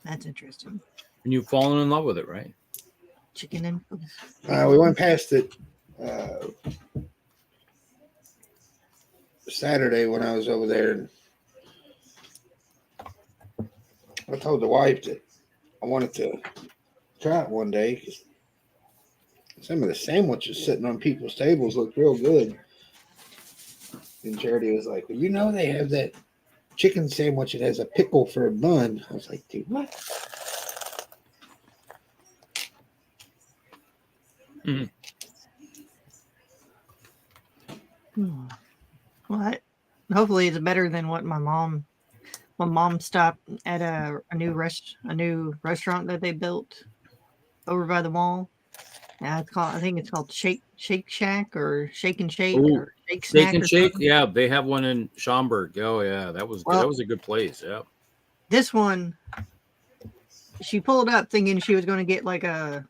That's interesting. And you've fallen in love with it, right? Chicken and We went past it Saturday when I was over there. And I told the wife that I wanted to try it one day because some of the sandwiches sitting on people's tables look real good. And Charity was like, well, you know, they have that chicken sandwich that has a pickle for a bun. I was like, dude, what? Well, hopefully it's better than what my mom. My mom stopped at a new restaurant that they built over by the mall. Yeah, it's called. I think it's called Shake Shack or Shake and Shake Ooh, or Shake Steak Snack. and or Shake. something. Yeah, they have one in Schaumburg. Oh yeah, that was good. That was a good place. Yeah. This one, she pulled up thinking she was going to get like a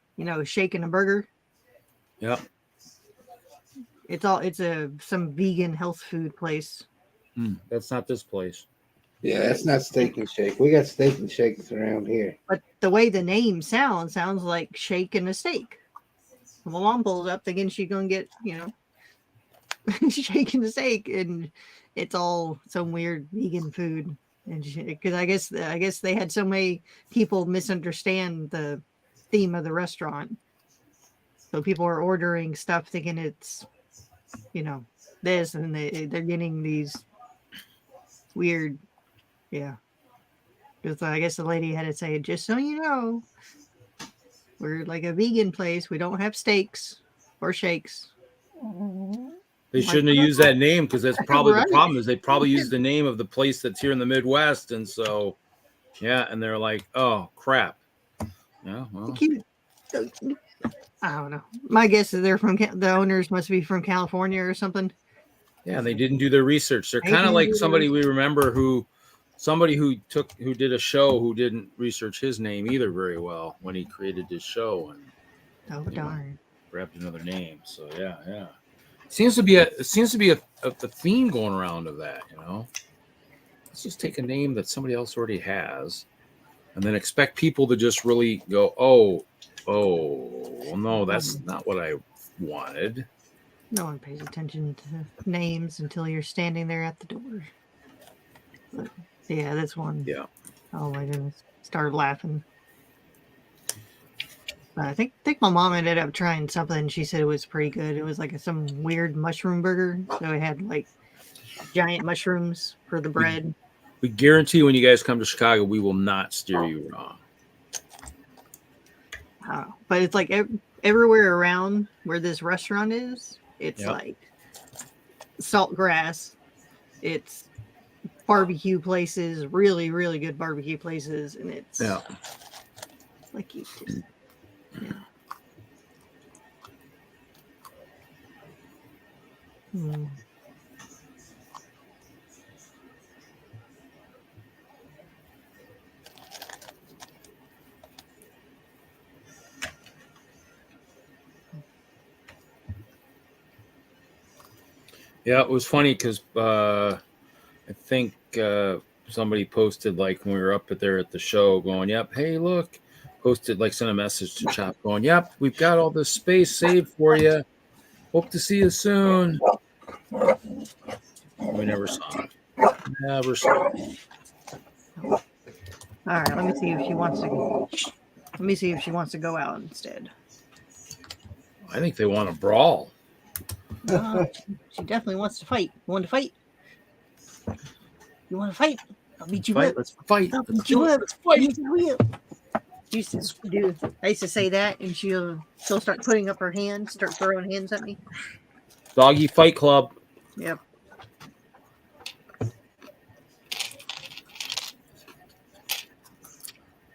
shake and a burger. Yep. It's some vegan health food place. That's not this place. Yeah, that's not Steak and Shake. We got Steak and Shakes around here. But the way the name sounds like shake and a steak. My mom pulled up thinking she's going to get, shake and a steak, and it's all some weird vegan food. And because I guess they had so many people misunderstand the theme of the restaurant. So people are ordering stuff thinking it's, this, and they're getting these weird, yeah. Because I guess the lady had to say, just so you know, we're like a vegan place. We don't have steaks or shakes. They shouldn't have used that name because that's probably Right. the problem. Is they probably used the name of the place that's here in the Midwest, and so and they're like, oh crap. Yeah, well, I don't know. My guess is they're from the owners must be from California or something. yeah, they didn't do their research. They're kind of like somebody we remember who did a show who didn't research his name either very well when he created his show and darn, grabbed another name. So yeah. Seems to be a theme going around of that, Let's just take a name that somebody else already has and then expect people to just really go, oh, well, no, that's not what I wanted. No one pays attention to names until you're standing there at the door. But yeah, this one. Yeah. Oh my goodness. Started laughing. But I think my mom ended up trying something. She said it was pretty good. It was like some weird mushroom burger. So it had like giant mushrooms for the bread. We guarantee when you guys come to Chicago, we will not steer you wrong. But it's like everywhere around where this restaurant is, it's like salt grass. It's barbecue places, really, really good barbecue places. And it's like you just... Yeah. Yeah, it was funny because I think somebody posted like when we were up there at the show going, yep, hey, look, sent a message to Chop going, yep, we've got all this space saved for you. Hope to see you soon. We never saw him. Never saw him. All right, let me see if she wants to go out instead. I think they want to brawl. She definitely wants to fight. You want to fight? You want to fight? I'll beat you Fight. up. Let's fight. I'll Let's beat you do it. up. Let's fight. Beat you up. I used to say that, and she'll start putting up her hands, start throwing hands at me. Doggy Fight Club. Yep.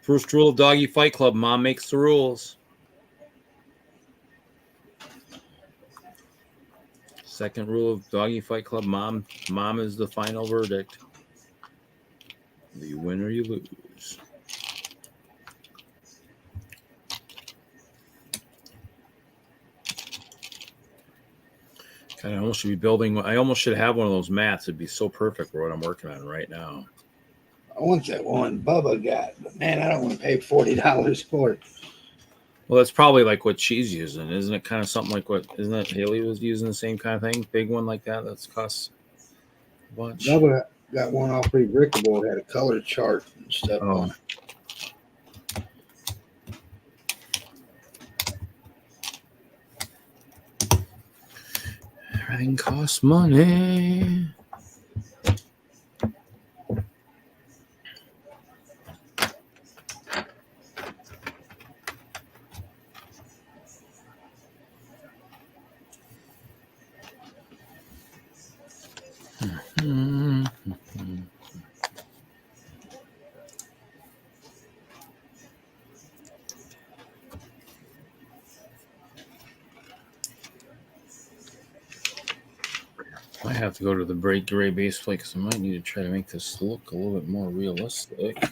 First rule of Doggy Fight Club: Mom makes the rules. Second rule of Doggy Fight Club: Mom is the final verdict. You win or you lose. God, I almost should be building. I almost should have one of those mats. It'd be so perfect for what I'm working on right now. I want that one Bubba got, but man, I don't want to pay $40 for it. Well, that's probably like what she's using, isn't it? Kind of something like what, isn't it? Haley was using the same kind of thing, big one like that. That's costs a bunch. Bubba got one off Breakable. It had a color chart and stuff Oh. on it. Everything costs money. I have to go to the gray base plate because I might need to try to make this look a little bit more realistic.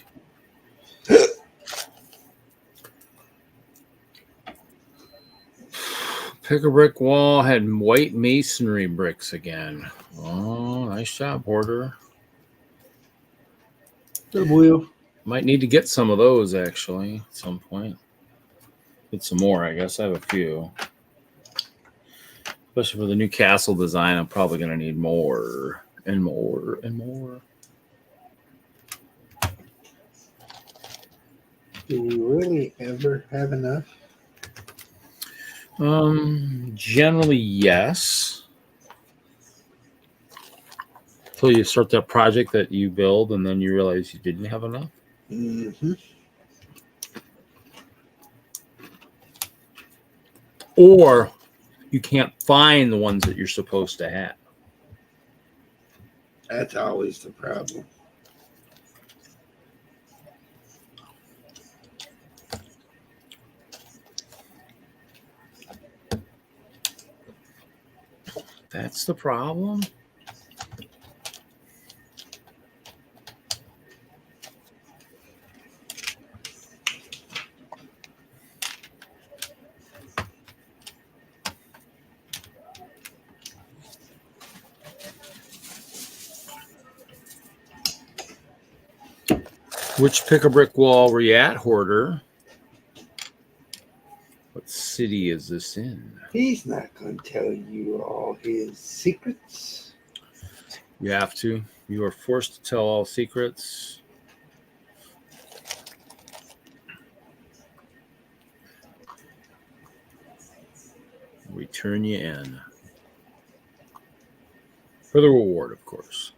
Pick a brick wall had white masonry bricks again. Oh, nice job, Porter. Good wheel. Might need to get some of those actually at some point. Get some more, I guess. I have a few. Especially for the new castle design, I'm probably going to need more and more and more. Do we really ever have enough? Generally, yes. Until you start that project that you build and then you realize you didn't have enough. Mm-hmm. Or you can't find the ones that you're supposed to have. That's always the problem. That's the problem. Which pick a brick wall were you at, Hoarder? What city is this in? He's not going to tell you all his secrets. You have to. You are forced to tell all secrets. We turn you in. For the reward, of course.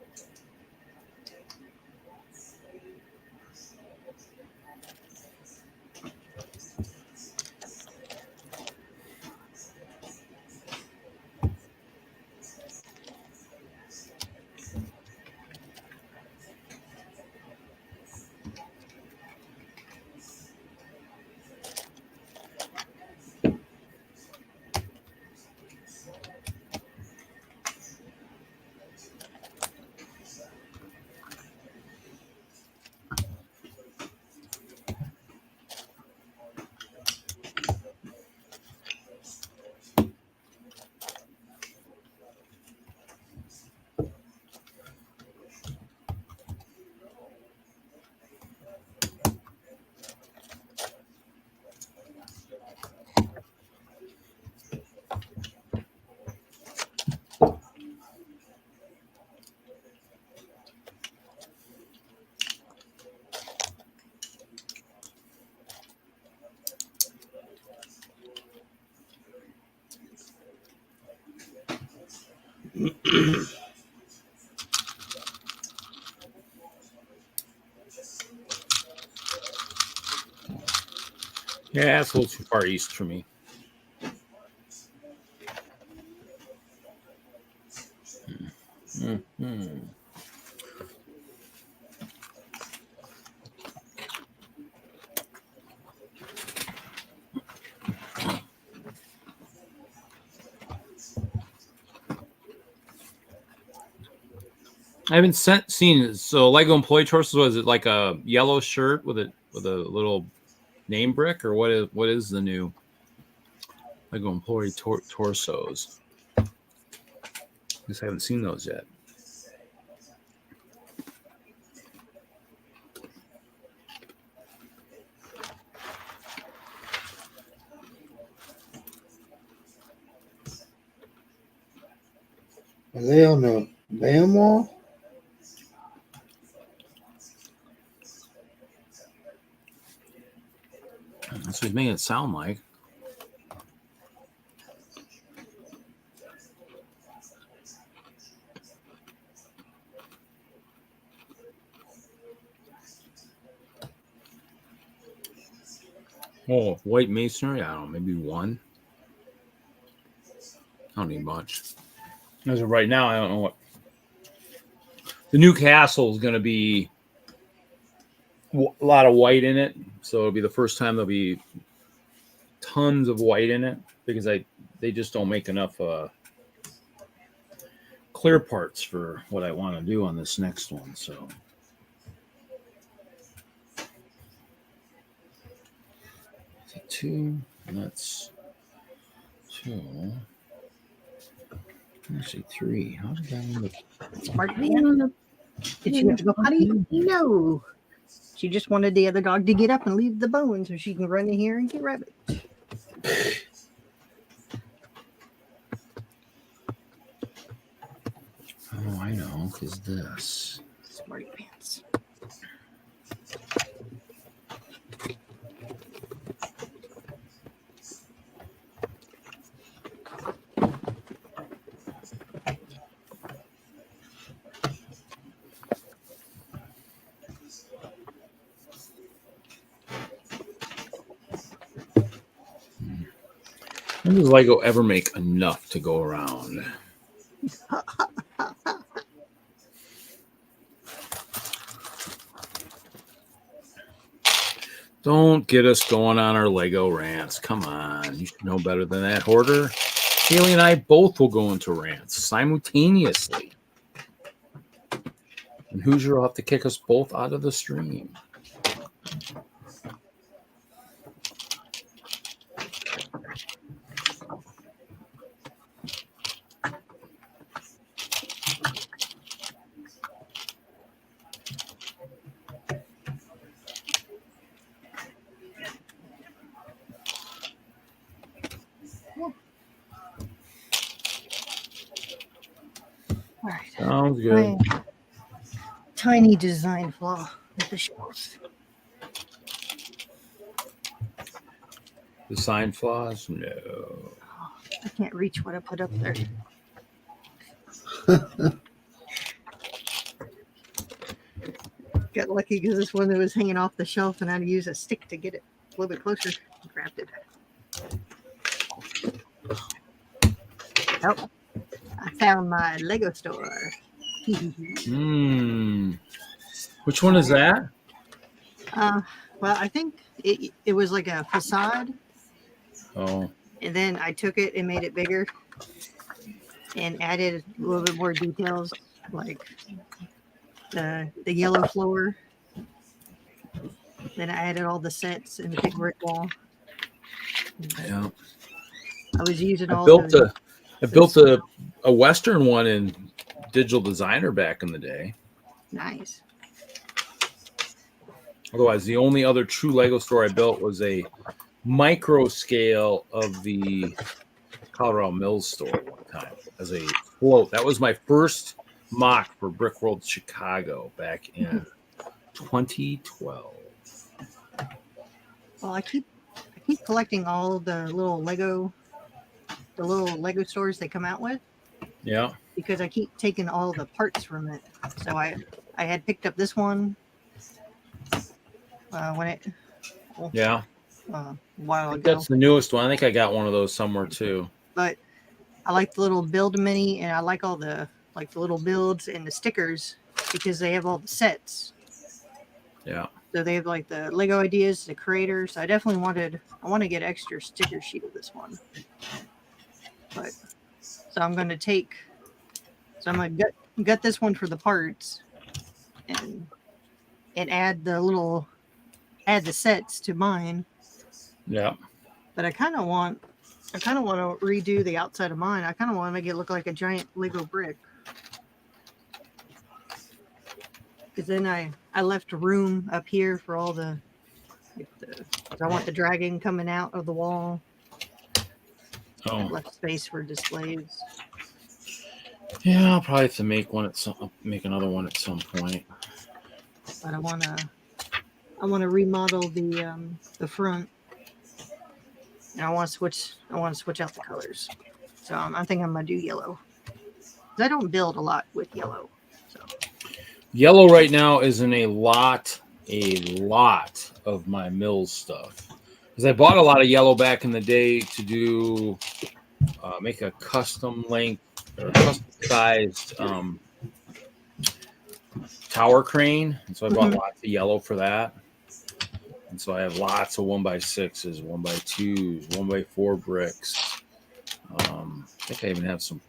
Yeah, it's a little too far east for me. Mm-hmm. I haven't seen it. So Lego Employee Torsos, was it like a yellow shirt with a little name brick, or what is the new Lego Employee Torsos? I guess I haven't seen those yet. Are they on the band wall? That's what he's making it sound like. Oh, white masonry. I don't know, maybe one. I don't need much. As of right now, I don't know what. The new castle is going to be a lot of white in it. So it'll be the first time there'll be tons of white in it because they just don't make enough clear parts for what I want to do on this next one. So two, and that's two. Actually, three. How did that look? Smart man. Did she have to go potty? No. She just wanted the other dog to get up and leave the bone so she can run in here and get rabbit. Oh, I know, because this. Smarty pants. When does Lego ever make enough to go around? Don't get us going on our Lego rants. Come on. You should know better than that, Hoarder. Haley and I both will go into rants simultaneously. And Hoosier will have to kick us both out of the stream. All right. Sounds good. Tiny design flaw with the shelves. Design flaws? No. I can't reach what I put up there. Got lucky because this one that was hanging off the shelf and I had to use a stick to get it a little bit closer. Grabbed it. Oh, I found my Lego store. Which one is that? Well, I think it was like a facade. Oh. And then I took it and made it bigger and added a little bit more details, like the yellow floor. Then I added all the sets and the big brick wall. Yeah. I was using I all built a Western one in Digital Designer back in the day. Nice. Otherwise, the only other true Lego store I built was a micro scale of the Colorado Mills store one time as a float. That was my first mock for Brick World Chicago back in 2012. Well, I keep collecting all the little Lego stores they come out with. Yeah. Because I keep taking all the parts from it. So I had picked up this one when it. Yeah. a while I think ago. that's the newest one. I think I got one of those somewhere too. But I like the little build mini, and I like all the little builds and the stickers because they have all the sets. Yeah. So they have like the Lego ideas, the creators. I definitely want to get extra sticker sheet of this one. But so I'm gonna gut this one for the parts and add the sets to mine. Yeah. But I kind of want to redo the outside of mine. I kind of want to make it look like a giant Lego brick. Because then I left room up here for all the 'cause I want the dragon coming out of the wall. I Oh. left space for displays. Yeah, I'll probably have to make another one at some point. But I wanna remodel the front, and I want to switch out the colors. So I think I'm gonna do yellow. 'Cause I don't build a lot with yellow. So Yellow right now is in a lot of my Mills stuff. Because I bought a lot of yellow back in the day to do make a custom length or custom sized tower crane. And so I bought lots of yellow for that. And so I have lots of 1x6s, 1x2s, 1x4 bricks. I think I even have some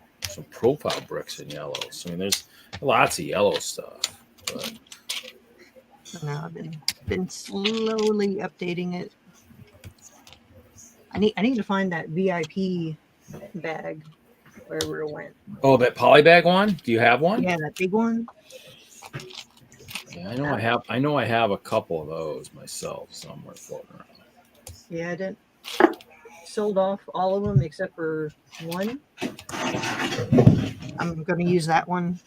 profile bricks in yellow. So I mean, there's lots of yellow stuff. But now I've been slowly updating it. I need to find that VIP bag wherever it went. oh, that polybag one? Do you have one? Yeah, that big one. Yeah, I know I have a couple of those myself somewhere floating around. Yeah, I didn't sold off all of them except for one. I'm gonna use that one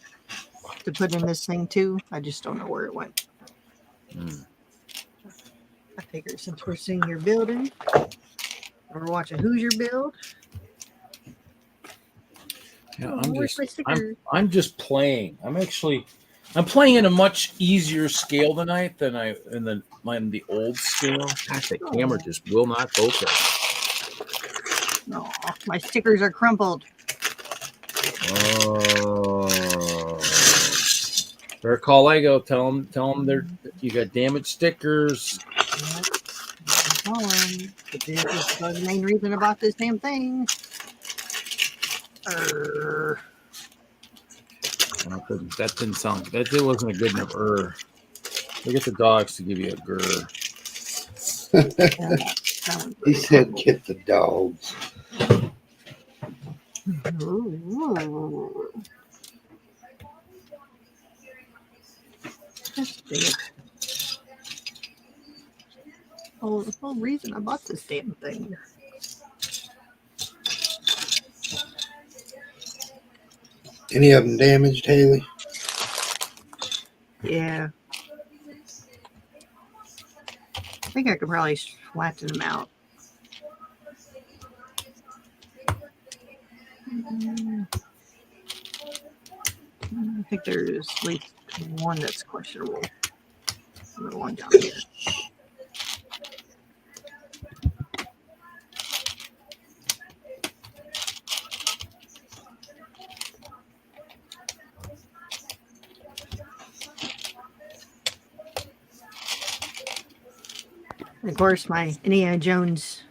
to put in this thing too. I just don't know where it went. I figure since we're sitting here building, we're watching Hoosier build. Yeah, Oh, I'm just playing. I'm playing in a much easier scale tonight than in the old scale. Gosh, the camera just will not focus. No, my stickers are crumpled. Oh, better call Lego. Tell them you got damaged stickers. But this is the main reason I bought this damn thing. That didn't sound. That wasn't a good enough. We get the dogs to give you a grr. He said, "Get the dogs." Oh, the whole reason I bought this damn thing. Any of them damaged, Haley? Yeah. I think I could probably flatten them out. I think there's at least one that's questionable. Another one down here. And of course, my Indiana Jones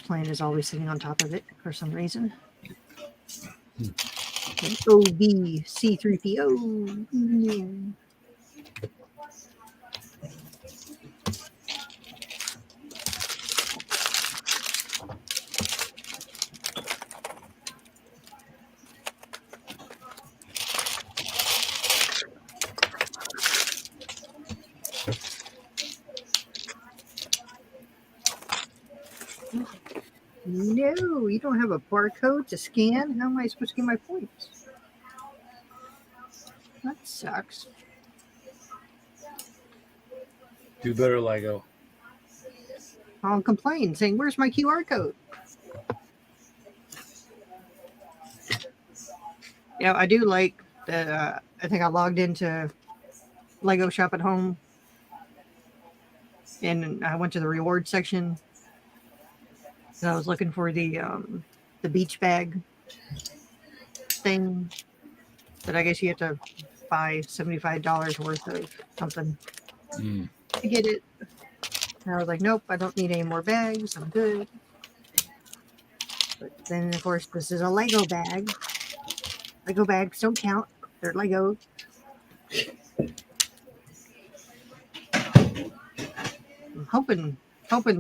plan is always sitting on top of it for some reason. OB C3PO. Yeah. No, you don't have a barcode to scan? How am I supposed to get my points? That sucks. Do better, Lego. I'll complain saying, where's my QR code? Yeah, I do like that. I think I logged into Lego Shop at Home. and I went to the reward section. And I was looking for the beach bag thing that I guess you have to buy $75 worth of something Mm. to get it. And I was like, nope, I don't need any more bags. I'm good. But then, of course, this is a Lego bag. Lego bags don't count. They're Lego. I'm hoping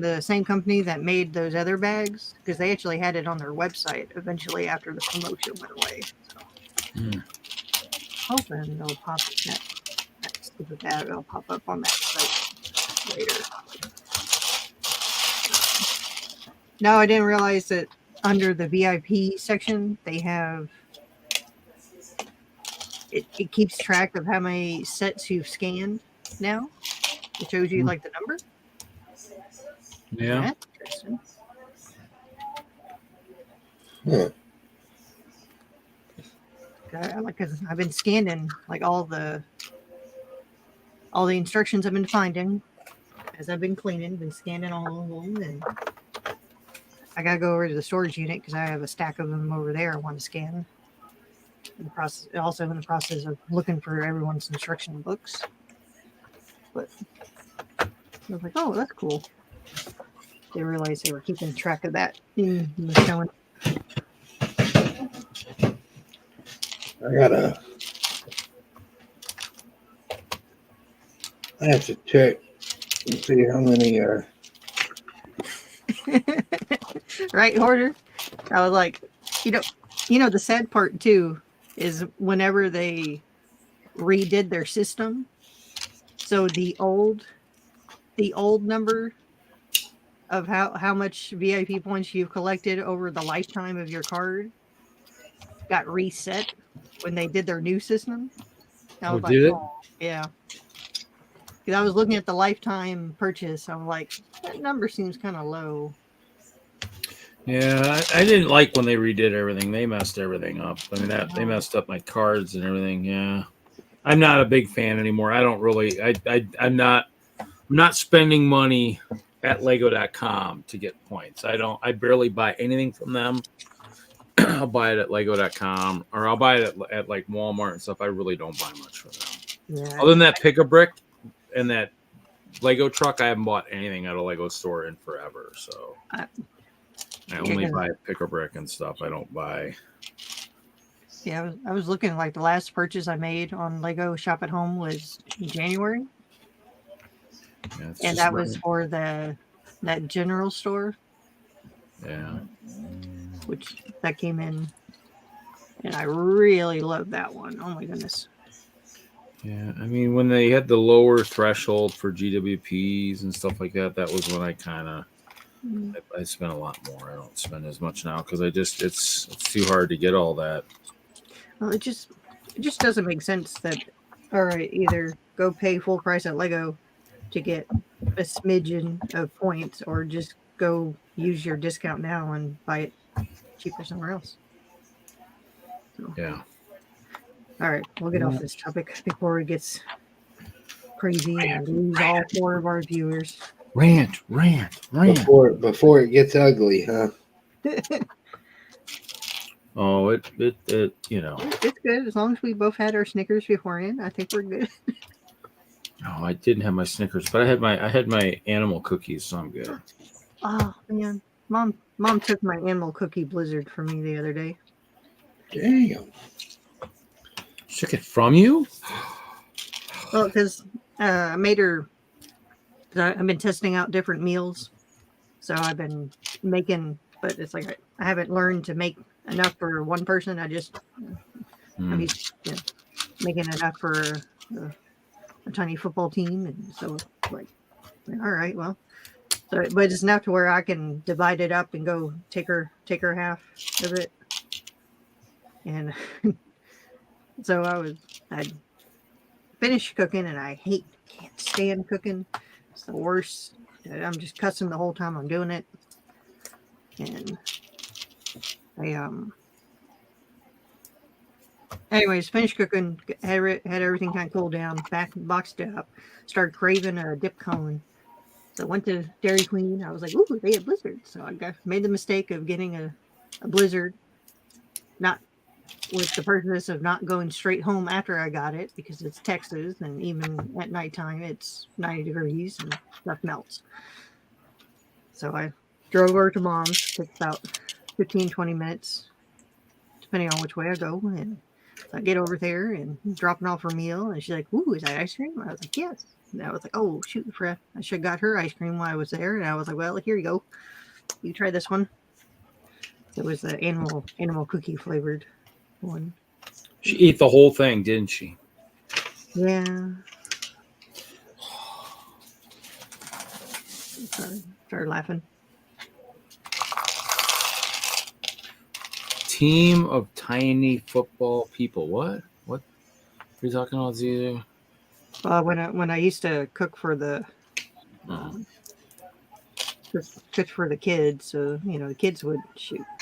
the same company that made those other bags, because they actually had it on their website eventually after the promotion went away. So hoping they'll pop that stupid bag will pop up on that site later. No, I didn't realize that under the VIP section they have it keeps track of how many sets you've scanned now. It shows you like the number. Yeah. That's interesting. Huh. Because I've been scanning like all the instructions I've been finding as I've been cleaning, been scanning all of them, and I gotta go over to the storage unit because I have a stack of them over there I want to scan. In the process of looking for everyone's instruction books. But I was like, oh, that's cool. They realized they were keeping track of that in the showing. I have to check and see how many are. Right, Hoarder? I was like, you know, the sad part too is whenever they redid their system, so the old number of how much VIP points you've collected over the lifetime of your card got reset when they did their new system. I was like, did it? oh, yeah. Because I was looking at the lifetime purchase. I'm like, that number seems kind of low. Yeah, I didn't like when they redid everything. They messed everything up. I mean, they messed up my cards and everything. Yeah, I'm not a big fan anymore. I don't really. I'm not spending money at Lego.com to get points. I barely buy anything from them. I'll buy it at Lego.com or I'll buy it at like Walmart and stuff. I really don't buy much from them. Yeah. Other than that Pick-a-Brick and that Lego truck, I haven't bought anything at a Lego store in forever. So I only buy Pick-a-Brick and stuff. I don't buy. Yeah, I was looking like the last purchase I made on Lego Shop at Home was in January. Yeah, and that was for that general store. Yeah. Which that came in. And I really love that one. Oh my goodness. Yeah, I mean, when they had the lower threshold for GWPs and stuff like that, that was when I kind of I spent a lot more. I don't spend as much now because it's too hard to get all that. Well, it just doesn't make sense that all right, either go pay full price at Lego to get a smidgen of points, or just go use your discount now and buy it cheaper somewhere else. So. Yeah. All right, we'll get off this topic before it gets crazy and lose all 4 of our viewers. Rant. Before it gets ugly, huh? Oh, it you know. It's good as long as we both had our Snickers beforehand. I think we're good. No, I didn't have my Snickers, but I had my animal cookies, so I'm good. Oh man, mom took my animal cookie blizzard for me the other day. Damn. Took it from you? Well, because I made her. I've been testing out different meals, so I've been making. But it's like I haven't learned to make enough for one person. I just I'm making enough for a tiny football team, and so like all right, well, so but it's enough to where I can divide it up and go take her half of it, and so I'd finished cooking, and I can't stand cooking. It's the worst. I'm just cussing the whole time I'm doing it, and I anyways, finished cooking, had everything kind of cooled down, boxed it up, started craving a dip cone. So I went to Dairy Queen. I was like, ooh, they had blizzards. So I made the mistake of getting a blizzard, not with the purpose of not going straight home after I got it because it's Texas and even at nighttime it's 90 degrees and stuff melts. So I drove over to mom's. Took about 15, 20 minutes, depending on which way I go. And so I get over there and dropping off her meal. And she's like, ooh, is that ice cream? I was like, yes. And I was like, oh, shoot, I should have got her ice cream while I was there. And I was like, well, here you go. You try this one. It was the animal cookie flavored one. She ate the whole thing, didn't she? Yeah. Started laughing. Team of tiny football people. What? What are you talking about, Zee? When I used to cook for the cook for the kids, so the kids would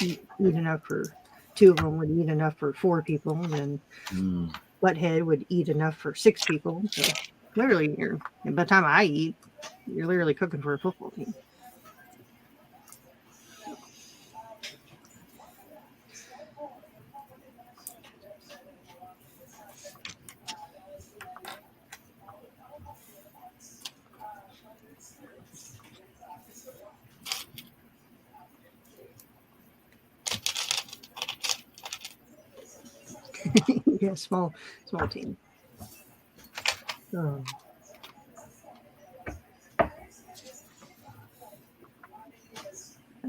eat enough for 2 of them would eat enough for 4 people, and then Butthead would eat enough for 6 people. So literally, by the time I eat, you're literally cooking for a football team. Yeah, small team. I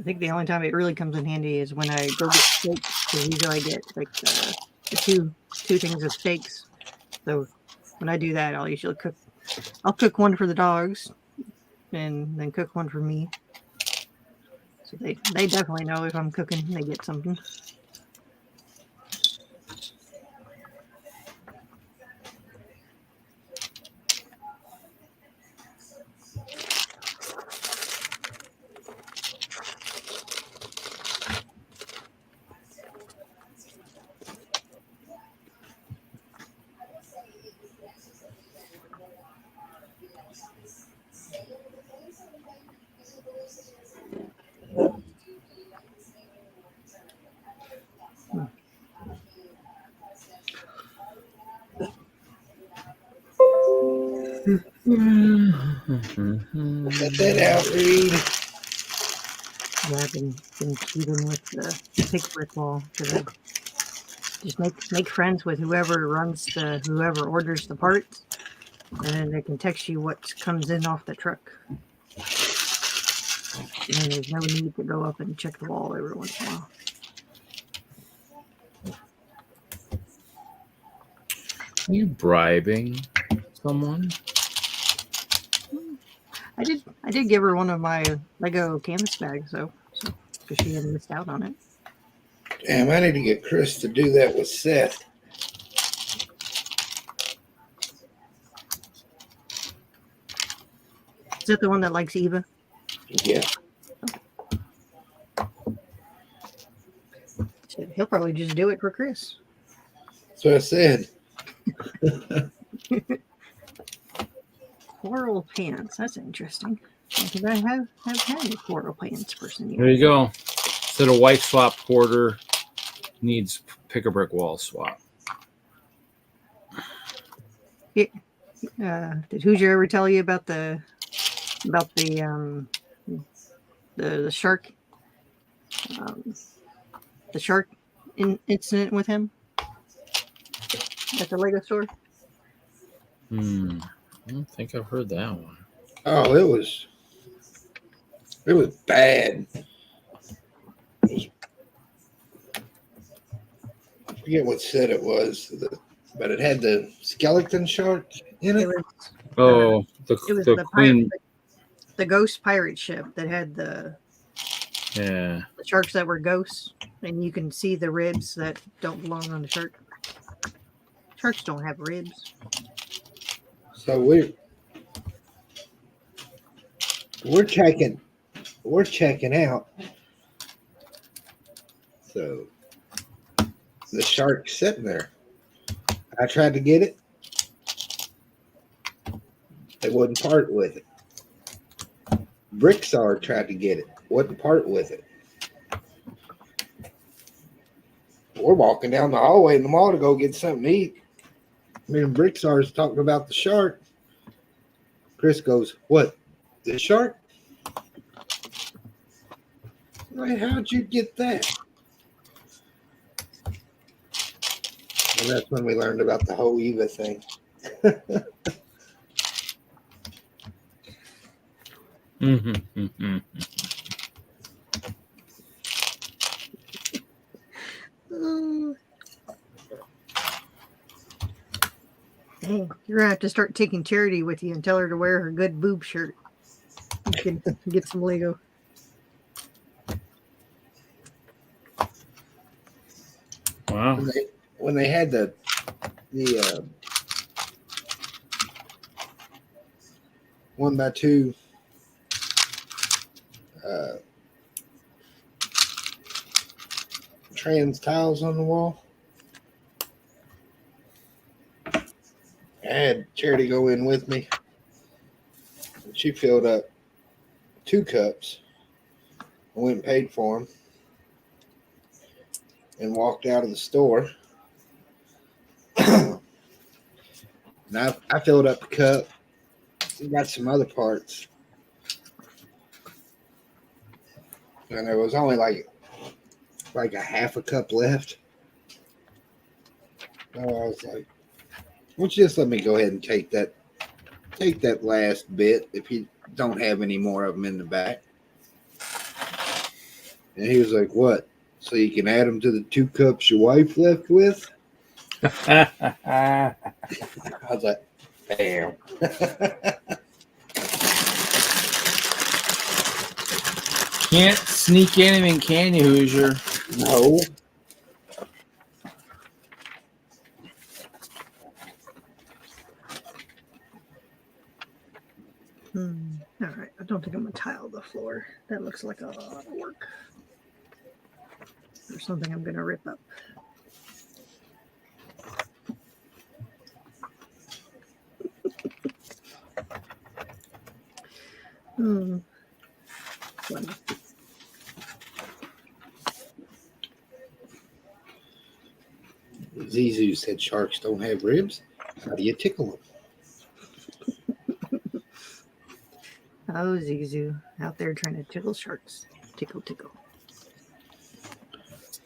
think the only time it really comes in handy is when I go get steaks, because usually I get like the two things of steaks. So when I do that, I'll cook one for the dogs and then cook one for me. So they definitely know if I'm cooking, they get something. Let that out, Reed. Yeah, I've been cheating with the pick brick wall because I just make friends with whoever orders the parts, and then they can text you what comes in off the truck. And there's no need to go up and check the wall every once in a while. Are you bribing someone? I did give her one of my Lego canvas bags though, so because she had missed out on it. Damn, I need to get Chris to do that with Seth. Is that the one that likes Eva? Yeah. He'll probably just do it for Chris. That's what I said. Coral pants. That's interesting. Because I have had a coral pants person yet. There you go. Instead of white swap quarter, needs pick a brick wall swap. Did Hoosier ever tell you about the shark incident with him at the Lego store? I don't think I've heard that one. Oh, it was bad. I forget what set it was, but it had the skeleton shark in it. The queen. The ghost pirate ship that had the sharks that were ghosts, and you can see the ribs that don't belong on the shark. Sharks don't have ribs. So we're checking out. So the shark's sitting there. I tried to get it. They wouldn't part with it. Brickstar tried to get it. Wouldn't part with it. We're walking down the hallway in the mall to go get something to eat. Me and Brickstar's talking about the shark. Chris goes, "What? The shark? Like, how'd you get that?" And that's when we learned about the whole Eva thing. Oh. Dang, you're gonna have to start taking Charity with you and tell her to wear her good boob shirt. You can get some Lego. Wow. When they had the 1x2 trans tiles on the wall, I had Charity go in with me. She filled up 2 cups. I went and paid for them and walked out of the store. And I filled up the cup. Got some other parts. And there was only like a half a cup left. So I was like, "Why don't you just let me go ahead and take that last bit if you don't have any more of them in the back?" And he was like, "What? So you can add them to the 2 cups your wife left with?" I was like, "Bam." Can't sneak anything, can you, Hoosier? No. All right, I don't think I'm gonna tile the floor. That looks like a lot of work. Or something I'm gonna rip up. Funny. Zizu said sharks don't have ribs. How do you tickle them? Oh, Zizu, out there trying to tickle sharks. Tickle, tickle.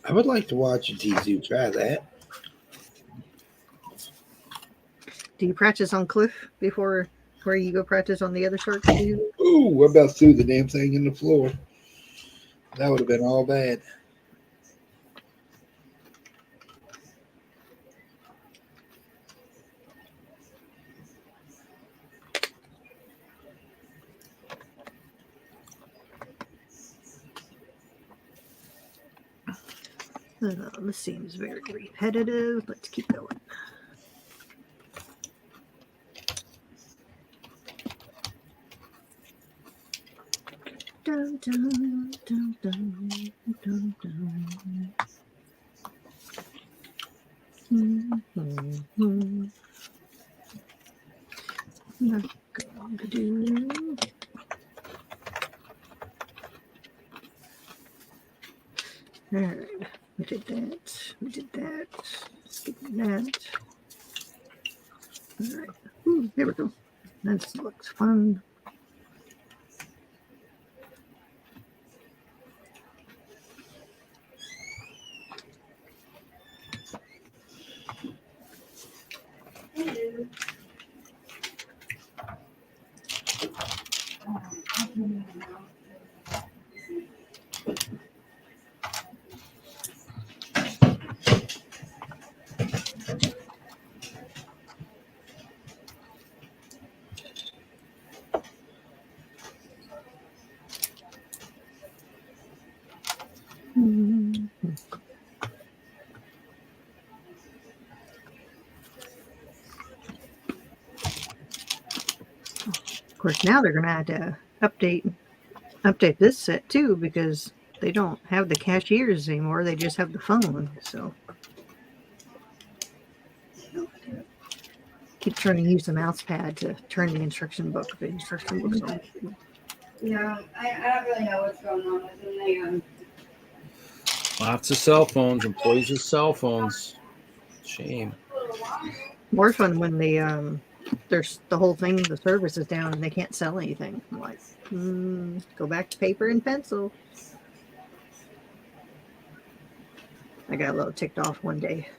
I would like to watch Zizu try that. Do you practice on Cliff before you go practice on the other sharks? Ooh, what about threw the damn thing in the floor? That would have been all bad. This seems very repetitive. Let's keep going. Dun, dun, dun, dun, dun, dun. Not going to do. All right, we did that. We did that. Skipping that. All right. Ooh, there we go. That looks fun. Of course, now they're going to have to update this set too, because they don't have the cashiers anymore. They just have the phone. So keep trying to use the mouse pad to turn the instruction book. The instruction book's on. No, I don't really know what's going on with them. Lots of cell phones, employees with cell phones. Shame. More fun when there's the whole thing, the service is down and they can't sell anything. I'm like, go back to paper and pencil. I got a little ticked off one day.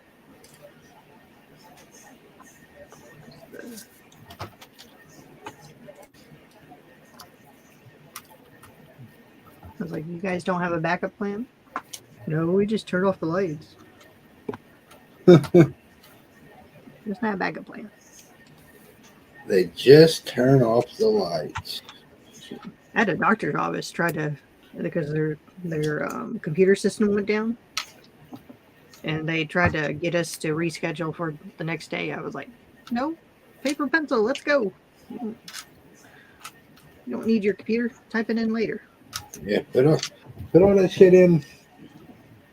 I was like, you guys don't have a backup plan? No, we just turned off the lights. There's not a backup plan. They just turn off the lights. I had a doctor's office try to, because their computer system went down, and they tried to get us to reschedule for the next day. I was like, no, paper pencil, let's go. You don't need your computer. Type it in later. Yeah, put all that shit in.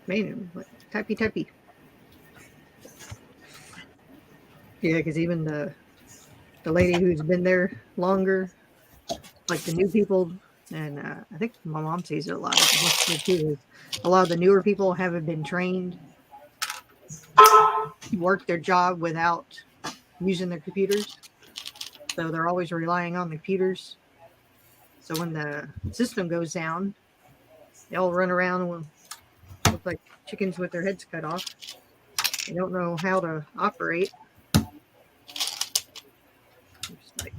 Man, like, typey. Yeah, because even the lady who's been there longer, like the new people, and I think my mom sees it a lot. A lot of the newer people haven't been trained to work their job without using their computers, so they're always relying on the computers. So when the system goes down, they all run around and look like chickens with their heads cut off. They don't know how to operate. Just like,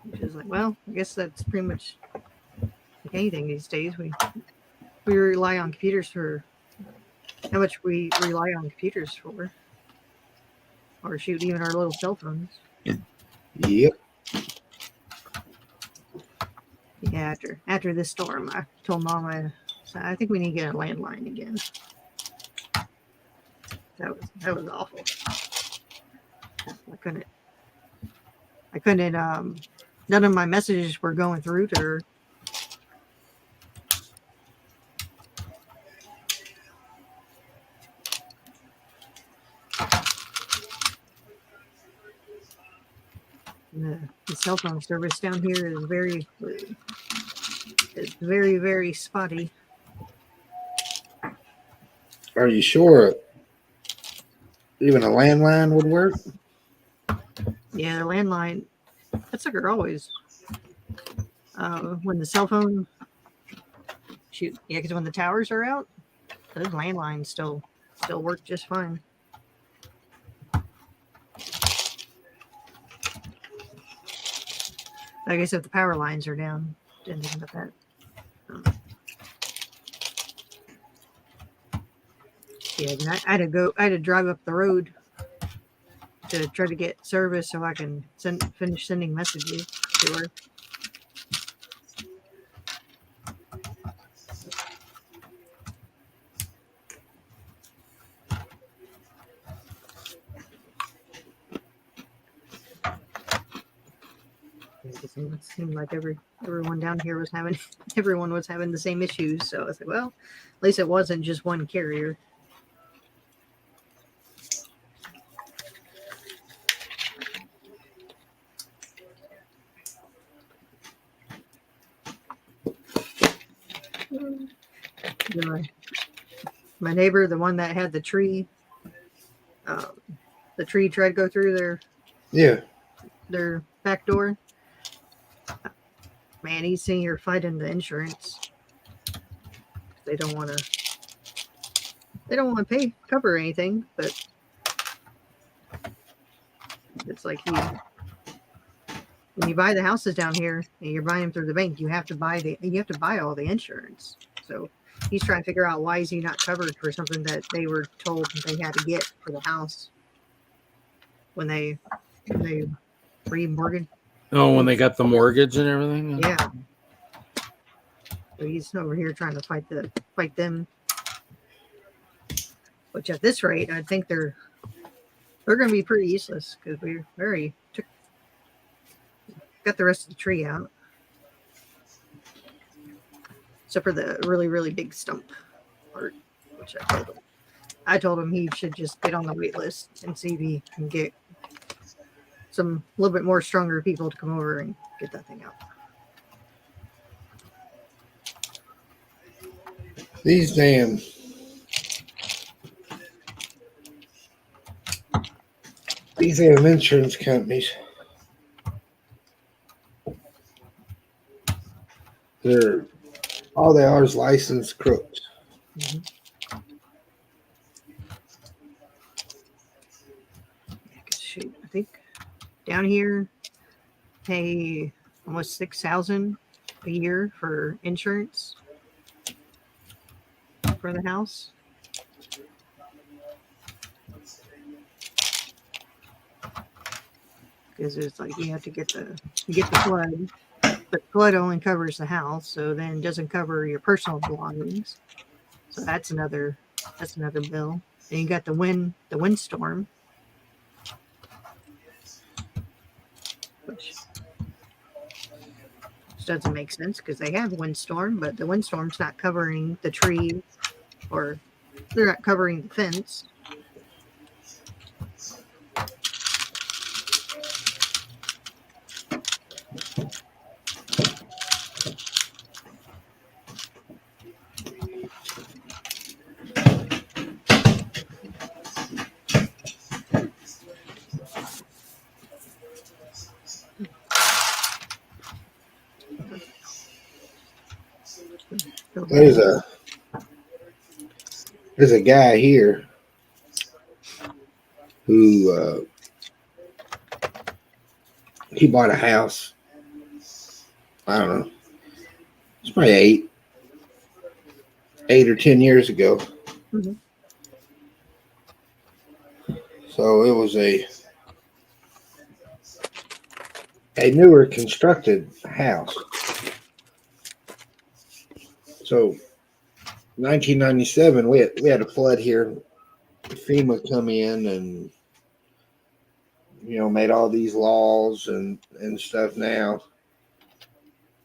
which is like, well, I guess that's pretty much like anything these days. We rely on computers for how much we rely on computers for, or shoot, even our little cell phones. Yep. Yeah, after this storm, I told Mom I think we need to get a landline again. That was awful. I couldn't. None of my messages were going through to her. The cell phone service down here is very spotty. Are you sure even a landline would work? Yeah, the landline. That sucker always. When the cell phone. Shoot, yeah, because when the towers are out, those landlines still work just fine. I guess if the power lines are down, didn't think about that. Yeah, I had to drive up the road to try to get service so I can finish sending messages to her. It seemed like everyone down here was having the same issues. So I was like, well, at least it wasn't just one carrier. My neighbor, the one that had the tree tried to go through their back door. Man, he's sitting here fighting the insurance. They don't want to cover anything, but it's like when you buy the houses down here and you're buying them through the bank, you have to buy all the insurance. So he's trying to figure out why is he not covered for something that they were told they had to get for the house when they remortgaged. Oh, when they got the mortgage and everything? Yeah. So he's over here trying to fight them. Which at this rate, I think they're going to be pretty useless because we got the rest of the tree out, except for the really, really big stump part, which I told him he should just get on the wait list and see if he can get some a little bit more stronger people to come over and get that thing out. These damn insurance companies. They're all they are is licensed crooks. Mm-hmm. Shoot, I think down here pay almost $6,000 a year for insurance for the house. Because it's like you have to get the flood, but flood only covers the house, so then it doesn't cover your personal belongings. So that's another bill. And you got the windstorm, which doesn't make sense because they have windstorm, but the windstorm's not covering the tree, or they're not covering the fence. There's a guy here who he bought a house. I don't know. It's probably 8 or 10 years ago. Mhm. So it was a newer constructed house. So 1997, we had a flood here. FEMA come in and made all these laws and stuff. Now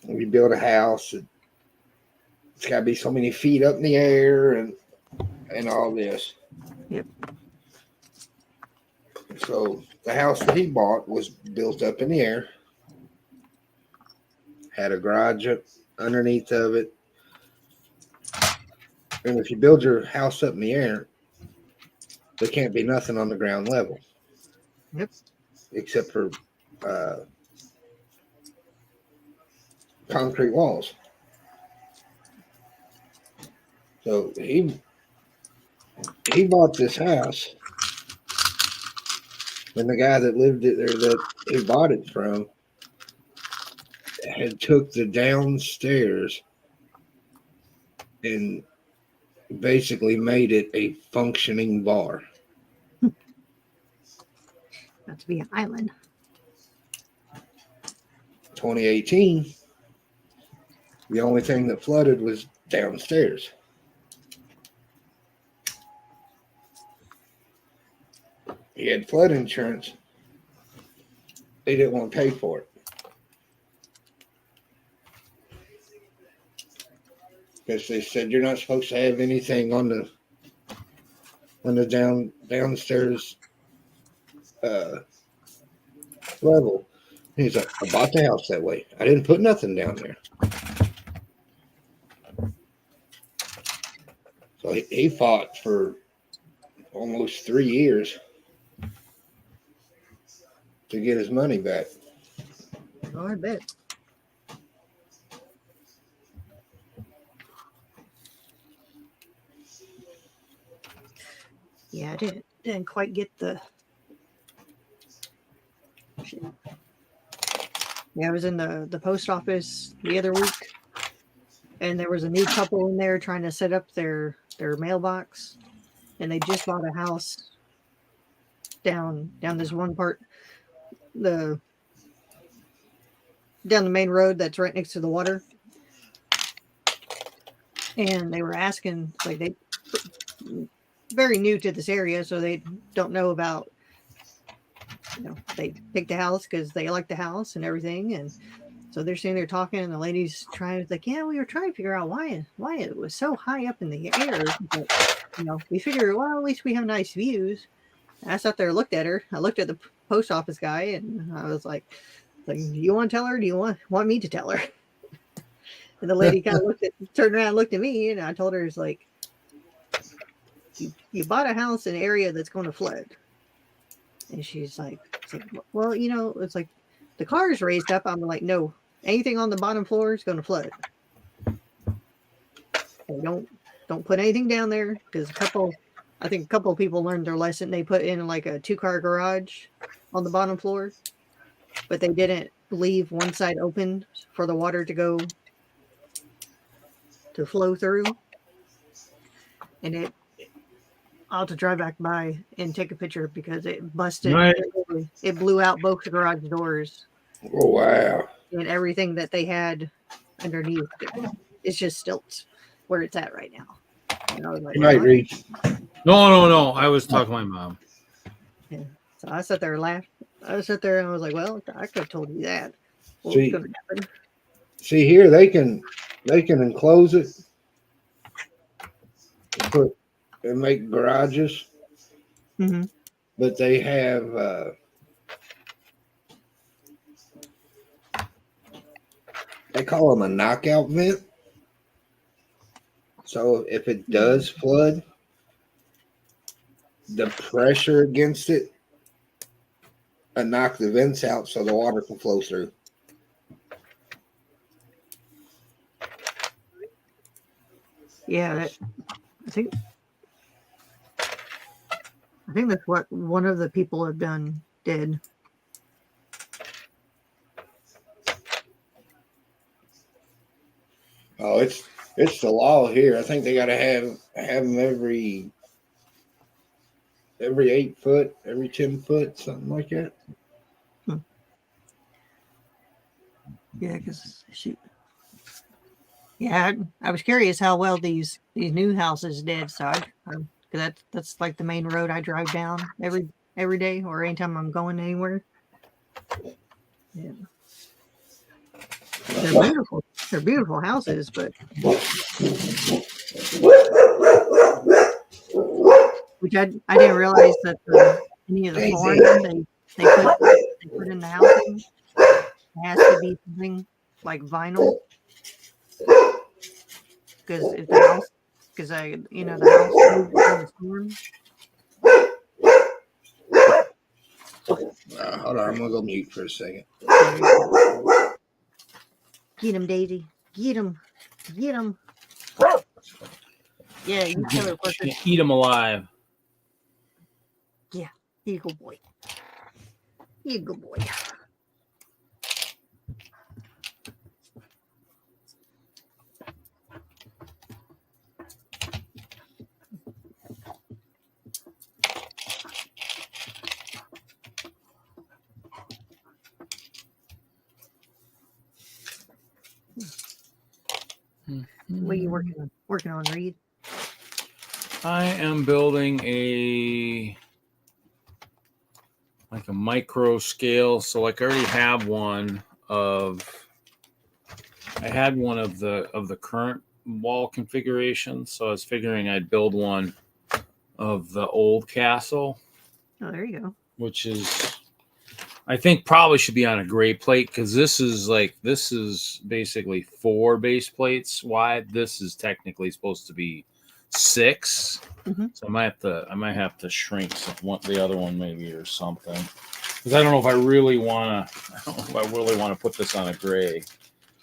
we build a house, it's got to be so many feet up in the air and all this. Yep. So the house that he bought was built up in the air, had a garage up underneath of it. And if you build your house up in the air, there can't be nothing on the ground level. Yep. Except for concrete walls. So he bought this house, and the guy that lived it there that he bought it from had took the downstairs and basically made it a functioning bar. Not to be an island. 2018, the only thing that flooded was downstairs. He had flood insurance. They didn't want to pay for it. Because they said you're not supposed to have anything on the downstairs level. And he's like, I bought the house that way. I didn't put nothing down there. So he fought for almost 3 years to get his money back. Oh, I bet. Yeah, I didn't quite get the. Yeah, I was in the post office the other week, and there was a new couple in there trying to set up their mailbox, and they just bought a house down this one part, down the main road that's right next to the water. And they were asking, like, they very new to this area, so they don't know about, they picked the house because they like the house and everything. And So they're sitting there talking, and the lady's trying. Like, yeah, we were trying to figure out why it was so high up in the air. But, we figured, well, at least we have nice views. And I sat there, and looked at her. I looked at the post office guy, and I was like, do you want to tell her? Or do you want me to tell her? And the lady kind of turned around, and looked at me, and I told her, it's like, you bought a house in an area that's going to flood. And she's like, well, it's like the car is raised up. I'm like, no, anything on the bottom floor is going to flood. So don't put anything down there, because I think a couple of people learned their lesson. They put in like a 2-car garage on the bottom floor, but they didn't leave one side open for the water to flow through. And I'll have to drive back by and take a picture, because it busted. Right. It blew out both the garage doors. Oh, wow. And everything that they had underneath. It's just stilts where it's at right now. And I was like, You might reach. No. I was talking to my mom. Yeah. So I sat there and laughed. I sat there and I was like, well, I could have told you that. What See- was going to happen? See here, they can enclose it, put and make garages, Mm-hmm. but they have they call them a knockout vent. So if it does flood, the pressure against it knock the vents out so the water can flow through. Yeah, I think that's what one of the people did. Oh, it's the law here. I think they got to have them every 8 foot, every 10 foot, something like that. Yeah, because I was curious how well these new houses did. So because that's like the main road I drive down every day, or anytime I'm going anywhere. Yeah, they're beautiful. They're beautiful houses, but which I didn't realize that any of the flooring they put in the housing has to be something like vinyl, because if the house, the house moved in the storm. Hold on, I'm gonna go mute for a second. Get him, Daisy. Get him. Get him. Yeah, you kill it with it. Eat them alive. Yeah, you good boy. You good boy. What are you working on, Reed? I am building a micro scale. So like I already have one of the current wall configuration. So I was figuring I'd build one of the old castle. Oh, there you go. Which is, I think, probably should be on a gray plate, because this is basically 4 base plates wide. This is technically supposed to be 6. Mm-hmm. So I might have to shrink the other one maybe or something, because I don't know if I really want to put this on a gray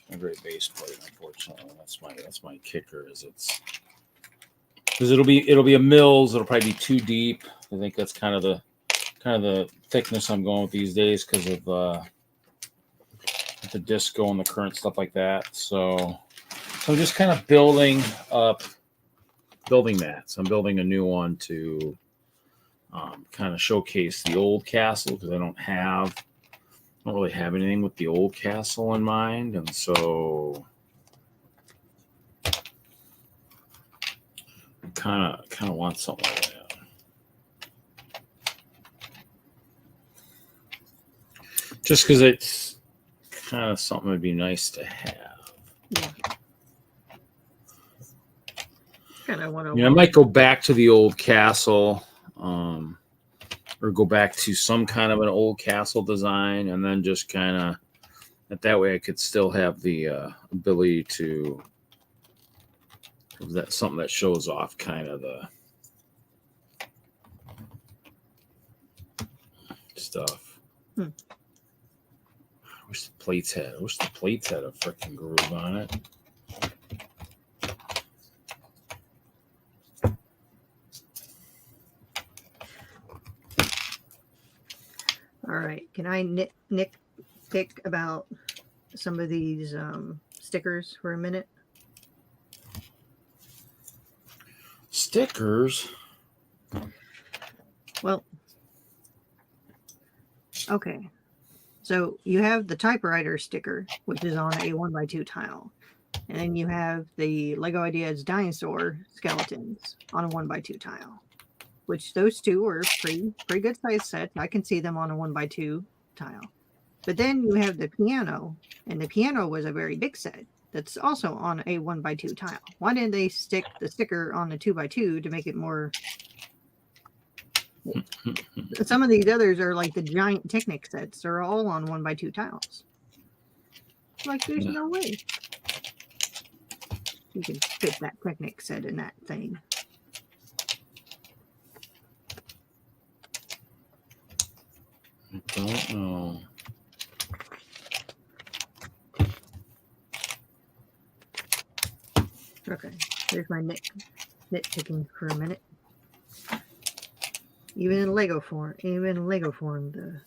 base plate. Unfortunately, that's my kicker. Because it'll be a Mills. It'll probably be too deep. I think that's kind of the thickness I'm going with these days, because of the disco and the current stuff like that. So I'm just kind of building that. So I'm building a new one to kind of showcase the old castle, because I don't really have anything with the old castle in mind, and so I kind of want something like that. Just because kind of something that'd be nice to have. Yeah. Kind of want to. You know, I might go back to the old castle, or go back to some kind of an old castle design, and then just kind of that way I could still have the ability to that something that shows off kind of the stuff. I wish the plates had a freaking groove on it. All right. Can I nitpick about some of these stickers for a minute? Stickers? Well, okay. So you have the typewriter sticker, which is on a 1x2 tile. And then you have the Lego Ideas dinosaur skeletons on a 1x2 tile, which those two are pretty good size sets. I can see them on a 1x2 tile. But then you have the piano, and the piano was a very big set that's also on a 1x2 tile. Why didn't they stick the sticker on the 2x2 to make it more? Some of these others are like the giant Technic sets. They're all on 1x2 tiles. Like, there's no way you can fit that Technic set in that thing. I don't know. Okay, there's my nitpicking for a minute. Even in Lego form, the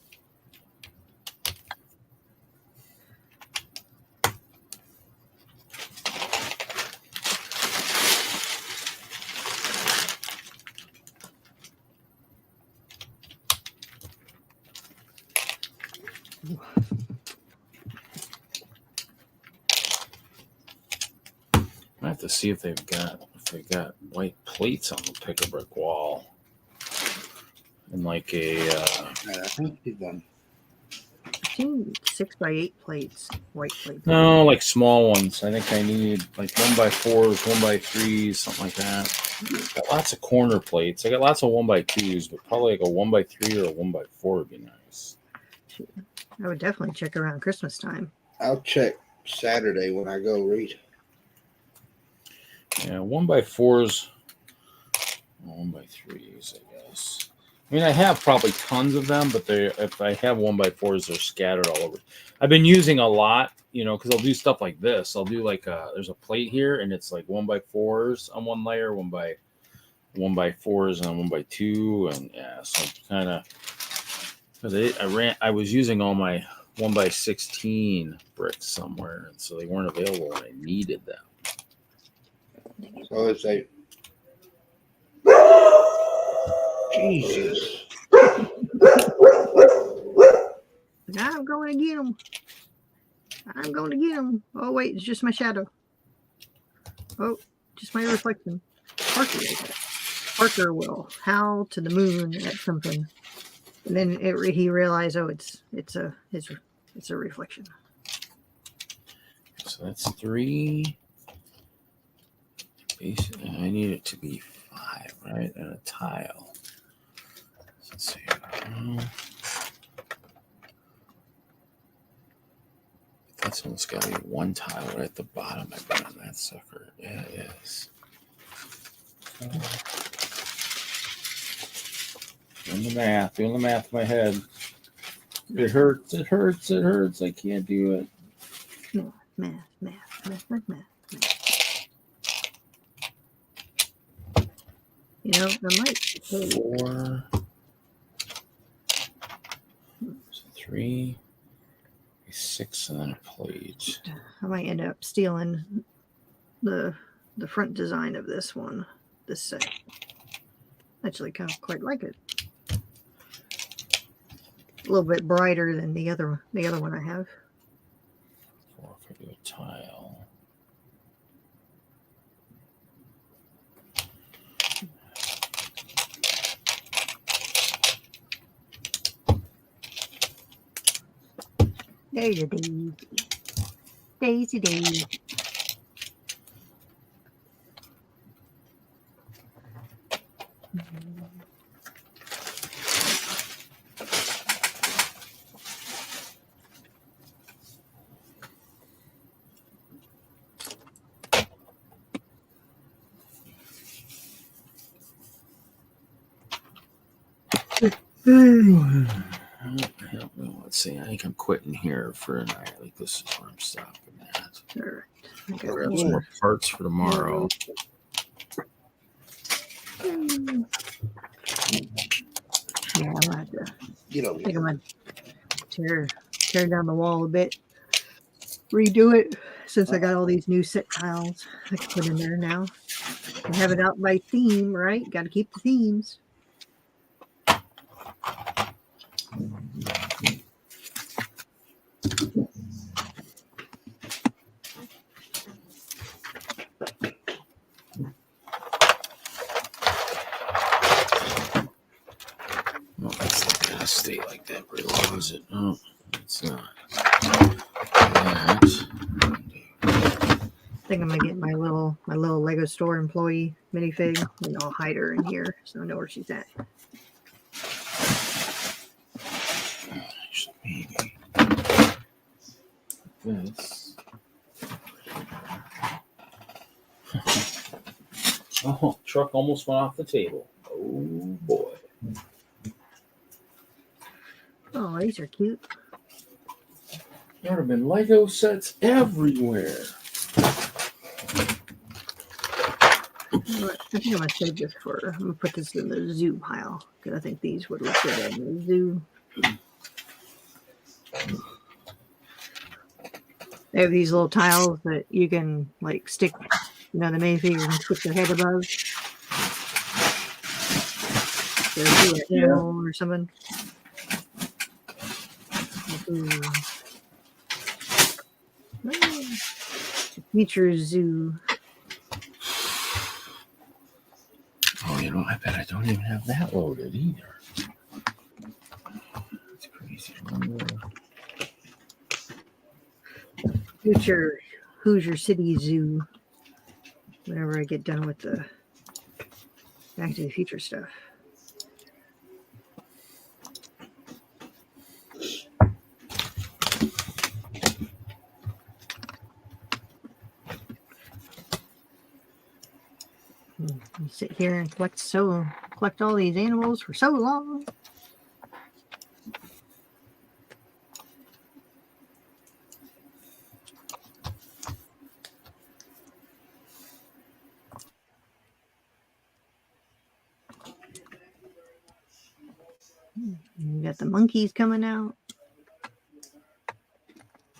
I have to see if they got white plates on the pick a brick wall. And like a I think he's done. I've seen 6x8 plates, white plates. no, like small ones. I think I need like 1x4s, 1x3s, something like that. Got lots of corner plates. I got lots of 1x2s, but probably like a 1x3 or a 1x4 would be nice. I would definitely check around Christmas time. I'll check Saturday when I go read. Yeah, 1x4s, 1x3s, I guess. I mean, I have probably tons of them, but if I have 1x4s, they're scattered all over. I've been using a lot, you know, because I'll do stuff like this. I'll do like there's a plate here, and it's like 1x4s on one layer, 1x4s and 1x2, and yeah, so kind of because I was using all my 1x16 bricks somewhere, and so they weren't available when I needed them. So it's a Jesus. Now I'm going to get them. I'm going to get them. Oh, wait, it's just my shadow. Oh, just my reflection. Parker will howl to the moon at something. And then he realized, oh, it's a reflection. So that's 3. Basically, I need it to be 5, right? And a tile. So let's see. That's almost got to be 1 tile right at the bottom. I bet on that sucker. Yeah, it is. Doing the math in my head. It hurts. I can't do it. Math. You know, I might take 4. So 3, 6, and then a plate. I might end up stealing the front design of this set. Actually, kind of quite like it. A little bit brighter than the other one I have. 4 if I do a tile. There's a Daisy. Daisy, Daisy. Let's see. I think I'm quitting here for a night. I think this is where I'm stopping at. All right. I I'll got grab one some more. more parts for tomorrow. Yeah, I'm gonna have to. Get over I think here. I'm gonna tear down the wall a bit, redo it since I got all these new set tiles I can put in there now. And have it out by theme, right? Got to keep the themes. Well, that's not gonna stay like that very long, is it? No, it's not. That. I think I'm gonna get my little Lego store employee minifig, and I'll hide her in here so I know where she's at. Maybe this. Oh, truck almost went off the table. Oh boy. Oh, these are cute. There would have been Lego sets everywhere. I think I'm gonna save this I'm gonna put this in the zoo pile because I think these would look good in the zoo. They have these little tiles that you can like stick, the minifigure can stick their head above. So do an animal or something. Future zoo. Oh, I bet I don't even have that loaded either. That's crazy. Future Hoosier City Zoo. Whenever I get done with the Back to the Future stuff. You sit here and collect all these animals for so long. You got the monkeys coming out.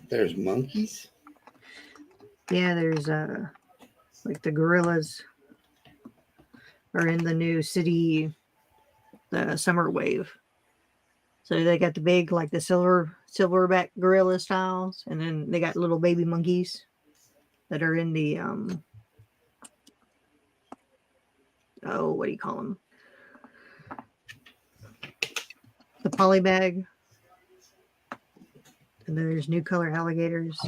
There's monkeys. Yeah, there's like the gorillas are in the new city, the summer wave. So they got the big, like the silverback gorilla styles, and then they got little baby monkeys that are in the what do you call them? The polybag. And then there's new color alligators.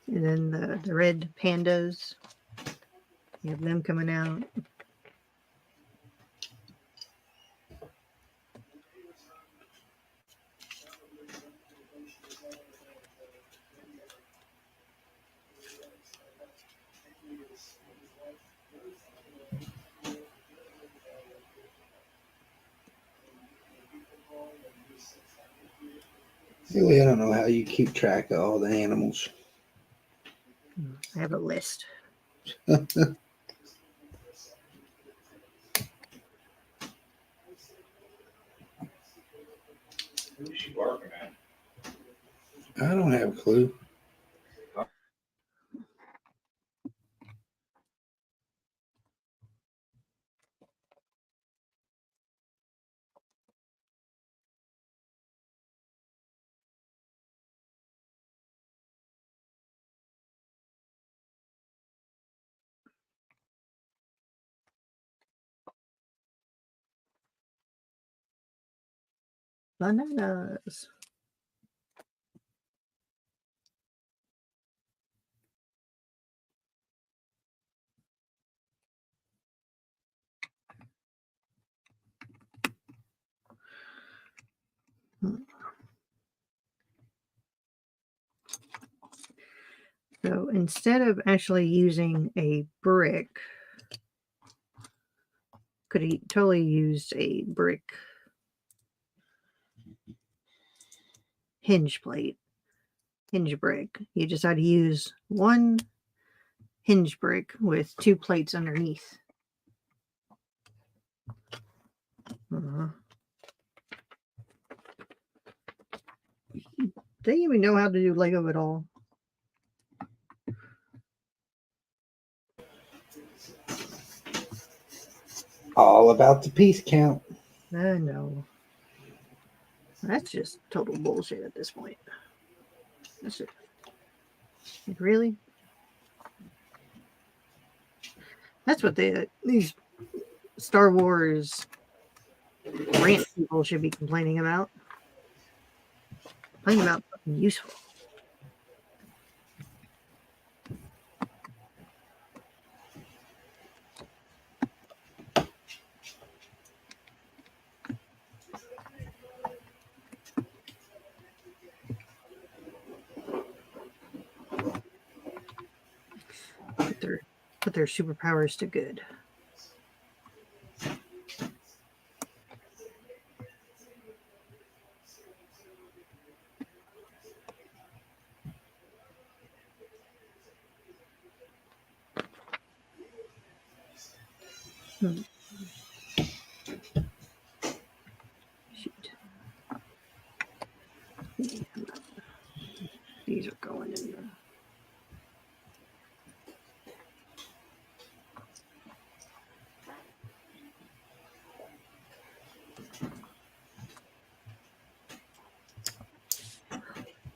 And then the red pandas. You have them coming out. Really, I don't know how you keep track of all the animals. I have a list. Who's she working at? I don't have a clue. Bananas. So instead of actually using a brick, could he totally used a brick hinge plate, hinge brick. You decide to use one hinge brick with two plates underneath. They even know how to do Lego at all. All about the piece count. I know. That's just total bullshit at this point. That's it. Like, really? That's what these Star Wars rant people should be complaining about. Complaining about something useful. Put their superpowers to good. Shoot. These are going in the...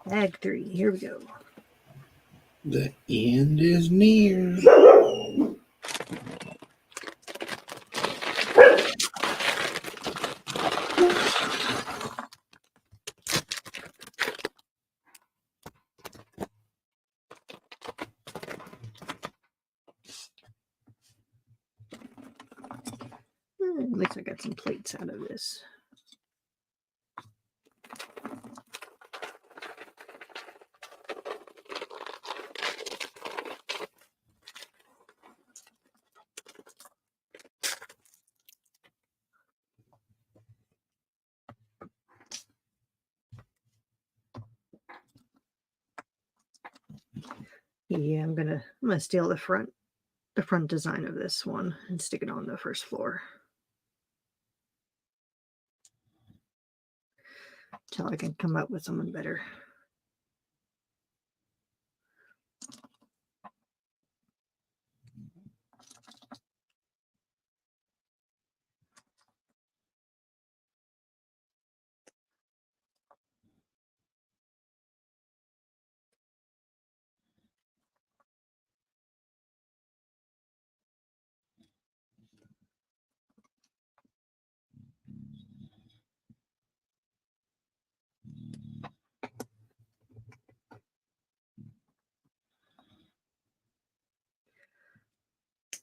Bag 3, here we go. The end is near. At least I got some plates out of this. Yeah, I'm gonna steal the front design of this one and stick it on the first floor. Till I can come up with something better.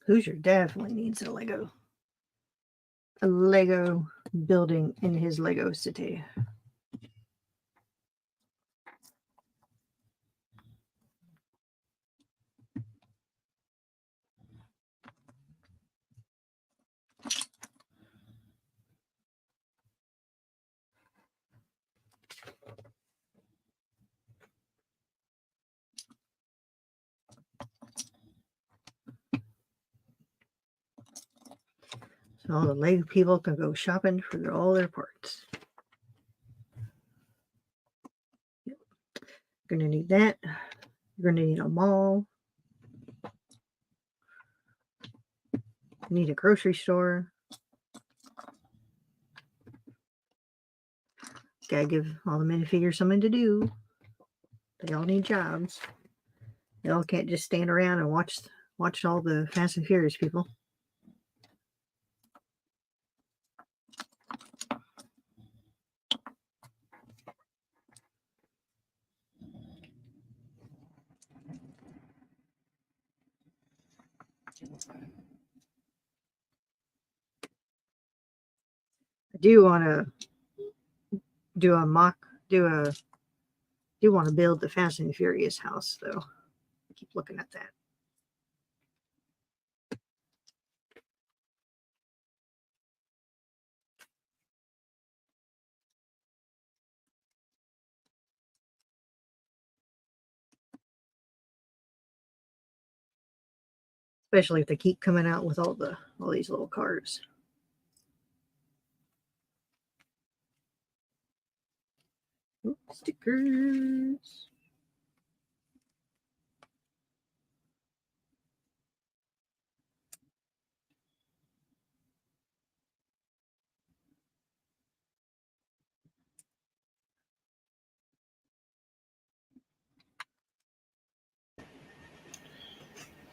Hoosier definitely needs a Lego building in his Lego city. So all the Lego people can go shopping for all their parts. Gonna need that. You're gonna need a mall. You need a grocery store. Gotta give all the minifigures something to do. They all need jobs. They all can't just stand around and watch all the Fast and Furious people. I do want to do want to build the Fast and Furious house though. I keep looking at that. Especially if they keep coming out with all these little cars. Ooh, stickers.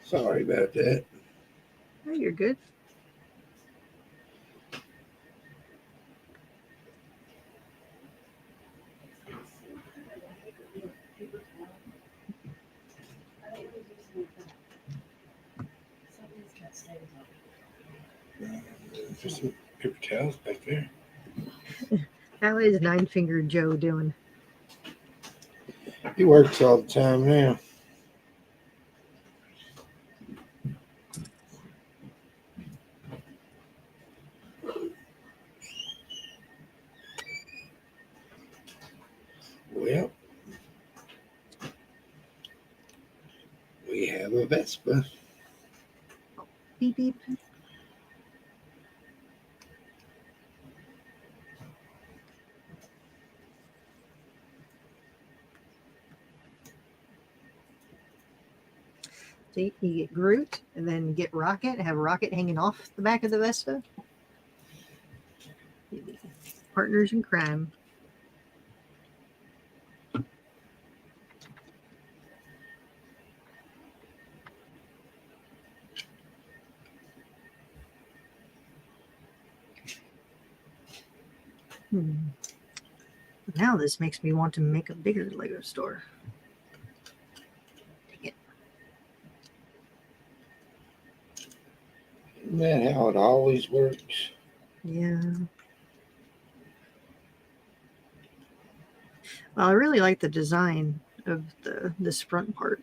Sorry about that. Oh, you're good. There's some paper towels back there. How is Nine Fingered Joe doing? He works all the time now. Well, we have a Vespa. Beep beep. See, you get Groot, and then you get Rocket, and have Rocket hanging off the back of the Vespa. Partners in crime. Now this makes me want to make a bigger Lego store. Dang it. Isn't that how it always works? Yeah. Well, I really like the design of this front part.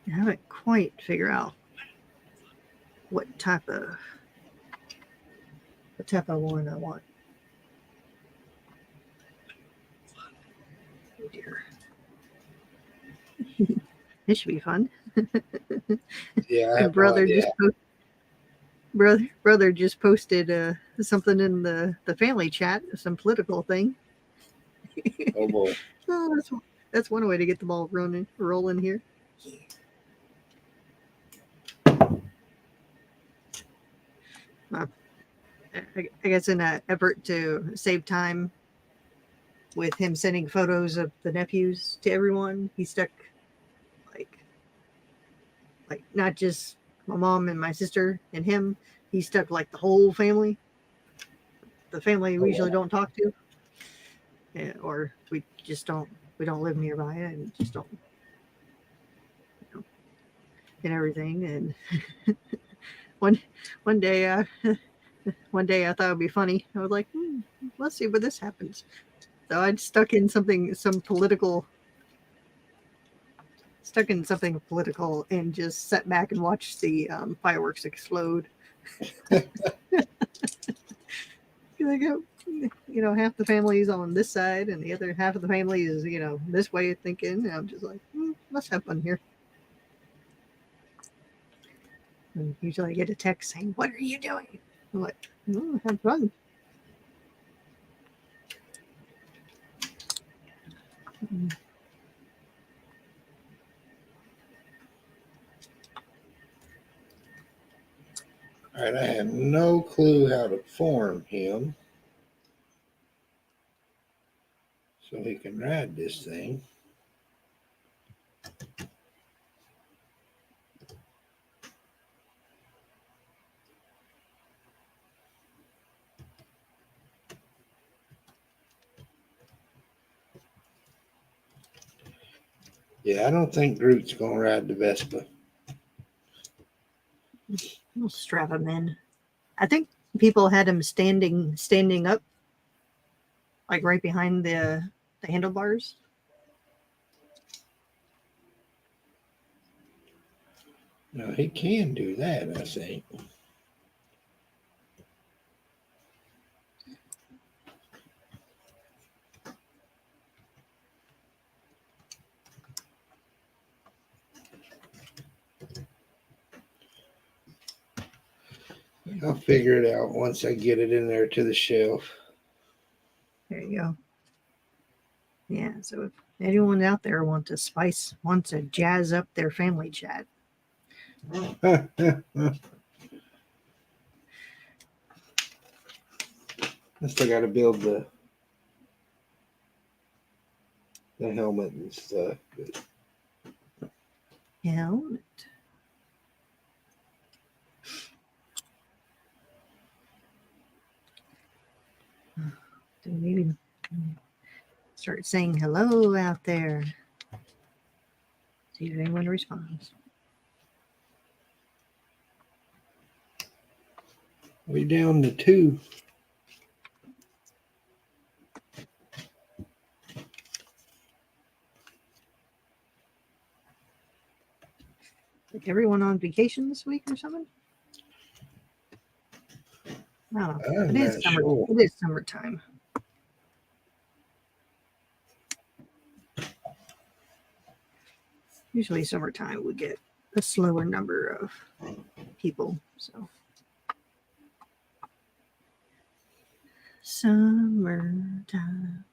I haven't quite figured out what type of one I want. Oh dear. This should be fun. Yeah, I And have no brother idea. brother just posted something in the family chat, some political thing. Oh boy. Oh, that's one way to get the ball rolling here. I guess in an effort to save time with him sending photos of the nephews to everyone, he stuck like not just my mom and my sister and him. He stuck like the whole family, the family we usually don't talk to, or we don't live nearby and just don't, and everything. And one day I thought it'd be funny. I was like, let's see where this happens. So I'd stuck in something political, and just sat back and watched the fireworks explode. Like, half the family is on this side and the other half of the family is, this way of thinking. And I'm just like, let's have fun here. And usually I get a text saying, "What are you doing?" I'm like, "Oh, have fun." All right, I have no clue how to form him so he can ride this thing. Yeah, I don't think Groot's gonna ride the Vespa. We'll strap him in. I think people had him standing up, like right behind the handlebars. No, he can do that, I think. I'll figure it out once I get it in there to the shelf. There you go. Yeah. So if anyone out there wants to jazz up their family chat, I still got to build the helmet and stuff. But helmet. So maybe start saying hello out there. See if anyone responds. we down to 2. Like everyone on vacation this week or something? I don't know. I'm It is not summer. sure. It is summertime. Usually summertime we get a slower number of people. So summertime.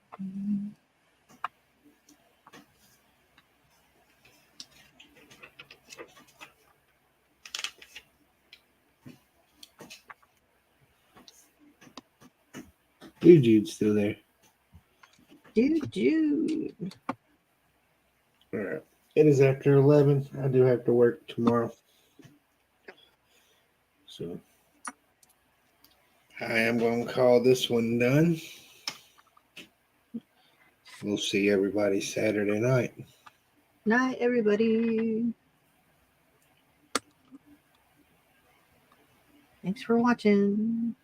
Jude's still there. Dude. All right. It is after 11. I do have to work tomorrow. So I am going to call this one done. We'll see everybody Saturday night. Night, everybody. Thanks for watching.